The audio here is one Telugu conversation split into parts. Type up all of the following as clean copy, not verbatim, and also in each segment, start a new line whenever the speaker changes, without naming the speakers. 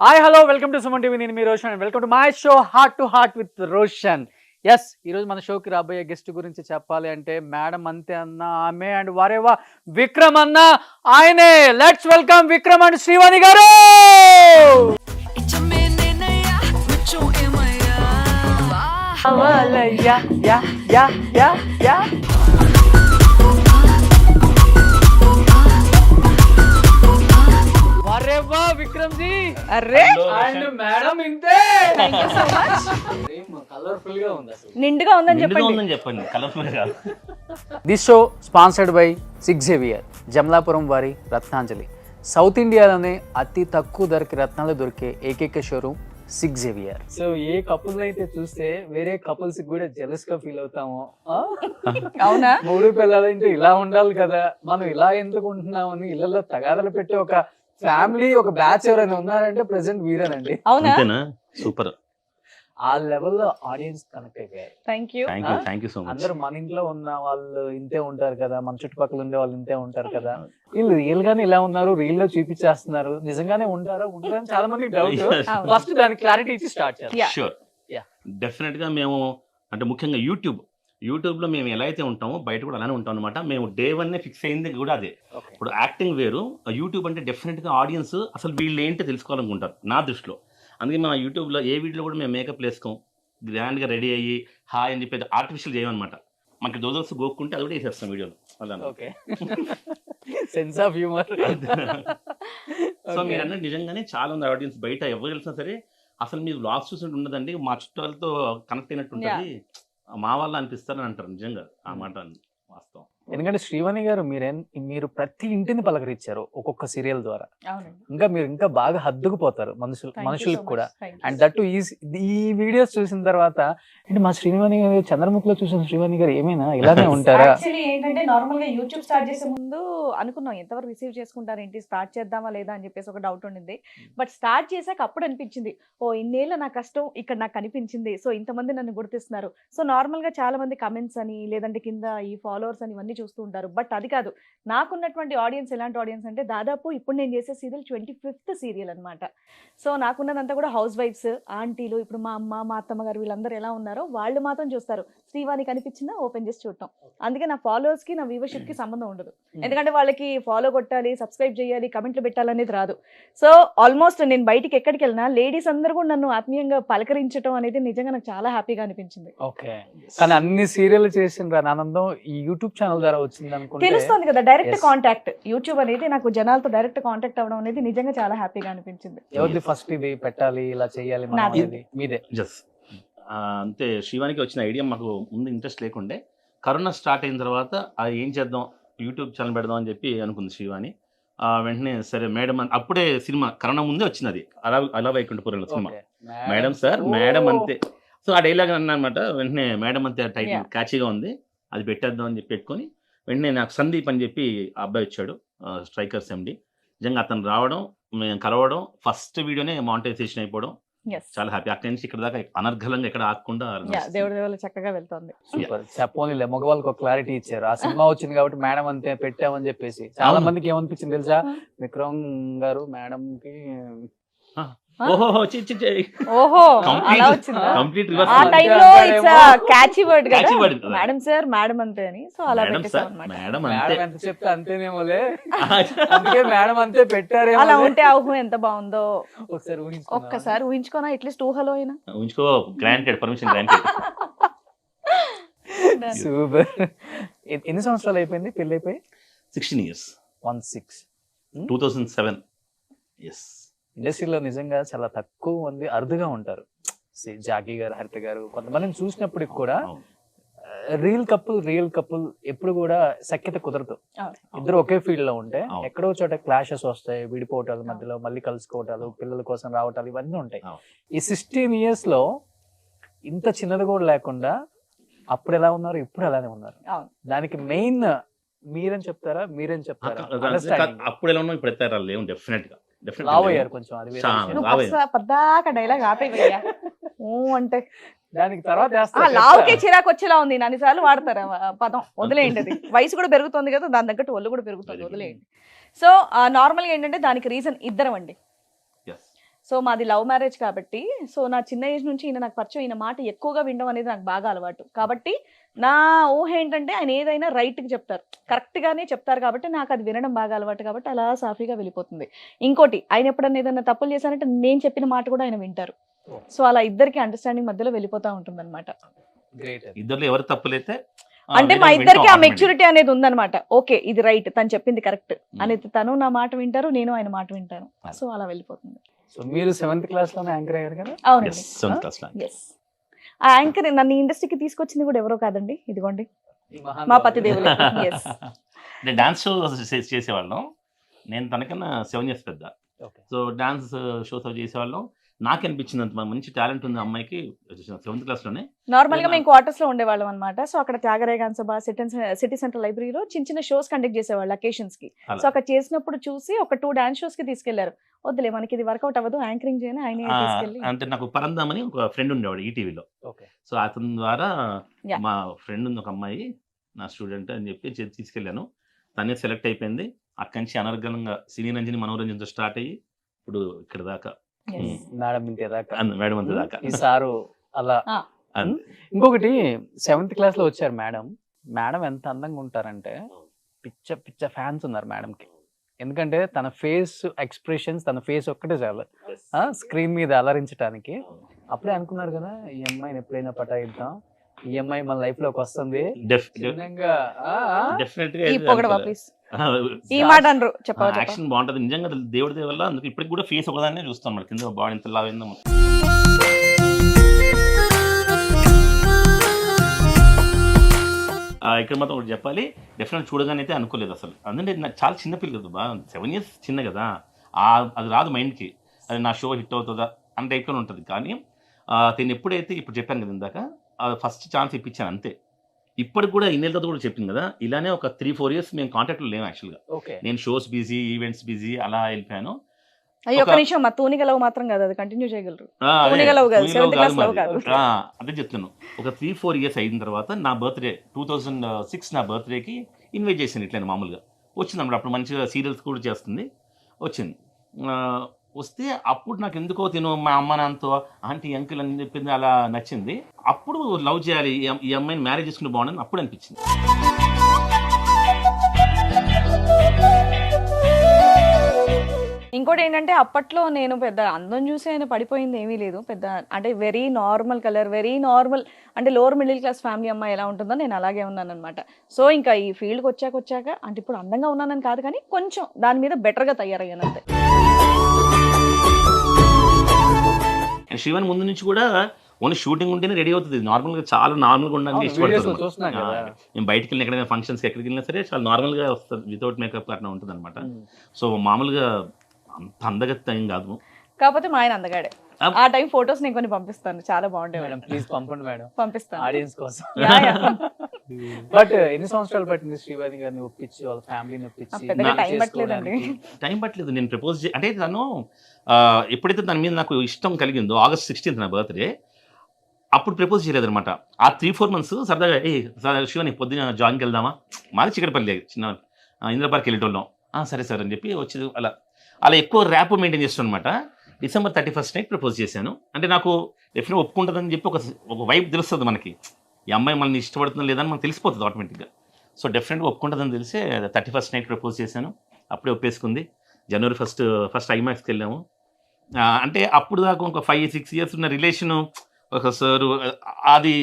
Hi hello welcome to Suman TV. నేను మీ Roshan. Welcome to my show heart to heart with Roshan. Yes, ఈరోజు మన షోకి రాబోయే గెస్ట్ గురించి చెప్పాలి అంటే మేడం అంతే అన్న ఆమె అండ్ వారేవా విక్రమ్ అన్న ఆయనే. Let's welcome Vikram and Srivani గారు. Yeah yeah yeah yeah yeah. వారేవా విక్రమ్ జీ.
అరే
అండ్ మేడం ఇంతే. కలర్ఫుల్ గా ఉంది అసలు.
నిండుగా ఉందని
చెప్పండి కలర్ఫుల్ గా.
This show sponsored by six Xavier, Jamalapuram వారి రత్నాంజలి. సౌత్ ఇండియాలోనే అతి తక్కువ ధరకి రత్నాలు దొరికే ఏకైక షోరూమ్ సిక్స్ జేవియర్. సో ఏ కపుల్స్ అయితే చూస్తే వేరే కపుల్స్ కూడా జెలస్ గా ఫీల్ అవుతాము.
అవునా?
మూడు పిల్లలంటే ఇలా ఉండాలి కదా, మనం ఇలా ఎందుకు ఉంటున్నామని ఇళ్లలో తగాదలు పెట్టి ఒక ఫ్యామిలీ ఒక బ్యాచ్ ఎవరైనా ఉన్నారంటే ప్రెసెంట్ వీరేనండి.
అవునా?
సూపర్.
ఆ లెవెల్లో ఆడియన్స్ కనెక్ట్ అయిపోయారు.
Thank you
so much.
అందరూ మన ఇంట్లో ఉన్న వాళ్ళు ఇంతే ఉంటారు కదా, మన చుట్టుపక్కల ఉండే వాళ్ళు ఇంతే ఉంటారు కదా, వీళ్ళు రియల్ గానే ఇలా ఉన్నారు, రీల్ లో చూపించేస్తున్నారు, నిజంగానే ఉంటారా ఉంటారని చాలా మంది డౌట్. ఫస్ట్ దానికి క్లారిటీ ఇచ్చి స్టార్ట్ చేయాలి.
షూర్, డెఫినెట్ గా మేము అంటే ముఖ్యంగా యూట్యూబ్ లో మేము ఎలా అయితే ఉంటామో బయట కూడా అలానే ఉంటాం అనమాట. మేము డే 1 ఫిక్స్ అయింది కూడా అదే. ఇప్పుడు యాక్టింగ్ వేరు, యూట్యూబ్ అంటే డెఫినెట్ గా ఆడియన్స్ అసలు వీళ్ళు ఏంటో తెలుసుకోవాలనుకుంటారు నా దృష్టిలో. అందుకే మా యూట్యూబ్లో ఏ వీడియోలో కూడా మేము మేకప్ వేసుకోం, గ్రాండ్గా రెడీ అయ్యి హాయ్ అని చెప్పి ఆర్టిఫిషియల్ చేయమన్నమాట. మాకు దోదల్స్ గోక్కుంటే అది కూడా వేసేస్తాం వీడియోలో.
Okay, sense of humour.
So మీరు అన్నది నిజంగానే చాలా ఉంది ఆడియన్స్ బయట ఎవరు తెలిసినా సరే అసలు మీరు వ్లాగ్స్ చూసినట్టు ఉండదండి, మా చుట్టాలతో కనెక్ట్ అయినట్టు ఉంటుంది, మా వాళ్ళు అనిపిస్తారని అంటారు. నిజంగా ఆ మాట వాస్తవం.
ఎందుకంటే శ్రీవాణి గారు మీరు ప్రతి ఇంటిని పలకరించారు ఒక్కొక్క సీరియల్ ద్వారా. మీరు ఇంకా బాగా హద్దుకుపోతారు మనుషులకు కూడా. అండ్ దట్ ఈ వీడియోస్ చూసిన తర్వాత అంటే మా శ్రీవాణి గారు చంద్రముఖిలో చూసిన శ్రీవాణి గారు ఏమైనా ఇలానే ఉంటారా?
యాక్చువల్లీ ఏంటంటే నార్మల్ గా యూట్యూబ్ స్టార్ట్ చేసే ముందు అనుకున్నాం ఎంతవరకు రిసీవ్ చేసుకుంటారు ఏంటి, స్టార్ట్ చేద్దామా లేదా అని చెప్పేసి ఒక డౌట్ ఉండింది. బట్ స్టార్ట్ చేశాక అప్పుడు అనిపించింది, ఓ ఇన్నేళ్ళ నా కష్టం ఇక్కడ నాకు కనిపించింది, సో ఇంతమంది నన్ను గుర్తిస్తున్నారు. సో నార్మల్ గా చాలా మంది కమెంట్స్ అని లేదంటే కింద ఈ ఫాలోవర్స్ అని ఇవన్నీ చూస్తూ ఉంటారు. బట్ అది కాదు, నాకున్నటువంటి ఆడియన్స్ ఎలాంటి ఆడియన్స్ అంటే దాదాపు ఇప్పుడు నేను చేసే సీరియల్ 25th సీరియల్ అనమాట. సో నాకున్నదంతా కూడా హౌస్ వైఫ్స్, ఆంటీలు, ఇప్పుడు మా అమ్మ మా అత్తమ్మ గారు వీళ్ళందరూ ఎలా ఉన్నారో వాళ్ళు మాత్రం చూస్తారు. శ్రీవాణి కనిపించినా ఓపెన్ చేసి చూడటం. అందుకే నా ఫాలోవర్స్ కి నా వ్యూవర్షిప్ కి సంబంధం ఉండదు. ఎందుకంటే వాళ్ళకి ఫాలో కొట్టాలి, సబ్స్క్రైబ్ చేయాలి, కమెంట్లు పెట్టాలనేది రాదు. సో ఆల్మోస్ట్ నేను బయటికి ఎక్కడికి వెళ్ళినా లేడీస్ అందరూ కూడా నన్ను ఆత్మీయంగా పలకరించడం అనేది నిజంగా నాకు చాలా హ్యాపీగా అనిపించింది.
ఓకే, కానీ అన్ని సీరియల్ చేసిన ఆనందం ఈ యూట్యూబ్ ఛానల్ ద్వారా వచ్చింది అనుకుంటే
తెలుస్తుంది కదా, డైరెక్ట్ కాంటాక్ట్. యూట్యూబ్ అనేది నాకు జనాలతో డైరెక్ట్ కాంటాక్ట్ అవ్వడం అనేది నిజంగా చాలా హ్యాపీగా అనిపించింది.
ఎవరిది ఫస్ట్ ఇది పెట్టాలి ఇలా చేయాలి మీదే?
అంతే. శ్రీవాణికి వచ్చిన ఐడియా మాకు ముందు ఇంట్రెస్ట్ లేకుండే, కరోనా స్టార్ట్ అయిన తర్వాత అది ఏం చేద్దాం యూట్యూబ్ ఛానల్ పెడదాం అని చెప్పి అనుకుంది శ్రీవాణి. వెంటనే సరే మేడం అప్పుడే సినిమా కరోనా ముందే వచ్చింది, అది అలా వైకుంఠపురంలో సినిమా. మేడం సార్ మేడం అంతే. సో ఆ డైలాగ్ అన్నమాట. వెంటనే మేడం అంతే టైటిల్ క్యాచీగా ఉంది, అది పెట్టేద్దాం అని చెప్పి పెట్టుకొని వెంటనే నాకు సందీప్ అని చెప్పి ఆ అబ్బాయి వచ్చాడు, స్ట్రైకర్స్ ఎండి. నిజంగా అతను రావడం, మేము కలవడం, ఫస్ట్ వీడియోనే మానిటైజేషన్ అయిపోవడం, చాలా హ్యాపీ. అక్కడి నుంచి ఇక్కడ దాకా అనర్ఘలంగా ఎక్కడ ఆగకుండా
దేవుడి చక్కగా వెళ్తుంది.
చెప్పోనిలే, మగవాళ్ళకి ఒక క్లారిటీ ఇచ్చారు. ఆ సినిమా వచ్చింది కాబట్టి మేడం అంతే పెట్టామని చెప్పేసి చాలా మందికి ఏమనిపించింది తెలుసా, విక్రమ్ గారు మేడం కి
ఓహో అలా వచ్చిందా? ఆ టైంలో ఇట్స్ క్యాచీ వర్డ్ కదా, మేడం సార్ మేడం అంతే అని. సో అలా పెట్టేసాం అన్నమాట.
మేడం ఎంత చెప్తే అంతేనేమోలే, అందుకే మేడం అంతే పెట్టారే.
అలా ఉంటే ఊహ ఎంత బాగుందో
ఒక్కసారి
ఊహించుకోనా, అట్లీస్ట్ ఊహలో అయినా
ఊహించుకో. Granted, permission granted.
సూపర్. ఎన్ని సంవత్సరాలు అయిపోయింది పెళ్లి అయిపోయి?
16 years. 2007. ఎస్.
ఇండస్ట్రీలో నిజంగా చాలా తక్కువ మంది అరుదుగా ఉంటారు. జాకీ గారు, హరిత గారు, కొంతమందిని చూసినప్పటికి కూడా రియల్ కపుల్ ఎప్పుడు కూడా సఖ్యత కుదరదు. ఇద్దరు ఒకే ఫీల్డ్ లో ఉంటే ఎక్కడో చోట క్లాషెస్ వస్తాయి, విడిపోవటాలు, మధ్యలో మళ్ళీ కలుసుకోవటాలు, పిల్లల కోసం రావటాలు, ఇవన్నీ ఉంటాయి. ఈ 16 years లో ఇంత చిన్నది కూడా లేకుండా అప్పుడు ఎలా ఉన్నారు, ఇప్పుడు అలానే ఉన్నారు. దానికి మెయిన్ మీరేం చెప్తారా?
అప్పుడు ఎలా ఉన్నాం, ఇప్పుడు ఎత్తారా? లేవు. డెఫినెట్ గా
పద్దాక డైలాగ్ ఆపేయ్యా అంటే
దానికి తర్వాత
లావుకే చిరాకు వచ్చేలా ఉంది. అన్నిసార్లు వాడతారు పదం, వదిలేయండి. అది వయసు కూడా పెరుగుతుంది కదా, దాని తగ్గట్టు ఒళ్ళు కూడా పెరుగుతుంది, వదిలేయండి. సో నార్మల్గా ఏంటంటే దానికి రీజన్ ఇద్దరం అండి. సో మాది లవ్ మ్యారేజ్ కాబట్టి, సో నా చిన్న ఏజ్ నుంచి ఈయన నాకు పరిచయం, ఈయన మాట ఎక్కువగా వినడం అనేది నాకు బాగా అలవాటు కాబట్టి నా ఊహ ఏంటంటే ఆయన ఏదైనా రైట్కి చెప్తారు, కరెక్ట్గానే చెప్తారు కాబట్టి నాకు అది వినడం బాగా అలవాటు కాబట్టి అలా సాఫీగా వెళ్ళిపోతుంది. ఇంకోటి, ఆయన ఎప్పుడన్నా ఏదైనా తప్పులు చేశారంటే నేను చెప్పిన మాట కూడా ఆయన వింటారు. సో అలా ఇద్దరికి అండర్స్టాండింగ్ మధ్యలో వెళ్ళిపోతూ ఉంటుంది అనమాట.
ఇద్దరు ఎవరు తప్పులైతే
అంటే మా ఇద్దరికి ఆ మెచ్యూరిటీ అనేది ఉందన్నమాట. ఓకే ఇది రైట్, తను చెప్పింది కరెక్ట్ అనేది, తను నా మాట వింటారు, నేను ఆయన మాట వింటాను. సో అలా వెళ్ళిపోతుంది.
సో మీరు 7th క్లాస్ లోనే యాంకర్ అయ్యారు కదా?
అవునండి. ఎస్, ఆ యాంకర్ నన్ను ఇండస్ట్రీకి తీసుకొచ్చింది కూడా ఎవరో కాదండి, ఇదిగోండి మా పతి దేవులు. ఎస్,
డాన్స్ షో చేసేవాళ్ళం. నేను తనకన్నా 7 years పెద్ద. సో డాన్స్ షోస్ అవి చేసేవాళ్ళం. నాకు అనిపించింది అంత మంచి టాలెంట్ ఉంది అమ్మాయికి 7th class లోనే.
నార్మల్ గా మేము క్వార్టర్స్ లో ఉండేవాళ్ళం అనమాట. సో అక్కడ త్యాగరాయ సభ, సిటీ సెంటర్ లైబ్రరీలో చిన్న చిన్న షోస్ కండక్ట్ చేసేవాళ్ళు అకేషన్స్ కి. సో అక్కడ చేసినప్పుడు చూసి ఒక 2 డాన్స్ షోస్ కి తీసుకెళ్లారు. వద్దులే మనకి ఇది వర్కౌట్ అవ్వదు, యాంకరింగ్ చేయని ఆయన తీసుకెళ్ళి.
అంటే నాకు పరంధామ్ అని ఒక ఫ్రెండ్ ఉండేవాడు ఈటీవీలో. సో అతని ద్వారా మా ఫ్రెండ్ ఉంది ఒక అమ్మాయి, నా స్టూడెంట్ అని చెప్పి తీసుకెళ్ళాను. తనే సెలెక్ట్ అయిపోయింది. అక్కడి నుంచి అనర్గళంగా సినీ రంజని మనోరంజన్తో స్టార్ట్ అయ్యి ఇప్పుడు ఇక్కడ దాకా,
మేడం
మేడం అంతే దాకా.
ఈ సారు అలా. ఇంకొకటి 7th క్లాస్ లో వచ్చారు మేడం. మేడం ఎంత అందంగా ఉంటారంటే పిచ్చ పిచ్చ ఫ్యాన్స్ ఉన్నారు మేడం కి. ఎందుకంటే తన ఫేస్ ఎక్స్ప్రెషన్స్, తన ఫేస్ ఒక్కటే చాలు స్క్రీన్ మీద అలరించడానికి. అప్పుడే అనుకున్నారు కదా ఈ అమ్మాయిని ఎప్పుడైనా పటాయిద్దాం, ఈ అమ్మాయి మన లైఫ్ లోకి వస్తుంది.
యాక్షన్ బాగుంటది నిజంగా, దేవుడి దయ వల్ల. అందుకు ఇప్పటికి కూడా ఫేస్ ఒకదాన్నే చూస్తాం మరి, కింద బాడీ ఎంత లావిందో. ఇక్కడ మాత్రం ఒకటి చెప్పాలి, డెఫినెట్ చూడగానే అయితే అనుకోలేదు అసలు. అందుకంటే నాకు చాలా చిన్న పిల్ల కదా, 7 years చిన్న కదా, అది రాదు మైండ్కి. అది నా షో హిట్ అవుతుందా అంటే ఎక్కువ ఉంటుంది. కానీ నేను ఎప్పుడైతే ఇప్పుడు చెప్పాను కదా ఇందాక, ఫస్ట్ ఛాన్స్ ఇప్పించాను అంతే. ఇప్పటికి కూడా ఇన్నేళ్ళతో కూడా చెప్పింది కదా, ఇలానే ఒక 3-4 years మేము కాంటాక్ట్లో లేము యాక్చువల్గా. నేను షోస్ బిజీ, ఈవెంట్స్ బిజీ అలా వెళ్ళిపోయాను.
అయ్యో ఒక నిమిషం, మా తూనిగలవు మాత్రం కాదు, అది కంటిన్యూ చేయగలరు.
అదే చెప్తున్నాను. ఒక 3-4 years అయిన తర్వాత నా బర్త్డే 2006 నా బర్త్డేకి ఇన్వైట్ చేశాను ఇట్లా మామూలుగా. వచ్చింది అన్నమాట. అప్పుడు మంచిగా సీరియల్స్ కూడా చేస్తుంది. వచ్చింది. వస్తే అప్పుడు నాకు ఎందుకో తిను మా అమ్మ నాన్నతో ఆంటీ అంకుల్ అని చెప్పింది, అలా నచ్చింది. అప్పుడు లవ్ చేయాలి, ఈ అమ్మాయిని మ్యారేజ్ చేసుకుంటే బాగుండని అప్పుడు అనిపించింది.
ఇంకోటి ఏంటంటే అప్పట్లో నేను పెద్ద అందం చూసి ఆయన పడిపోయింది ఏమీ లేదు. పెద్ద అంటే very normal colour, very normal, అంటే లోవర్ మిడిల్ క్లాస్ ఫ్యామిలీ అమ్మాయి ఎలా ఉంటుందో నేను అలాగే ఉన్నాను అనమాట. సో ఇంకా ఈ ఫీల్డ్కి వచ్చాక అంటే ఇప్పుడు అందంగా ఉన్నానని కాదు, కానీ కొంచెం దాని మీద బెటర్గా తయారయ్యాను అంతే.
శివన్ ముందు నుంచి కూడా ఓన్లీ షూటింగ్ ఉంటేనే రెడీ అవుతుంది. నార్మల్గా చాలా నార్మల్గా ఉండాలని ఇష్టపడుతుంది. మేము బయటికి వెళ్ళిన ఎక్కడైనా ఫంక్షన్స్కి ఎక్కడికి వెళ్ళినా సరే చాలా నార్మల్గా వస్తుంది, వితౌట్ మేకప్ అట్లా ఉంటుంది అనమాట. సో మామూలుగా అంత అందగత్త ఏం కాదు.
కాకపోతే మా ఆయన అందగాడే. ఆ టైం ఫొటోస్ నేను కొన్ని పంపిస్తాను, చాలా బాగుంటాయి
మేడం. ప్లీజ్ పంపండి మేడం,
పంపిస్తాను
ఆడియన్స్ కోసం. బట్ ఎన్ని సంవత్సరాలు పట్టింది శ్రీవాణి గారిని ఒప్పించి, వాళ్ళ ఫ్యామిలీని ఒప్పించి?
టైం పట్టలేదు. నేను ప్రపోజ్ అంటే తను ఎప్పుడైతే దాని మీద నాకు ఇష్టం కలిగిందో, August 16th నా బర్త్డే, అప్పుడు ప్రపోజ్ చేయలేదు అనమాట. ఆ 3-4 months సరదాగా శివని పొద్దున్న జాయిన్కి వెళ్దామా, మాది చిక్కడపల్లి చిన్న ఇంద్రపార్క్ వెళ్ళేటోళ్ళం. సరే సార్ అని చెప్పి వచ్చేది. అలా ఎక్కువ ర్యాప్ మెయింటైన్ చేస్తాను అనమాట. December 31st నైట్ ప్రపోజ్ చేశాను. అంటే నాకు డెఫినెట్గా ఒప్పుకుంటుందని చెప్పి ఒక వైబ్ తెలుస్తుంది మనకి, ఈ అమ్మాయి మనల్ని ఇష్టపడుతుందో లేదని మనకు తెలిసిపోతుంది ఆటోమేటిక్గా. సో డెఫినెట్గా ఒప్పుకుంటుందని తెలిసి 31st నైట్ ప్రపోజ్ చేశాను. అప్పుడే ఒప్పేసుకుంది. January 1st ఐమాక్స్కి వెళ్ళాము. అంటే అప్పుడు దాకా ఒక 5-6 years ఉన్న రిలేషను ఒక సారు, అది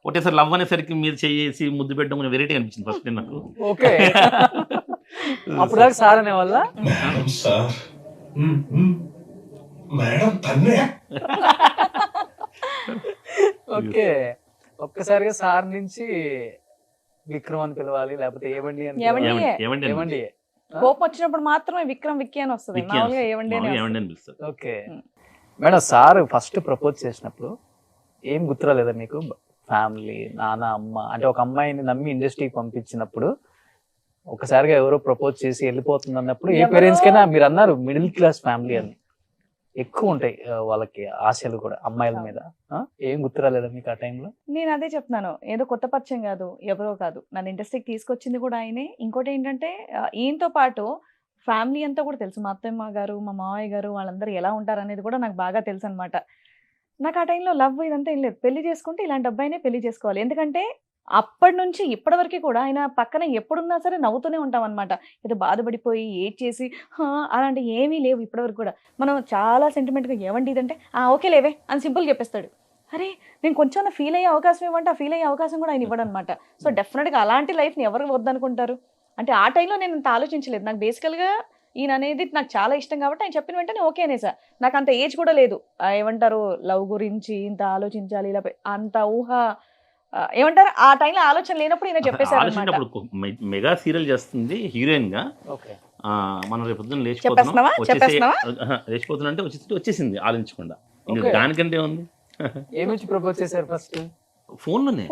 ఒకటేసారి లవ్ అనేసరికి మీరు చేసి ముద్దు పెట్టడం కొంచెం వెరైటీ అనిపించింది ఫస్ట్ నాకు.
ఓకే, అప్పుడు దాకా సార్ అనే వల్ల ఓకే, ఒక్కసారిగా సార్ నుంచి విక్రమ్ అని పిలవాలి, లేకపోతే ఏవండి అని. ఏవండి
కోపం వచ్చినప్పుడు మాత్రమే విక్రమ్ విక్కీ అని వస్తుంది.
Okay madam, sir first propose చేసినప్పుడు ఏం గుర్తురాలేదా మీకు? ఫ్యామిలీ, నాన్న, అమ్మ, అంటే ఒక అమ్మాయిని నమ్మి ఇండస్ట్రీకి పంపించినప్పుడు ఒకసారిగా ఎవరో ప్రపోజ్ చేసి వెళ్ళిపోతుంది అన్నప్పుడు ఏ పేరెంట్స్ కైనా, మీరు అన్నారు మిడిల్ క్లాస్ ఫ్యామిలీ అని, ఎక్కువ ఉంటాయి వాళ్ళకి ఆశలు కూడా అమ్మాయిల మీద. ఏం గుర్తురాలేదా మీకు ఆ టైంలో?
నేను అదే చెప్తున్నాను, ఏదో కొత్త పరిచయం కాదు, ఎవరో కాదు, నన్ను ఇండస్ట్రీకి తీసుకొచ్చింది కూడా ఆయనే. ఇంకోటి ఏంటంటే ఈయనతో పాటు ఫ్యామిలీ అంతా కూడా తెలుసు. మా అత్తమ్మ గారు, మా మామయ్య గారు వాళ్ళందరూ ఎలా ఉంటారనేది కూడా నాకు బాగా తెలుసనమాట. నాకు ఆ టైంలో లవ్ ఇదంతా ఏం లేదు. పెళ్లి చేసుకుంటే ఇలాంటి అబ్బాయినే పెళ్లి చేసుకోవాలి. ఎందుకంటే అప్పటి నుంచి ఇప్పటి వరకు కూడా ఆయన పక్కన ఎప్పుడున్నా సరే నవ్వుతూనే ఉంటామనమాట. ఏదో బాధపడిపోయి ఏడ్చేసి అలాంటి ఏమీ లేవు ఇప్పటివరకు కూడా. మనం చాలా సెంటిమెంట్‌గా ఏవండి ఇదంటే, ఓకే లేవే అని సింపుల్‌గా చెప్పేస్తాడు. అరే! నేను కొంచెమన్నా ఫీల్ అయ్యే అవకాశం ఇవ్వంటే, ఆ ఫీల్ అయ్యే అవకాశం కూడా ఆయన ఇవ్వడనమాట. సో, డెఫినిట్‌గా అలాంటి లైఫ్‌ని ఎవరు వద్దనుకుంటారు? అంటే ఆ టైంలో నేను ఇంత ఆలోచించలేదు. నాకు బేసికల్‌గా ఈయన అనేది నాకు చాలా ఇష్టం కాబట్టి ఆయన చెప్పిన వెంటనే ఓకే అనేసా. నాకు అంత ఏజ్ కూడా లేదు. ఏమంటారు లవ్ గురించి ఇంత ఆలోచించాలి ఇలా అంత ఊహ ఏమంటారు ఆ టైంలో ఆలోచన లేనప్పుడు ఈయన చెప్పేశారనమాట.
ఆలోచించినప్పుడు మెగా సీరియల్ చేస్తుంది హీరోయిన్ గా.
ఓకే.
మనం రేపు పొద్దున్న
చెప్పేస్తున్నావా?
లేచిపోతున్నా అంటే వచ్చేసింది ఆలోచించకుండా.
Okay.
దానికంటే ఉంది.
ఏమిచ్చి ప్రపోజ్ చేశారు ఫస్ట్?
ఫోన్లోనే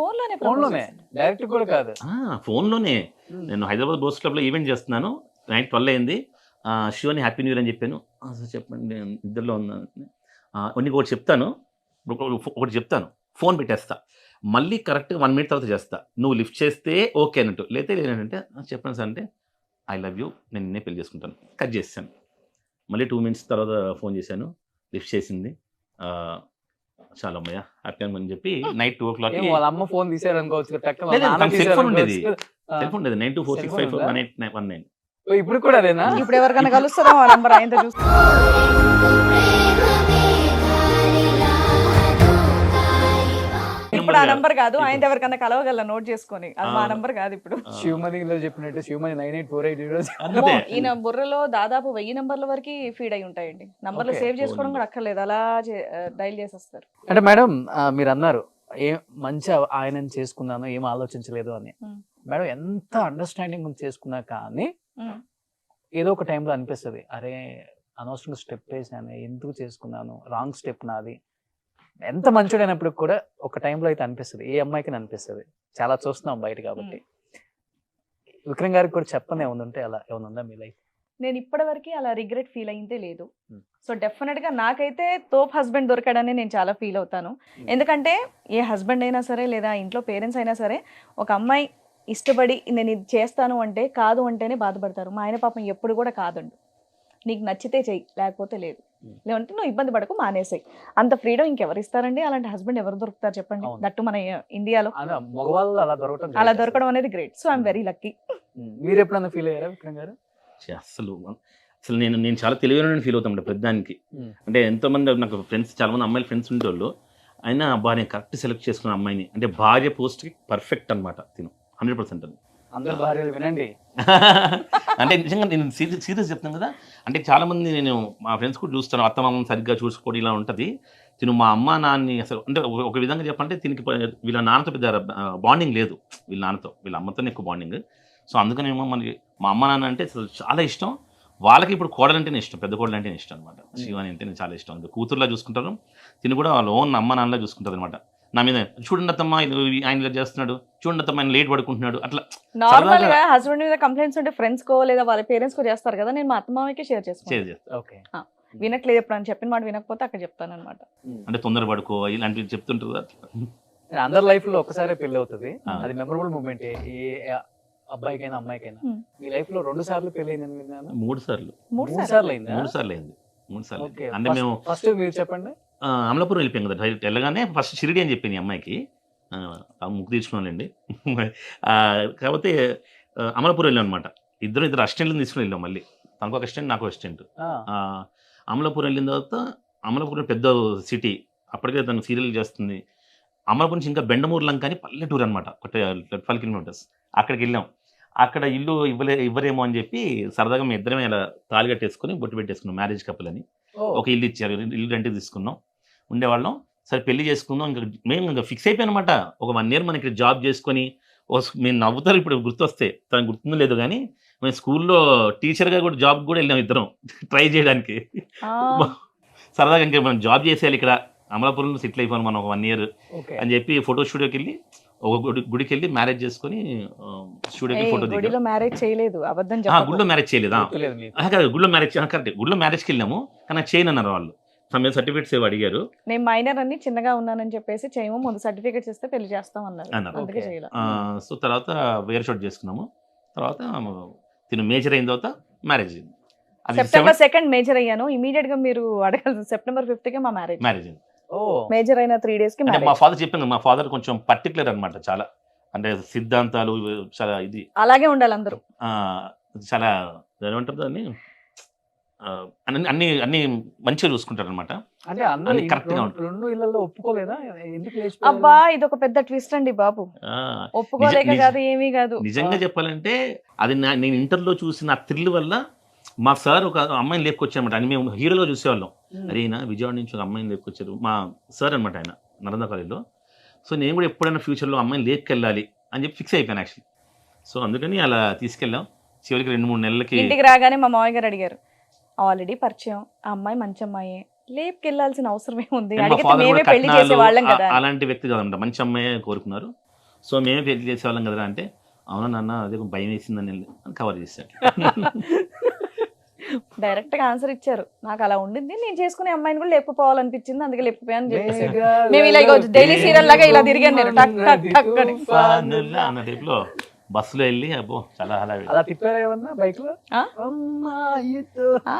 ఫోన్లోనే, డైరెక్ట్ కూడా కాదు.
ఫోన్లోనే. నేను హైదరాబాద్ బోస్ క్లబ్ లో ఈవెంట్ చేస్తున్నాను. నైట్ 12 అయింది. శివని హ్యాపీ న్యూ ఇయర్ అని చెప్పాను. సార్ చెప్పండి నేను నిద్రలో ఉన్నాను. నీకు ఒకటి చెప్తాను, ఫోన్ పెట్టేస్తా, మళ్ళీ కరెక్ట్గా 1 minute తర్వాత చేస్తా, నువ్వు లిఫ్ట్ చేస్తే ఓకే అన్నట్టు, లేతే లేదంటే చెప్పాను సార్ అంటే ఐ లవ్ యూ, నేను నిన్నే పెళ్లి చేసుకుంటాను. కట్ చేసాను. మళ్ళీ 2 minutes తర్వాత ఫోన్ చేశాను, లిఫ్ట్ చేసింది. చాలా అమ్మయ్య హ్యాపీ అని చెప్పి నైట్ 2 o'clock
వాళ్ళ అమ్మ ఫోన్ తీసారు అనుకోవచ్చు.
సెల్ ఫోన్ ఉండేది. 9246541819.
ఇప్పుడు కూడా అదేనా?
ఇప్పుడు ఎవరికైనా కలుస్తారా ఆ నంబర్ ఆయనతో చూస్తే? ఇప్పుడు ఆ నంబర్ కాదు, ఆయన ఎవరికైనా కలవగల నోట్ చేసుకొని, అది మా నంబర్ కాదు ఇప్పుడు.
శివమణిలో చెప్పినట్టు శివమణి 9848.
అంతే.
ఈయన బుర్రలో దాదాపు 1000 నంబర్ల వరకు ఫీడ్ అయి ఉంటాయండి. నంబర్లు
Okay.
సేవ్ చేసుకోవడం కూడా అక్కర్లేదు, అలా డైల్ చేసేస్తారు.
అంటే మేడం మీరు అన్నారు మంచి ఆయనని చేసుకున్నాను, ఏం ఆలోచించలేదు అని. మేడం ఎంత అండర్స్టాండింగ్ చేసుకున్నా కానీ ఏదో ఒక టైంలో అనిపిస్తుంది, అరే అనవసరంగా స్టెప్ వేసాను, ఎందుకు చేసుకున్నాను, రాంగ్ స్టెప్ నాది. ఎంత మంచోడైనప్పుడు కూడా ఒక టైంలో అయితే అనిపిస్తుంది, ఏ అమ్మాయికి అనిపిస్తుంది. చాలా చూస్తున్నాం బయట కాబట్టి. విక్రమ్ గారికి కూడా చెప్పని ఏమైనా ఉంటే అలా ఏమైనా ఉందా మీ లైఫ్?
నేను ఇప్పటివరకు అలా రిగ్రెట్ ఫీల్ అయిందే లేదు. సో డెఫినెట్ గా నాకైతే తోప్ హస్బెండ్ దొరకడని నేను చాలా ఫీల్ అవుతాను. ఎందుకంటే ఏ హస్బెండ్ అయినా సరే లేదా ఇంట్లో పేరెంట్స్ అయినా సరే ఒక అమ్మాయి ఇష్టపడి నేను ఇది చేస్తాను అంటే కాదు అంటేనే బాధపడతారు. మా ఆయన పాపం ఎప్పుడు కూడా కాదండు, నీకు నచ్చితే చెయ్యి లేకపోతే లేదు, లేదంటే నువ్వు ఇబ్బంది పడకు మానేసాయి. అంత ఫ్రీడమ్ ఇంకెవరు ఇస్తారండి? అలాంటి హస్బెండ్ ఎవరు దొరుకుతారు చెప్పండి? దట్టు మన ఇండియాలో
మగవాళ్ళు అలా
దొరకడం అనేది great. So I'm very lucky.
మీరు ఎప్పుడైనా ఫీల్ అయ్యారా విక్రమ్ గారు?
అసలు నేను చాలా తెలివైన ఫీల్ అవుతాం పెద్దానికి. అంటే ఎంతోమంది నాకు ఫ్రెండ్స్, చాలా మంది అమ్మాయిల ఫ్రెండ్స్ ఉండేవాళ్ళు. అయినా అబ్బా నేను కరెక్ట్ సెలెక్ట్ చేసుకున్న అమ్మాయిని, అంటే భార్య పోస్ట్కి పర్ఫెక్ట్ అనమాట. తిను 100%.
అందరు భార్యలు వినండి.
అంటే నిజంగా నేను సీరియస్ చెప్తాను కదా. అంటే చాలా మంది నేను మా ఫ్రెండ్స్ కూడా చూస్తాను, అత్తమామని సరిగ్గా చూసుకోవడం ఇలా ఉంటుంది. తిను మా అమ్మ నాన్ని అసలు అంటే ఒక విధంగా చెప్పంటే తినికి వీళ్ళ నాన్నతో పెద్ద బాండింగ్ లేదు, వీళ్ళ నాన్నతో వీళ్ళ అమ్మతోనే ఎక్కువ బాండింగ్. సో అందుకనేమో మనకి మా అమ్మ నాన్న అంటే అసలు చాలా ఇష్టం. వాళ్ళకి ఇప్పుడు కోడలంటేనే ఇష్టం, పెద్ద కోడలు అంటేనే ఇష్టం అనమాట. శివాని అంటే నేను చాలా ఇష్టం, కూతురులా చూసుకుంటారు. తిని కూడా వాళ్ళ ఓన్ అమ్మ నాన్నలా చూసుకుంటారు అనమాట. నా మీద చూడండి అత్తమ్మ ఆయన ఇలా చేస్తున్నాడు, చూడండి అత్తమ్మ ఆయన లేట్ పడుకుంటున్నాడు, అట్లా.
నార్మల్ గా హస్బెండ్ మీద కంప్లైంట్స్ ఉంటే ఫ్రెండ్స్ కో లేదా వాళ్ళ పేరెంట్స్ కో చేస్తారు కదా, నేను మా అత్తమామకే షేర్ చేసుకుంటాను. వినట్లేదు ఎప్పుడు అని చెప్పిన మాట వినకపోతే అక్కడ చెప్తాను అనమాట.
అంటే తొందర పడుకో ఇలాంటివి చెప్తుంటారు.
అందరి లైఫ్ లో ఒక్కసారి పెళ్లి అవుతుంది, అది మెమరబుల్ మూమెంట్. ఏ అబ్బాయికైనా అమ్మాయికైనా. మీ లైఫ్ లో 2 సార్లు పెళ్లి అయిందని విన్నాను.
3 సార్లు.
3 సార్లు అయిందా?
3 సార్లు అయింది. 3 సార్లు. అంటే మేము
ఫస్ట్ మీరు చెప్పండి.
అమలాపురం వెళ్ళిపోయాం కదా, డైరెక్ట్ వెళ్ళగానే ఫస్ట్ షిరిడి అని చెప్పాను ఈ అమ్మాయికి, ముక్కు తీర్చుకోవాలండి. కాకపోతే అమలాపురం వెళ్ళాం అనమాట. ఇద్దరు అసిస్టెంట్లను తీసుకుని వెళ్ళాం. మళ్ళీ తనకు ఒక అసిస్టెంట్, నాకు అసిస్టెంట్. అమలాపురం వెళ్ళిన తర్వాత, అమలాపురం పెద్ద సిటీ, అప్పటికే తను సీరియల్ చేస్తుంది. అమలాపురం నుంచి ఇంకా బెండమూరు లంక అని పల్లెటూరు అనమాట, ఒక 12 kilometers. అక్కడికి వెళ్ళాం. అక్కడ ఇల్లు ఇవ్వరేమో అని చెప్పి సరదాగా మేము ఇద్దరమే ఇలా తాళి కట్టేసుకుని బొట్టు పెట్టేసుకున్నాం, మ్యారేజ్ కపుల్ అని. ఒక ఇల్లు ఇచ్చారు, ఇల్లు రెంట్కి తీసుకున్నాం, ఉండేవాళ్ళం. సరే పెళ్లి చేసుకుందాం, ఇంకా మేము ఇంకా ఫిక్స్ అయిపోయాను అనమాట. ఒక 1 year మనం ఇక్కడ జాబ్ చేసుకొని, మేము నవ్వుతారు ఇప్పుడు గుర్తొస్తే, తనకు గుర్తుందో లేదు కానీ మేము స్కూల్లో టీచర్గా కూడా జాబ్ కూడా వెళ్ళాం ఇద్దరం ట్రై చేయడానికి. సరదాగా ఇంకా మనం జాబ్ చేసేయాలి ఇక్కడ అమలాపురంలో సెటిల్ అయిపోయాను మనం ఒక 1 year అని చెప్పి ఫోటో స్టూడియోకి వెళ్ళి, ఒక గుడికి వెళ్ళి మ్యారేజ్ చేసుకుని స్టూడియోకి ఫోటో దిగాం.
గుడిలో మ్యారేజ్ చేయలేదు, అబద్ధం
గుడిలో మ్యారేజ్ చేయలేదా? గుడిలో మ్యారేజ్ కరెక్ట్, గుడిలో మ్యారేజ్కి వెళ్ళాము కానీ చేయను అన్నారు వాళ్ళు. సర్టిఫికేట్స్ ఏవో అడిగారు.
నేను మైనర్ అని చిన్నగా ఉన్నానని చెప్పేసి చేయము, ముందు సర్టిఫికేట్స్ ఇస్తే పెళ్లి చేస్తాం అన్నారు.
సో తర్వాత వేరే షాట్ చేసుకున్నాము. తర్వాత తిను మేజర్ అయిన తర్వాత మ్యారేజ్ అయింది. అది
సెప్టెంబర్ 2 మేజర్ అయ్యాను. ఇమీడియట్ గా మీరు అడగాల్సింది సెప్టెంబర్ 5 కే మా మ్యారేజ్.
మ్యారేజ్
ఓ
మేజర్ అయిన 3 days కి
అంటే మా
మ్యారేజ్.
ఫాదర్ చెప్పాను, మా ఫాదర్ కొంచెం పర్టికులర్ అన్నమాట, చాలా అంటే సిద్ధాంతాలు చాలా ఇది
అలాగే ఉండాలి అందరూ.
ఆ, చాలా ఏమంటారు దాన్ని, అన్ని అన్ని అన్ని మంచిగా చూసుకుంటారు అనమాట.
అంటే అందరూ
అన్ని correct గా ఉంటాయి.
రెండు ఇళ్లలో ఒప్పుకోలేదా? ఎందుకు లేచి
అబ్బా ఇది ఒక పెద్ద ట్విస్ట్ అండి బాబు. ఒప్పుకోలేక
నిజ-
కాదు, ఏమీ కాదు.
నిజంగా చెప్పాలంటే అది నేను ఇంటర్లో చూసిన థ్రిల్ వల్ల మా సార్ ఒక అమ్మాయిని లేపుకొచ్చారనమాట. అని మేము హీరోలో చూసేవాళ్ళం. అరే ఈయన విజయవాడ నుంచి ఒక అమ్మాయిని లేపుకొచ్చారు, మా సార్ అనమాట ఆయన, నరేంద్ర కాలేజ్లో. సో నేను కూడా ఎప్పుడైనా ఫ్యూచర్లో అమ్మాయిని లేపుకెళ్ళాలి అని చెప్పి ఫిక్స్ అయిపోయాను యాక్చువల్లీ. సో అందుకని అలా తీసుకెళ్ళాం. చివరికి 2-3 నెలలకి
ఇంటికి రాగానే మా మామయ్య గారు అడిగారు, ఆల్రెడీ పరిచయం ఆ అమ్మాయి మంచి అమ్మాయి, లేపుకెళ్లాల్సిన అవసరం ఏముంది,
మా
అడిగితే
ఫాదర్
మేమే
కూడా
పెళ్లి చేసే వాళ్ళం
కట్నాలు
కదా.
అలాంటి వ్యక్తి కదనమాట, మంచి అమ్మాయి కోరుకున్నారు. సో మేమే పెళ్లి చేసేవాళ్ళం కదా అంటే, అవునా నాన్న అదే భయం వేసిందని అని కవర్ చేశాడు.
డైరెక్ట్ గా ఆన్సర్ ఇచ్చారు. నాకు అలా ఉండింది, నేను చేసుకునే అమ్మాయిని కూడా లేపుకోవాలనిపించింది, అందుకే లేపుపోయాను చెప్పేసి. మేము ఇలా డైలీ సీరియల్ లాగా ఇలా తిరిగాను నేను, టక్ టక్ టక్ అని.
ఫానుల్లా అన్న టైప్లో బస్సులో వెళ్ళి అబ్బో చాలా అలా
అలా తిప్పారా ఏమన్నా బైక్ లో?
ఆ?
అమ్మాయితో
ఆ,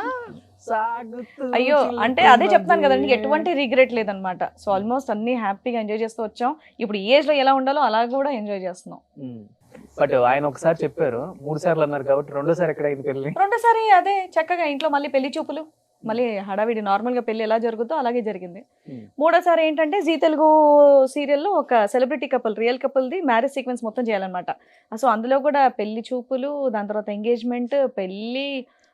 సాగుతూ
అయ్యో అంటే అదే చెప్తాను కదండి,
చిన్నది.
ఎటువంటి రిగ్రెట్ లేదనమాట. సో ఆల్మోస్ట్ అన్ని హ్యాపీగా ఎంజాయ్ చేస్తూ వచ్చాం. ఇప్పుడు ఈ ఏజ్ లో ఎలా ఉండాలో అలా కూడా ఎంజాయ్ చేస్తున్నాం.
బట్ ఆయన ఒకసారి చెప్పారు, 3 సార్లు అన్నారు కాబట్టి రెండోసారి ఎక్కడ అయింది పెళ్లి?
రెండోసారి అదే చక్కగా ఇంట్లో మళ్ళీ పెళ్లి చూపులు, మళ్ళీ హడావిడి నార్మల్ గా పెళ్లి ఎలా జరుగుతుందో అలాగే జరిగింది. మూడోసారి ఏంటంటే జీ తెలుగు సీరియల్లో ఒక సెలబ్రిటీ కపుల్, రియల్ కపుల్ది మ్యారేజ్ సీక్వెన్స్ మొత్తం చేయాలన్నమాట. సో అందులో కూడా పెళ్లి చూపులు, దాని తర్వాత ఎంగేజ్మెంట్, పెళ్లి,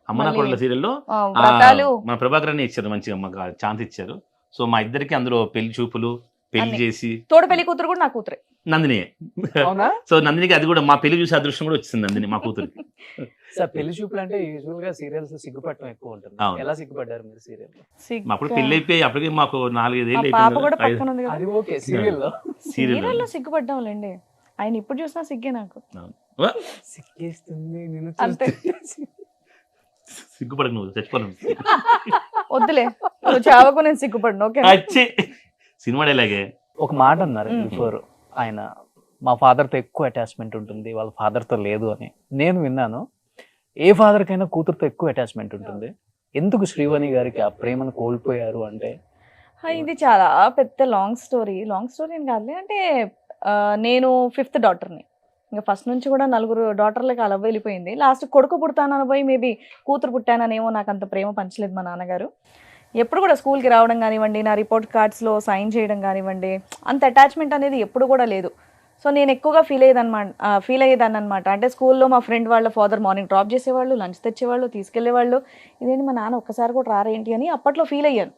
అమ్మన కొడల సీరియల్లో
వ్రతాలు.
మన ప్రభాకర్ అని ఇచ్చారు, మంచిగా మాకు ఛాన్స్ ఇచ్చారు. సో మా ఇద్దరికి అందులో పెళ్లి చూపులు, పెళ్లి
అన్ని.
చేసి
తోడు పెళ్లి కూతురు కూడా నా కూతురే.
నందిని.
అవునా?
సో నందినికి అది కూడా మా పెళ్లి చూసే అదృష్టం కూడా వచ్చింది నందిని మా కూతురికి.
సార్ పెళ్లి చూపులు అంటే యూజువల్ గా సీరియల్స్ సిగ్గుపడటం ఎక్కువ ఉంటుంది.
అవును.
ఎలా సిగ్గుపడ్డారు మీరు సీరియల్ లో?
మా అప్పుడు పెళ్లి అయిపోయి అప్పటికి మాకు 4-5
మా
ఏళ్ళు
పాప కూడా
అయిపోయింది.
పక్కన ఉంది కదా.
అది ఓకే సీరియల్ లో
సీరియల్లో సిగ్గుపడ్డాంలేండి, ఆయన ఇప్పుడు చూసినా సిగ్గే నాకు.
సిగ్గేస్తుంది నేను
అంతే.
సిగ్గుపడకు, నువ్వు చచ్చిపోను.
వద్దులే, నువ్వు చావకు, నేను సిగ్గుపడను. ఓకే
అచ్చి సినిమా డైలాగే.
ఒక మాట అన్నారు బిఫోర్ ఆయన, మా ఫాదర్ తో ఎక్కువ అటాచ్మెంట్ ఉంటుంది, వాళ్ళ ఫాదర్ తో లేదు అని. నేను విన్నాను, ఏ ఫాదర్ కైనా కూతురుతో ఎక్కువ అటాచ్మెంట్ ఉంటుంది. ఎందుకు శ్రీవాణి గారికి ఆ ప్రేమను కోల్పోయారు అంటే?
ఇది చాలా పెద్ద లాంగ్ స్టోరీ అని కాదులే. అంటే నేను 5th డాటర్ని. ఇంకా ఫస్ట్ నుంచి కూడా 4 డాటర్లకి అలా వెళ్ళిపోయింది. లాస్ట్ కొడుకు పుడతానని పోయి మేబీ కూతురు పుట్టాననేమో నాకు అంత ప్రేమ పంచలేదు మా నాన్నగారు. ఎప్పుడు కూడా స్కూల్కి రావడం కానివ్వండి, నా రిపోర్ట్ కార్డ్స్లో సైన్ చేయడం కానివ్వండి, అంత అటాచ్మెంట్ అనేది ఎప్పుడు కూడా లేదు. సో నేను ఎక్కువగా ఫీల్ అయ్యేదాన్ని అనమాట. అంటే స్కూల్లో మా ఫ్రెండ్ వాళ్ళ ఫాదర్ మార్నింగ్ డ్రాప్ చేసేవాళ్ళు, లంచ్ తెచ్చేవాళ్ళు, తీసుకెళ్లేవాళ్ళు. ఇదేంటి మా నాన్న ఒక్కసారి కూడా రారేంటి అని అప్పట్లో ఫీల్ అయ్యాను.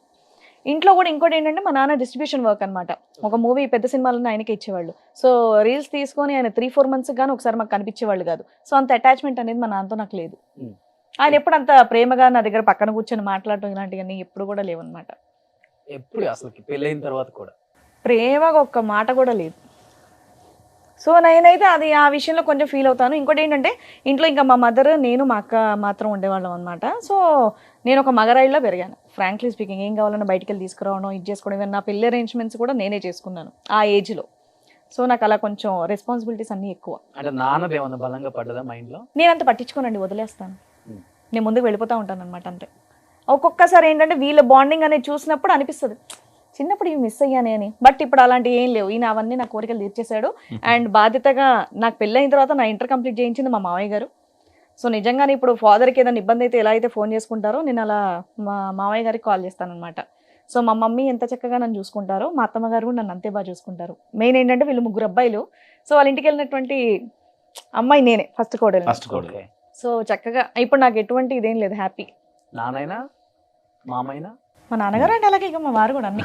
ఇంట్లో కూడా ఇంకోటి ఏంటంటే మా నాన్న డిస్ట్రిబ్యూషన్ వర్క్ అనమాట. ఒక మూవీ పెద్ద సినిమాలను ఆయనకే ఇచ్చేవాళ్ళు. సో రీల్స్ తీసుకొని ఆయన 3-4 months కానీ ఒకసారి మాకు కనిపించేవాళ్ళు కాదు. సో అంత అటాచ్మెంట్ అనేది మా నాన్నతో నాకు లేదు. ఆయన ఎప్పుడు అంత ప్రేమగా నా దగ్గర పక్కన కూర్చొని మాట్లాడటం ఇలాంటివన్నీ ఎప్పుడు కూడా లేవన్నమాట.
ఎప్పుడు అసలు పెళ్ళైన తర్వాత కూడా
ప్రేమగా ఒక్క మాట కూడా లేదు. సో నేనైతే అది ఆ విషయంలో కొంచెం ఫీల్ అవుతాను. ఇంకోటి ఏంటంటే ఇంట్లో ఇంకా మా మదర్, నేను, మా అక్క మాత్రం ఉండేవాళ్ళం అనమాట. సో నేను ఒక మగరాయిలా పెరిగాను. ఫ్రాంక్లీ స్పీకింగ్, ఏం కావాలన్నా బయటికి వెళ్ళి తీసుకురావడం, ఇది చేసుకోవడం, ఈవెన్ నా పెళ్లి అరేంజ్మెంట్స్ కూడా నేనే చేసుకున్నాను ఆ ఏజ్లో. సో నాకు అలా కొంచెం రెస్పాన్సిబిలిటీస్ అన్నీ ఎక్కువ.
అంటే నాన్నది ఏమన్నా బలంగా పడ్డదా మైండ్ లో?
నేను అంత పట్టించుకోనండి, వదిలేస్తాను. నేను ముందుకు వెళ్ళిపోతూ ఉంటాను అనమాట అంతే. ఒక్కొక్కసారి ఏంటంటే వీళ్ళ బాండింగ్ అనేది చూసినప్పుడు అనిపిస్తుంది చిన్నప్పుడు ఇవి మిస్ అయ్యానే అని. బట్ ఇప్పుడు అలాంటివి ఏం లేవు. ఈయన అవన్నీ నా కోరికలు తీర్చేశాడు. అండ్ బాధ్యతగా నాకు పెళ్ళైన తర్వాత నా ఇంటర్ కంప్లీట్ చేయించింది మా మామయ్య గారు. సో నిజంగానే ఇప్పుడు ఫాదర్కి ఏదైనా ఇబ్బంది అయితే ఎలా అయితే ఫోన్ చేసుకుంటారో నేను అలా మా మామయ్య గారికి కాల్ చేస్తానన్నమాట. సో మా మమ్మీ ఎంత చక్కగా నన్ను చూసుకుంటారో మా అత్తమ్మ గారు కూడా నన్ను అంతే బాగా చూసుకుంటారు. మెయిన్ ఏంటంటే వీళ్ళు 3 అబ్బాయిలు. సో వాళ్ళ ఇంటికి వెళ్ళినటువంటి అమ్మాయి నేనే, ఫస్ట్ కోడలు.
ఓకే.
సో చక్కగా ఇప్పుడు నాకు ఎటువంటి ఇదేం లేదు, హ్యాపీ.
నానైనా మామైనా
మా నాన్నగారు అంటే అలాగే, ఇక మా వారు కూడా అన్ని.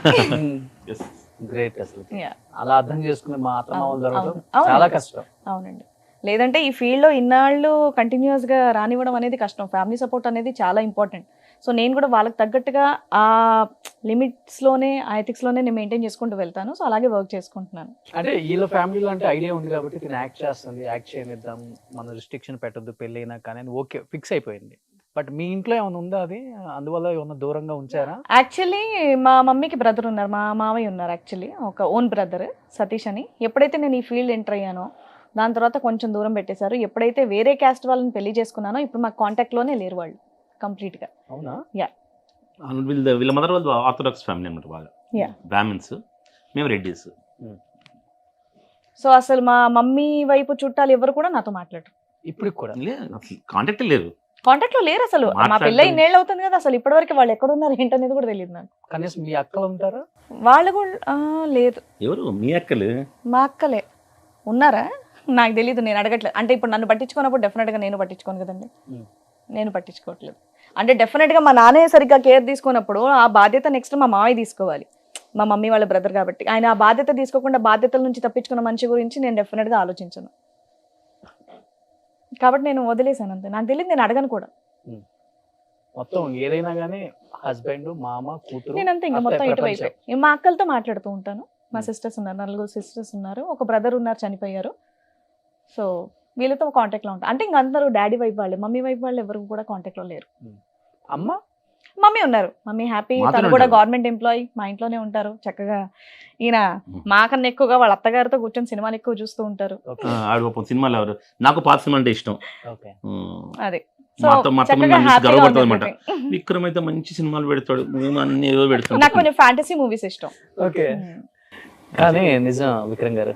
గ్రేట్ అసలు.
Yeah.
అలా అర్థం చేసుకునే మా అత్తమ్మ వాళ్ళు దొరకడం
అవును.
చాలా కష్టం.
అవునండి, లేదంటే ఈ ఫీల్డ్లో ఇన్నాళ్ళు కంటిన్యూస్గా రానివ్వడం అనేది కష్టం. ఫ్యామిలీ సపోర్ట్ అనేది చాలా ఇంపార్టెంట్. సో నేను కూడా వాళ్ళకి తగ్గట్టుగా ఆ లిమిట్స్లోనే, ఆ ఎథిక్స్లోనే నేను మెయింటైన్ చేసుకుంటూ వెళ్తాను. సో అలాగే వర్క్ చేసుకుంటున్నాను.
అంటే వీళ్ళ ఫ్యామిలీలో అంటే ఐడియా ఉంది కాబట్టి తిని యాక్ట్ చేస్తుంది, యాక్ట్ చేయనిద్దాం, మన రిస్ట్రిక్షన్ పెట్టొద్దు పెళ్ళి అయినా కానీ ఓకే ఫిక్స్ అయిపోయింది. బట్ మీ ఇంట్లో ఏమైనా ఉందా అది? అందువల్ల ఏమన్నా దూరంగా ఉంచారా?
యాక్చువల్లీ మా మమ్మీకి బ్రదర్ ఉన్నారు, మా మామయ్య ఉన్నారు. యాక్చువల్లీ ఒక ఓన్ బ్రదర్ సతీష్ అని. ఎప్పుడైతే నేను ఈ ఫీల్డ్ ఎంటర్ అయ్యానో దాని తర్వాత కొంచెం దూరం పెట్టేశారు. ఎప్పుడైతే వేరే క్యాస్ట్ వాళ్ళని పెళ్లి చేసుకున్నానో ఇప్పుడు మా కాంటాక్ట్లోనే లేరు వాళ్ళు. కంప్లీట్ గా.
అవునా?
వీళ్ళ మదర్ వాళ్ళు ఆర్థోడాక్స్ ఫ్యామిలీ అనమాట, వాళ్ళు
Yeah.
బ్రాహ్మిన్స్, మేము రెడ్డిస్.
సో అసలు మా మమ్మీ వైపు చుట్టాలు ఎవరు కూడా నాతో మాట్లాడరు.
ఇప్పుడు కూడా
కాంటాక్ట్ లేరు,
కాంటాక్ట్ లో లేరు అసలు. మా
మాట్లాడడం-
పిల్ల ఇన్నేళ్ళు అవుతుంది కదా, అసలు ఇప్పటివరకు వాళ్ళు ఎక్కడ ఉన్నారు ఏంటనేది కూడా తెలియదు నాకు.
కనీసం మీ అక్కలు ఉంటారా?
వాళ్ళు కూడా లేదు.
ఎవరు మీ అక్కలు?
మా అక్కలే ఉన్నారా నాకు తెలియదు, నేను అడగట్లేదు. అంటే ఇప్పుడు నన్ను పట్టించుకున్నప్పుడు డెఫినెట్ గా నేను పట్టించుకోను కదండి, నేను పట్టించుకోవట్లేదు. అంటే డెఫినెట్ గా మా నాన్నే సరిగ్గా కేర్ తీసుకున్నప్పుడు ఆ బాధ్యత నెక్స్ట్ మా మావయ్య తీసుకోవాలి, మా మమ్మీ వాళ్ళ బ్రదర్ కాబట్టి. ఆయన ఆ బాధ్యత తీసుకోకుండా బాధ్యతల నుంచి తప్పించుకున్న మనిషి గురించి నేను డెఫినెట్ గా ఆలోచించను. కాబట్టి నేను వదిలేసాను అంతే. నాకు తెలియదు, నేను అడగను కూడా.
మొత్తం ఏదైనా కానీ హస్బెండ్, మామ, కూతురు,
నేనంతే ఇంకా మొత్తం
అంతే
ఇటువైపే.
ప్రపంచం.
మా అక్కలతో మాట్లాడుతూ ఉంటాను. మా సిస్టర్స్ ఉన్నారు, 4 సిస్టర్స్ ఉన్నారు, ఒక బ్రదర్ ఉన్నారు, చనిపోయారు. సో వీళ్ళతో కాంటాక్ట్ లో ఉంటాను. అంటే ఇంక అందరూ డాడీ వైపు వాళ్ళు, మమ్మీ వైపు వాళ్ళు ఎవరు కూడా కాంటాక్ట్ లో లేరు.
అమ్మ
మమ్మీ ఉన్నారు, మమ్మీ హ్యాపీ,
మాతోనే
తను కూడా
ఉంటారు.
గవర్నమెంట్ ఎంప్లాయీ, మా ఇంట్లోనే ఉంటారు చక్కగా. ఈయన మాకన్నా ఎక్కువగా వాళ్ళ అత్తగారితో కూర్చొని సినిమాలు ఎక్కువ చూస్తూ ఉంటారు.
ఓకే
ఆడు సినిమాలు ఎవరు, నాకు పాత సినిమా అంటే ఇష్టం.
ఓకే
అదే సో
మాతో
చక్కగా
మంచి
హ్యాపీగా
గర్వపడుతుంది
ఉంది
అనమాట.
everything.
విక్రమ్ అయితే మంచి సినిమాలు పెడతాడు, మేము అన్ని ఏదో
నాకు
పెడతాం.
కొంచెం ఫ్యాంటసీ మూవీస్ ఇష్టం.
ఓకే కానీ నిజం విక్రమ్ గారు,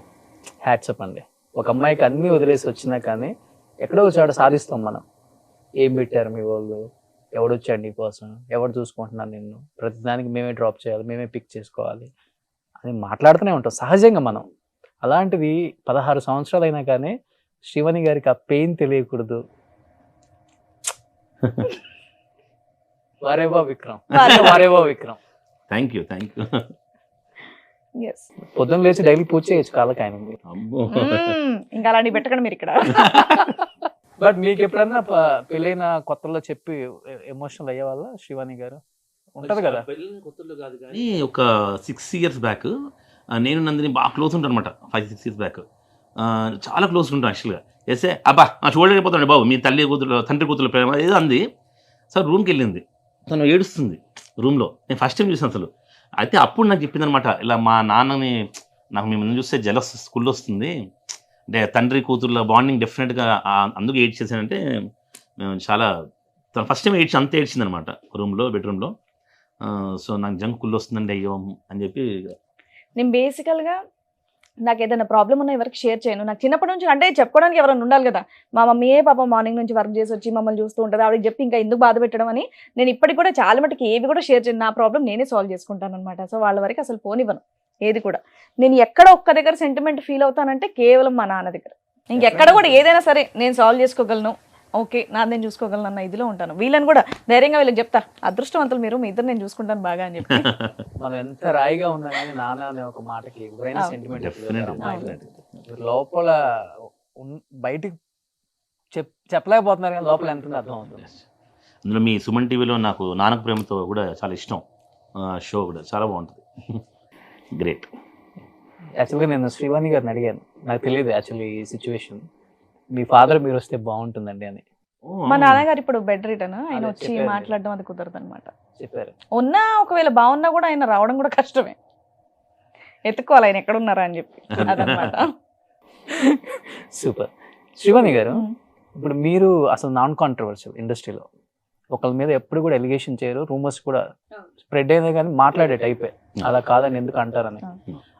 హ్యాట్సప్ అండి. ఒక అమ్మాయికి అన్ని వదిలేసి వచ్చినా కానీ ఎక్కడో ఒక చోట సాధిస్తాం మనం. ఏం పెట్టారు మీ వాళ్ళు, ఎవడొచ్చాడు నీ కోసం, ఎవడు చూసుకుంటున్నాను నిన్ను, ప్రతిదానికి మేమే డ్రాప్ చేయాలి, మేమే పిక్ చేసుకోవాలి అని మాట్లాడుతూనే ఉంటాం సహజంగా మనం. అలాంటిది 16 సంవత్సరాలు అయినా కానీ శివని గారికి ఆ పెయిన్ తెలియకూడదు. వారేవా విక్రమ్, వారేవా విక్రమ్.
Thank you.
Yes.
పొద్దున్న లేచి డైలీ పూజ చేయొచ్చు కాళ్ళకి ఆయనకి.
అబ్బో
ఇంకా అలాంటివి పెట్టకండి మీరు ఇక్కడ.
బట్ మీకు ఎప్పుడన్నా పెళ్ళైన కొత్తలో చెప్పి ఎమోషనల్ అయ్యే వాళ్ళ శివాని గారు ఉంటది కదా?
కొత్తలో కాదు కానీ ఒక 6 years బ్యాక్ నేను నందిని బాగా క్లోజ్ ఉంటాను అనమాట. 5-6 years బ్యాక్ చాలా క్లోజ్ ఉంటాను యాక్చువల్గా. ఎస్ఏ అబ్బా చూడలేకపోతాను బాబు, మీ తండ్రి కూతురు ప్రేమ ఏదో అంది. సార్ రూమ్కి వెళ్ళింది, తను ఏడుస్తుంది రూమ్లో. నేను ఫస్ట్ టైం చూసాను అసలు. అయితే అప్పుడు నాకు చెప్పింది అనమాట, ఇలా మా నాన్నని నాకు మిమ్మల్ని చూస్తే జలస్ స్కూల్ వస్తుంది, అంటే తండ్రి కూతుర్ల బాండింగ్ డెఫినెట్గా అందుకు ఏడ్ చేశానంటే చాలా తను ఫస్ట్ టైం అంత ఏడ్చింది అనమాట రూమ్లో, బెడ్రూమ్లో. సో నాకు జంక్ కుళ్ళు వస్తుందండి అయ్యో అని చెప్పి.
నేను బేసికల్గా నాకు ఏదైనా ప్రాబ్లం ఉన్నా ఎవరికి షేర్ చేయను. నాకు చిన్నప్పటి నుంచి అంటే చెప్పుకోవడానికి ఎవరైనా ఉండాలి కదా. మా మమ్మీయే పాప మార్నింగ్ నుంచి వర్క్ చేసి వచ్చి మమ్మల్ని చూస్తూ ఉంటుంది, ఆవిడకి చెప్పి ఇంకా ఎందుకు బాధ పెట్టడం అని నేను ఇప్పటికి కూడా చాలా మటుకు ఏవి కూడా షేర్ చేయను. నా ప్రాబ్లం నేనే సాల్వ్ చేసుకుంటాను అనమాట. సో వాళ్ళ వరకు అసలు పోనివ్వను ఏది కూడా. నేను ఎక్కడ ఒక్క దగ్గర సెంటిమెంట్ ఫీల్ అవుతానంటే కేవలం మా నాన్న దగ్గర. ఇంకెక్కడ కూడా ఏదైనా సరే నేను సాల్వ్ చేసుకోగలను, ఓకే నా నేను చూసుకోగలను అన్న ఇదిలో ఉంటాను. వీళ్ళని కూడా ధైర్యంగా వీళ్ళకి చెప్తా, అదృష్టవంతులు మీరు, మీ ఇద్దరు నేను చూసుకుంటాను బాగా అని చెప్పి.
మనం ఎంత రాయిగా ఉన్నా కానీ నాన్న అనే ఒక మాటకి ఎవరైనా సెంటిమెంట్ లోపల బయటికి చెప్పలేకపోతున్నారు కానీ లోపల ఎంత అర్థం అవుతుంది.
అందులో మీ సుమన్ టీవీలో నాకు నాన్నకు ప్రేమతో కూడా చాలా ఇష్టం, షో కూడా చాలా బాగుంటుంది. గ్రేట్.
యాక్చువల్గా నేను శ్రీవాణి గారిని అడిగాను, నాకు తెలియదు యాక్చువల్లీ ఈ సిచ్యువేషన్, మీ ఫాదర్ మీరు వస్తే బాగుంటుందండి అని.
మా నాన్నగారు ఇప్పుడు బెడ్ రిటర్న్, ఆయన
అదే
వచ్చి
చెప్పారు.
మాట్లాడడం అది కుదరదు అనమాట.
చెప్పారు.
ఉన్నా ఒకవేళ బాగున్నా కూడా ఆయన రావడం కూడా కష్టమే, ఎత్తుకోవాలి ఆయన ఎక్కడ ఉన్నారా అని చెప్పి. అదనమాట.
సూపర్. శ్రీవాణి గారు, ఇప్పుడు మీరు అసలు నాన్ కాంట్రవర్షియల్ ఇండస్ట్రీలో, ఒకళ్ళ మీద ఎప్పుడు కూడా ఎలిగేషన్ చేయరు, రూమర్స్ కూడా స్ప్రెడ్ అయినా కానీ మాట్లాడే టైపే, అలా కాదని ఎందుకు అంటారని.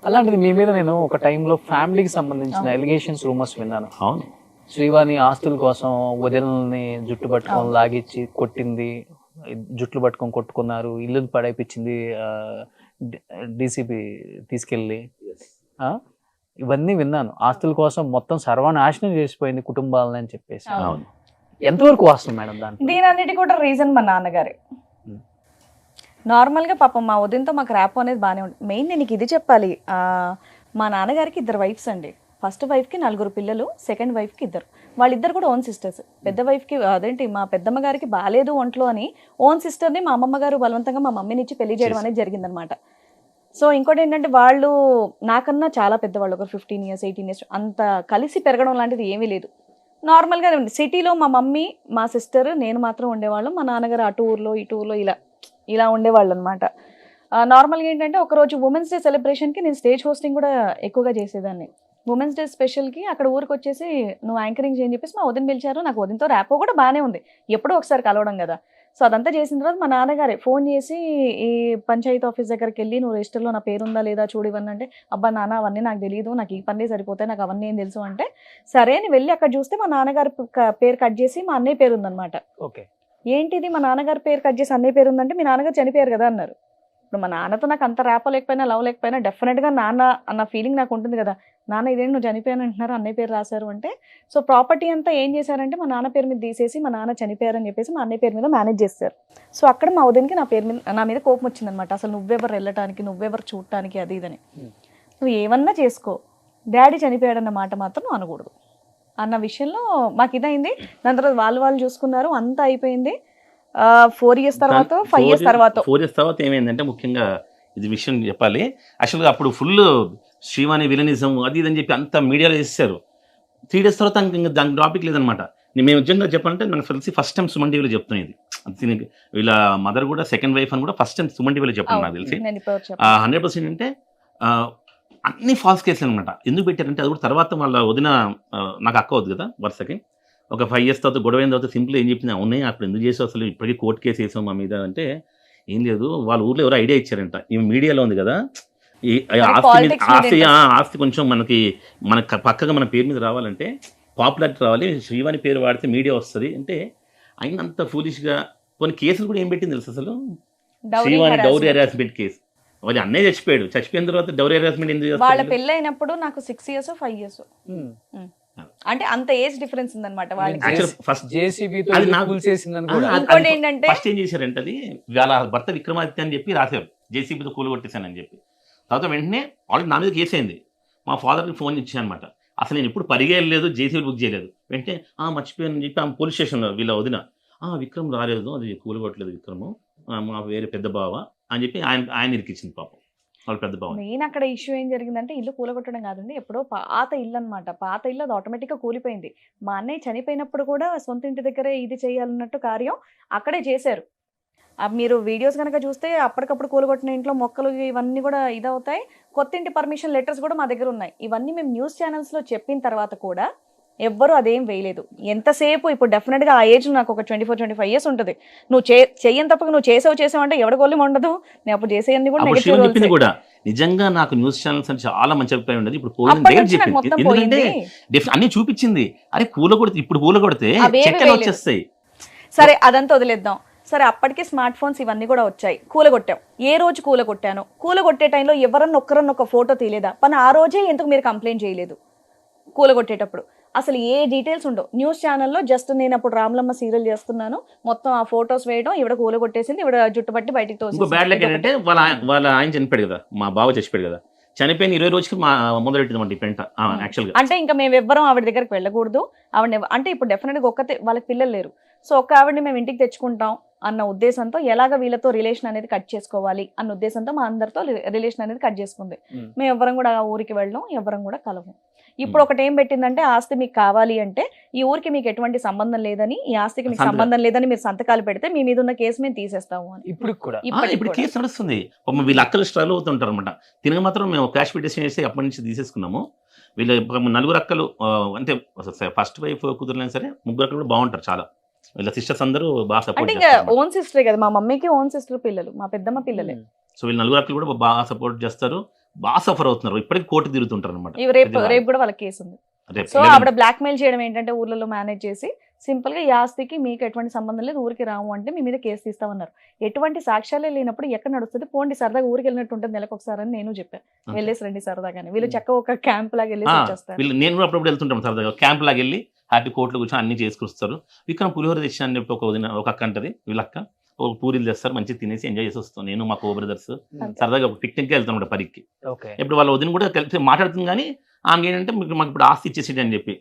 అలాంటిది మీ మీద నేను ఒక టైంలో ఫ్యామిలీకి సంబంధించిన ఎలిగేషన్స్, రూమర్స్ విన్నాను.
అవును,
శ్రీవాణి ఆస్తుల కోసం వదినల్ని జుట్టు పట్టుకొని లాగిచ్చి కొట్టింది, జుట్లు పట్టుకొని కొట్టుకున్నారు, ఇల్లు పడైపించింది డీసీపీ తీసుకెళ్ళి. ఇవన్నీ విన్నాను. ఆస్తుల కోసం మొత్తం సర్వనాశనం చేసిపోయింది కుటుంబాలని అని చెప్పేసి.
అవును.
ఎంతవరకు వాస్తవం మేడం దాంట్లో?
దీని అన్నిటి కూడా రీజన్ మా నాన్నగారే. నార్మల్గా పాపం మా వదినతో మాకు ర్యాప్ అనేది బాగానే ఉంటుంది. మెయిన్ నేను ఇది చెప్పాలి, మా నాన్నగారికి 2 వైఫ్స్ అండి. ఫస్ట్ వైఫ్కి 4 పిల్లలు, సెకండ్ వైఫ్కి 2. వాళ్ళిద్దరు కూడా ఓన్ సిస్టర్స్. పెద్ద వైఫ్కి అదేంటి మా పెద్దమ్మ గారికి బాగాలేదు ఒంట్లో అని ఓన్ సిస్టర్ని మా అమ్మమ్మ గారు బలవంతంగా మా మమ్మీని ఇచ్చి పెళ్లి చేయడం అనేది జరిగిందనమాట. సో ఇంకోటి ఏంటంటే వాళ్ళు నాకన్నా చాలా పెద్దవాళ్ళు, ఒక 15 years 18 years, అంత కలిసి పెరగడం లాంటిది ఏమీ లేదు. నార్మల్గా సిటీలో మా మమ్మీ మా సిస్టర్ నేను మాత్రం ఉండేవాళ్ళం. మా నాన్నగారు అటు ఊర్లో ఇటు ఊర్లో ఇలా ఉండేవాళ్ళు అనమాట. నార్మల్గా ఏంటంటే ఒకరోజు ఉమెన్స్ డే సెలబ్రేషన్కి నేను స్టేజ్ హోస్టింగ్ కూడా ఎక్కువగా చేసేదాన్ని. ఉమెన్స్ డే స్పెషల్కి అక్కడ ఊరికి వచ్చేసి నువ్వు యాంకరింగ్ చేయని చెప్పేసి మా వదిన పిలిచారు. నాకు వదినతో ర్యాపో కూడా బాగానే ఉంది, ఎప్పుడో ఒకసారి కలవడం కదా. సో అదంతా చేసిన తర్వాత మా నాన్నగారే ఫోన్ చేసి ఈ పంచాయతీ ఆఫీస్ దగ్గరికి వెళ్ళి నువ్వు రిజిస్టర్లో నా పేరు ఉందా లేదా చూడు ఇవన్నీ అంటే, అబ్బా నాన్న అవన్నీ నాకు తెలియదు, నాకు ఈ పనులే సరిపోతాయి, నాకు అవన్నీ ఏం తెలుసు అంటే, సరే అని వెళ్ళి అక్కడ చూస్తే మా నాన్నగారి పేరు కట్ చేసి మా అన్నయ్య పేరు ఉందన్నమాట.
ఓకే,
ఏంటిది మా నాన్నగారి పేరు కట్ చేసి అన్నయ్య పేరు ఉందంటే, మీ నాన్నగారు చనిపోయారు కదా అన్నారు. ఇప్పుడు మా నాన్నతో నాకు అంత ర్యాపో లేకపోయినా లవ్ లేకపోయినా డెఫినెట్గా నాన్న అన్న ఫీలింగ్ నాకు ఉంటుంది కదా. నాన్న ఇదేంటి నువ్వు చనిపోయాను అంటున్నారు, అన్నయ్య పేరు రాశారు అంటే. సో ప్రాపర్టీ అంతా ఏం చేశారంటే మా నాన్న పేరు మీద తీసేసి మా నాన్న చనిపోయారని చెప్పేసి మా అన్నయ్య పేరు మీద మేనేజ్ చేస్తారు. సో అక్కడ మా వదినకి నా మీద కోపం వచ్చిందనమాట. అసలు నువ్వెవరు వెళ్ళటానికి, నువ్వెవరు చూడటానికి, అది ఇదని. నువ్వు ఏమన్నా చేసుకో, డాడీ చనిపోయాడన్న మాట మాత్రం నువ్వు అనకూడదు అన్న విషయంలో మాకు ఇదైంది. దాని తర్వాత వాళ్ళు చూసుకున్నారు, అంతా అయిపోయింది. 4 years తర్వాత 5 years తర్వాత
4 years తర్వాత ఏమైందంటే, ముఖ్యంగా ఇది విషయం చెప్పాలి. యాక్చువల్గా అప్పుడు ఫుల్ శ్రీవాణి విలనిజం అది ఇది అని చెప్పి అంత మీడియాలో చేశారు. 3 days తర్వాత ఇంకా దానికి టాపిక్ లేదనమాట. మేము నిజంగా చెప్పాలంటే నాకు తెలిసి ఫస్ట్ టైం సుమన్ టీవీలో చెప్తున్నాను ఇది. వీళ్ళ మదర్ కూడా సెకండ్ వైఫ్ అని కూడా ఫస్ట్ టైం సుమన్ టీవీలో చెప్పాను నాకు తెలిసి. 100% అంటే అన్ని ఫాల్స్ కేసులు అనమాట. ఎందుకు పెట్టారంటే, అది కూడా తర్వాత వాళ్ళ వదిన నాకు అక్క అవుతుంది కదా వరుసకి, ఒక 5 years తర్వాత గొడవ అయిన తర్వాత సింపుల్ ఏం చెప్పింది, ఉన్నాయి అప్పుడు ఎందుకు చేసావు అసలు, ఇప్పటికీ కోర్టు కేసు వేసాం మా మీద అంటే, ఏం లేదు వాళ్ళ ఊర్లో ఎవరో ఐడియా ఇచ్చారంట, ఈ మీడియాలో ఉంది కదా, ఈ ఆస్తి కొంచెం మన పక్కగా మన పేరు మీద రావాలంటే, పాపులారిటీ రావాలి, శ్రీవాణి పేరు వాడితే మీడియా వస్తుంది అంటే, అయినంత ఫూలిష్గా కొన్ని కేసులు కూడా ఏం పెట్టింది తెలుసు అసలు, శ్రీవాణి డౌరీ హెరాస్మెంట్ కేసు. వాళ్ళ అన్నయ్య చచ్చిపోయిన తర్వాత డౌరీ హెరాస్మెంట్ ఎందుకు చేస్తారు?
వాళ్ళ పెళ్ళి అయినప్పుడు నాకు 6 years 5 years అంటే అంత ఏజ్ డిఫరెన్స్ ఉందన్నమాట వాళ్ళకి.
ఫస్ట్
ఏంటంటే
ఫస్ట్ ఏం చేశారంటే, అది వాళ్ళ భర్త విక్రమాదిత్య అని చెప్పి రాశారు, జేసీబీతో కూలు కొట్టేశానని చెప్పి. తర్వాత వెంటనే ఆల్రెడీ నా మీద కేసు అయింది. మా ఫాదర్కి ఫోన్ ఇచ్చాను అనమాట, అసలు నేను ఇప్పుడు పరిగెళ్ళలేదు, జేసీబీ బుక్ చేయలేదు. వెంటనే మర్చిపోయానని చెప్పి ఆమె పోలీస్ స్టేషన్లో వీళ్ళ వదిన, విక్రమ్ రాలేదు, అది కూలు కొట్టలేదు విక్రమ్, మా వేరే పెద్ద బావ అని చెప్పి ఆయన ఇరికిచ్చింది పాపం వాళ్ళ పెద్ద బావ.
మెయిన్ అక్కడ ఇష్యూ ఏం జరిగిందంటే, ఇల్లు కూలగొట్టడం కాదండి, ఎప్పుడో పాత ఇల్లు అనమాట. పాత ఇల్లు అది ఆటోమేటిక్గా కూలిపోయింది. మా అన్నయ్య చనిపోయినప్పుడు కూడా సొంత ఇంటి దగ్గరే ఇది చేయాలన్నట్టు కార్యం అక్కడే చేశారు. మీరు వీడియోస్ కనుక చూస్తే అప్పటికప్పుడు కూలగొట్టిన ఇంట్లో మొక్కలు ఇవన్నీ కూడా ఇదవుతాయి. కొత్త ఇంటి పర్మిషన్ లెటర్స్ కూడా మా దగ్గర ఉన్నాయి. ఇవన్నీ మేము న్యూస్ ఛానల్స్లో చెప్పిన తర్వాత కూడా ఎవ్వరూ అదేం వేయలేదు. ఎంతసేపు ఇప్పుడు డెఫినెట్గా ఆ ఏజ్ నాకు ఒక 24-25 years ఉంటుంది. నువ్వు చెయ్యని తప్పక నువ్వు చేసావు అంటే ఎవరి గోళం ఉండదు. నేను అప్పుడు చేసేయన్ని కూడా
చెప్పింది కూడా నిజంగా నాకు న్యూస్ ఛానల్స్ అని చాలా మంచి అభిప్రాయం ఉండదు. ఇప్పుడు ఎందుకంటే అన్ని చూపించింది, అరే పూల కొడితే ఇప్పుడు పూల కొడితే చెక్కలు వచ్చేస్తాయి.
సరే అదంతా వదిలేద్దాం. సరే అప్పటికే స్మార్ట్ ఫోన్స్ ఇవన్నీ కూడా వచ్చాయి. కూలగొట్టాం, ఏ రోజు కూలగొట్టాను, కూలగొట్టే టైంలో ఎవరన్నా ఒక ఫోటో తీయలేదా? పని ఆ రోజే ఎందుకు మీరు కంప్లైంట్ చేయలేదు? కూలగొట్టేటప్పుడు అసలు ఏ డీటెయిల్స్ ఉండవు. న్యూస్ ఛానల్లో జస్ట్ నేను అప్పుడు రామలమ్మ సీరియల్ చేస్తున్నాను, మొత్తం ఆ ఫొటోస్ వేయడం, ఇవిడ కూలగొట్టేసింది, ఇవిడ జుట్టుబట్టి బయటికి
తోసి. వాళ్ళ ఆయన చనిపోయాడు కదా, మా బావ చచ్చిపోయాడు కదా, చనిపోయిన 20 రోజుకి మొదలెట్టింది పెంట యాక్చువల్గా.
అంటే ఇంకా మేము ఎవ్వరం ఆవిడ దగ్గరికి వెళ్ళకూడదు. ఆవిడ అంటే ఇప్పుడు డెఫినెట్గా ఒక్కతే, వాళ్ళకి పిల్లలు లేరు. సో ఒక్క ఆవిడని మేము ఇంటికి తెచ్చుకుంటాం అన్న ఉద్దేశంతో, ఎలాగ వీళ్ళతో రిలేషన్ అనేది కట్ చేసుకోవాలి అన్న ఉద్దేశంతో మా అందరితో రిలేషన్ అనేది కట్ చేసుకుంది. మేము ఎవ్వరం కూడా ఆ ఊరికి వెళ్ళడం, ఎవ్వరం కూడా కలవం. ఇప్పుడు ఒకటి ఏం పెట్టిందంటే, ఆస్తి మీకు కావాలి అంటే ఈ ఊరికి మీకు ఎటువంటి సంబంధం లేదని, ఈ ఆస్తికి మీకు సంబంధం లేదని మీరు సంతకాలు పెడితే మీ మీద ఉన్న కేసు మేము తీసేస్తాము అని.
ఇప్పుడు కేసు నడుస్తుంది. వీళ్ళ అక్కలు స్ట్రగుల్ అవుతుంటారు అనమాట. తినగా మాత్రం మేము క్యాష్ పిటిషన్ చేసి అప్పటి నుంచి తీసేసుకున్నాము. వీళ్ళ 4 అక్కలు అంటే ఫస్ట్ వైఫ్ కూతురులైనా సరే 3 అక్కలు కూడా బాగుంటారు చాలా. వీళ్ళ సిస్టర్స్ అందరూ బాగా సపోర్ట్ చేస్తారు.
ఓన్ సిస్టరే కదా, మా మమ్మీకి ఓన్ సిస్టర్ పిల్లలు, మా పెద్దమ్మ పిల్లలే.
సో వీళ్ళు 4 అక్కలు కూడా బాగా సపోర్ట్ చేస్తారు, బాగా సఫర్ అవుతున్నారు. ఇప్పటికీ కోర్టు తిరుగుతుంటారు అనమాట.
రేపు కూడా వాళ్ళ కేసు ఉంది. సో ఆవిడ బ్లాక్ మెయిల్ చేయడం ఏంటంటే, ఊర్లలో మేనేజ్ చేసి సింపుల్ గా ఈ ఆస్తికి మీకు ఎటువంటి సంబంధం లేదు, ఊరికి రాము అంటే మీ మీద కేసు తీస్తామన్నారు. ఎటువంటి సాక్ష్యాలే లేనప్పుడు ఎక్కడ నడుస్తుంది? పోండి, సరదాగా ఊరికి వెళ్ళినట్టు ఉంటుంది నెలకు ఒకసారి అని నేను చెప్పాను. వెళ్ళేసి రండి సరదాగానే. వీళ్ళు చక్క ఒక క్యాంప్ లాగా వెళ్ళేసి వచ్చేస్తారు.
నేను కూడా అప్పుడప్పుడు వెళ్తుంటాను సరదాగా, క్యాంప్ లాగా వెళ్ళి హ్యాపీ కోర్టులో కూర్చొని అన్ని చేసుకొస్తారు. విక్రమ్ పులిహోర తెచ్చిన అని చెప్పి ఒక అక్క అంటది, వీళ్ళక్క ఒక పూరీలు తెస్తారు, మంచిగా తినేసి ఎంజాయ్ చేసి వస్తాం. నేను మా కో బ్రదర్స్ సరదాగా పిక్నిక్కి వెళ్తాం అన్నమాట పరికి. ఇప్పుడు వాళ్ళ వదిన కూడా కలిసి మాట్లాడుతుంది, కానీ ఆమె ఏంటంటే మాకు ఇప్పుడు ఆస్తి ఇచ్చేసేది అని చెప్పి.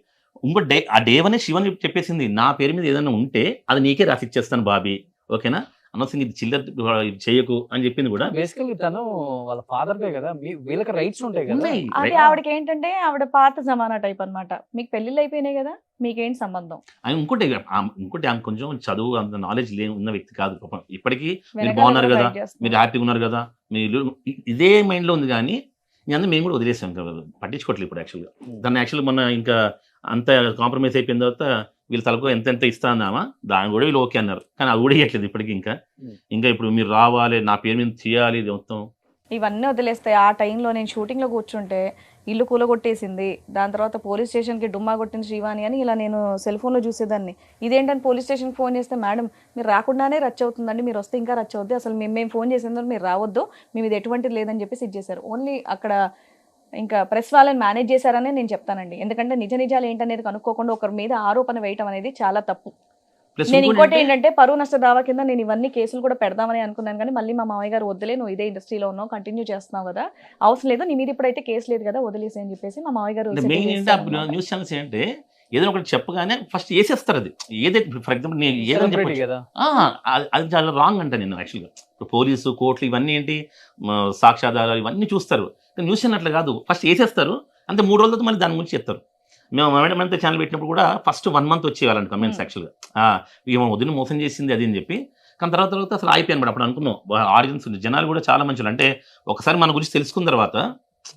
ఇంకో ఆ డేవనే శివని చెప్పేసింది, నా పేరు మీద ఏదైనా ఉంటే అది నీకే రాసి ఇచ్చేస్తాను బాబీ, ఓకేనా, అనవసరంగా ఇది చిల్లర చేయకు అని చెప్పింది కూడా.
బేసికల్లీ తను వాళ్ళ ఫాదర్ కదా, వీళ్ళకి రైట్స్ ఉంటాయి కదా.
అది ఆవిడకి ఏంటంటే ఆవిడ పాత జమానా టైప్ అన్నమాట. మీకు పెళ్లిళ్ళు అయిపోయినాయి కదా, మీకేంటి సంబంధం?
ఇంకోటి ఆమె కొంచెం చదువు అంత నాలెడ్జ్ ఉన్న వ్యక్తి కాదు. ఇప్పటికీ మీరు బాగున్నారు కదా, మీరు హ్యాపీగా ఉన్నారు కదా, మీరు ఇదే మైండ్ లో ఉంది. కానీ అందులో మేము కూడా వదిలేసాం కదా, పట్టించుకోవట్లేదు ఇప్పుడు యాక్చువల్గా దాన్ని. యాక్చువల్గా మొన్న ఇంకా అంత కాంప్రమైజ్ అయిపోయిన తర్వాత వీళ్ళ తలకు ఎంత ఇస్తాందామా దాని కూడా వీళ్ళు ఓకే అన్నారు. కానీ అది కూడా ఇవ్వట్లేదు ఇప్పటికి. ఇంకా ఇప్పుడు మీరు రావాలి, నా పేరు మీద చేయాలి, ఇది మొత్తం
ఇవన్నీ వదిలేస్తాయి. ఆ టైంలో నేను షూటింగ్లో కూర్చుంటే ఇల్లు కూలగొట్టేసింది, దాని తర్వాత పోలీస్ స్టేషన్కి డుమ్మా కొట్టింది శ్రీవాణి అని ఇలా నేను సెల్ ఫోన్లో చూసేదాన్ని. ఇదేంటని పోలీస్ స్టేషన్కి ఫోన్ చేస్తే, మేడం మీరు రాకుండానే రచ్చ అవుతుందండి, మీరు వస్తే ఇంకా రచ్చ అవుద్ది, అసలు మేము ఫోన్ చేసేందుకు మీరు రావద్దు, మేము ఇది ఎటువంటిది లేదని చెప్పేసి ఇది చేశారు. ఓన్లీ అక్కడ ఇంకా ప్రెస్ వాళ్ళని మేనేజ్ చేశారనే నేను చెప్తానండి. ఎందుకంటే నిజాలు ఏంటనేది కనుక్కోకుండా ఒకరి మీద ఆరోపణ వేయటం అనేది చాలా తప్పు. నేను ఇంకోటి ఏంటంటే పరువు నష్ట దావా కింద నేను ఇవన్నీ కేసులు కూడా పెడదామని అనుకున్నాను, కానీ మళ్ళీ మా మామయ్య గారు వద్దులే, నువ్వు ఇదే ఇండస్ట్రీలో ఉన్నావు, కంటిన్యూ చేస్తున్నావు కదా, అవసరం లేదు, నీ మీద ఇప్పుడైతే కేసు లేదు కదా, వదిలేసి అని చెప్పేసి మా మామయ్య గారు
న్యూస్ ఛానల్స్ ఏంటంటే ఏదైనా ఒకటి చెప్పగానే ఫస్ట్ వేసేస్తారు. అది ఏదైతే ఫర్ ఎగ్జాంపుల్ నేను ఏదైనా చెప్పచ్చు, అది చాలా రాంగ్ అంట. నేను యాక్చువల్గా పోలీసు కోర్టులు ఇవన్నీ ఏంటి సాక్ష్యాధారాలు ఇవన్నీ చూస్తారు, న్యూస్ ఛానల్ అట్లా కాదు, ఫస్ట్ వేసేస్తారు అంతే. 3 రోజులతో మళ్ళీ దాని గురించి చెప్తారు. మేము మేడం అంతా ఛానల్ పెట్టినప్పుడు కూడా ఫస్ట్ 1 month వచ్చేవాళ్ళండి కమెంట్స్ యాక్చువల్గా, ఏమో వదిన మోసం చేసింది అది అని చెప్పి. కానీ తర్వాత అసలు అయిపోయాను మేడం. అప్పుడు అనుకున్నాం ఆడియన్స్ ఉంది, జనాలు కూడా చాలా మంచి, అంటే ఒకసారి మన గురించి తెలుసుకున్న తర్వాత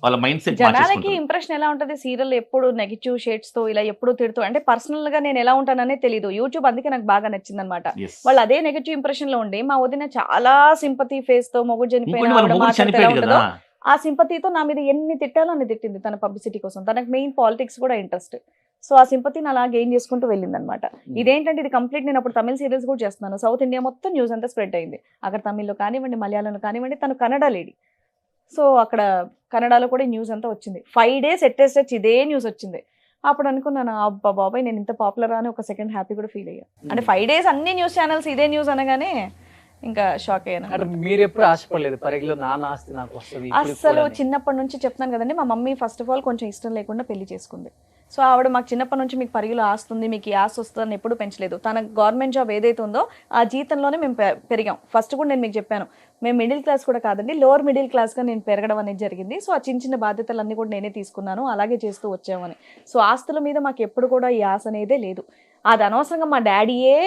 వాళ్ళ మైండ్ సెట్
జనాలకి ఇంప్రెషన్ ఎలా ఉంటుంది, సీరియల్ ఎప్పుడు నెగిటివ్ షేడ్స్ తో ఇలా ఎప్పుడు తిడుతూ, అంటే పర్సనల్ గా నేను ఎలా ఉంటాననే తెలియదు. యూట్యూబ్ అందుకే నాకు బాగా నచ్చింది అనమాట. వాళ్ళు అదే నెగిటివ్ ఇంప్రెషన్ లో ఉండి మా వదిన చాలా సింపతి ఫేస్ తో మొగుడు చనిపోయిన ఆ సింపతితో నా మీద ఎన్ని తిట్టాలో అన్ని తిట్టింది తన పబ్లిసిటీ కోసం. తనకు మెయిన్ పాలిటిక్స్ కూడా ఇంట్రెస్ట్. సో ఆ సింపతిని అలా గెయిన్ చేసుకుంటూ వెళ్ళింది అనమాట. ఇదేంటంటే ఇది కంప్లీట్, నేను అప్పుడు తమిళ సీరియల్స్ కూడా చేస్తున్నాను, సౌత్ ఇండియా మొత్తం న్యూస్ అంతా స్ప్రెడ్ అయింది. అక్కడ తమిళ్లో కానివ్వండి, మలయాళంలో కానివ్వండి, తను కన్నడ లేడీ, సో అక్కడ కన్నడలో కూడా న్యూస్ అంతా వచ్చింది. 5 days ఎట్టేసి ఇదే న్యూస్ వచ్చింది. అప్పుడు అనుకున్నాను, అబ్బా బాబాయ్ నేను ఇంత పాపులర్ అని ఒక సెకండ్ హ్యాపీ కూడా ఫీల్ అయ్యా. అంటే 5 days అన్ని న్యూస్ ఛానల్స్ ఇదే న్యూస్ అనగానే ఇంకా షాక్ అయ్యాను.
మీరు ఎప్పుడు ఆశపడలేదు పరిగిలో నాన్న ఆస్తి నాకు వస్తుంది?
అసలు చిన్నప్పటి నుంచి చెప్తాను కదండి, మా మమ్మీ ఫస్ట్ ఆఫ్ ఆల్ కొంచెం ఇష్టం లేకుండా పెళ్లి చేసుకుంది. సో ఆవిడ మాకు చిన్నప్పటి నుంచి మీకు పరిగిలో ఆస్తుంది, మీకు ఈ ఆస్తి వస్తుందని ఎప్పుడు పెంచలేదు. తన గవర్నమెంట్ జాబ్ ఏదైతే ఉందో ఆ జీతంలోనే మేము పెరిగాం. ఫస్ట్ కూడా నేను మీకు చెప్పాను, మేము మిడిల్ క్లాస్ కూడా కాదండి, లోవర్ మిడిల్ క్లాస్గా నేను పెరగడం అనేది జరిగింది. సో ఆ చిన్న బాధ్యతలన్నీ కూడా నేనే తీసుకున్నాను, అలాగే చేస్తూ వచ్చామని. సో ఆస్తుల మీద మాకు ఎప్పుడు కూడా ఈ ఆశ అనేదే లేదు. అది అనవసరంగా మా డాడీయే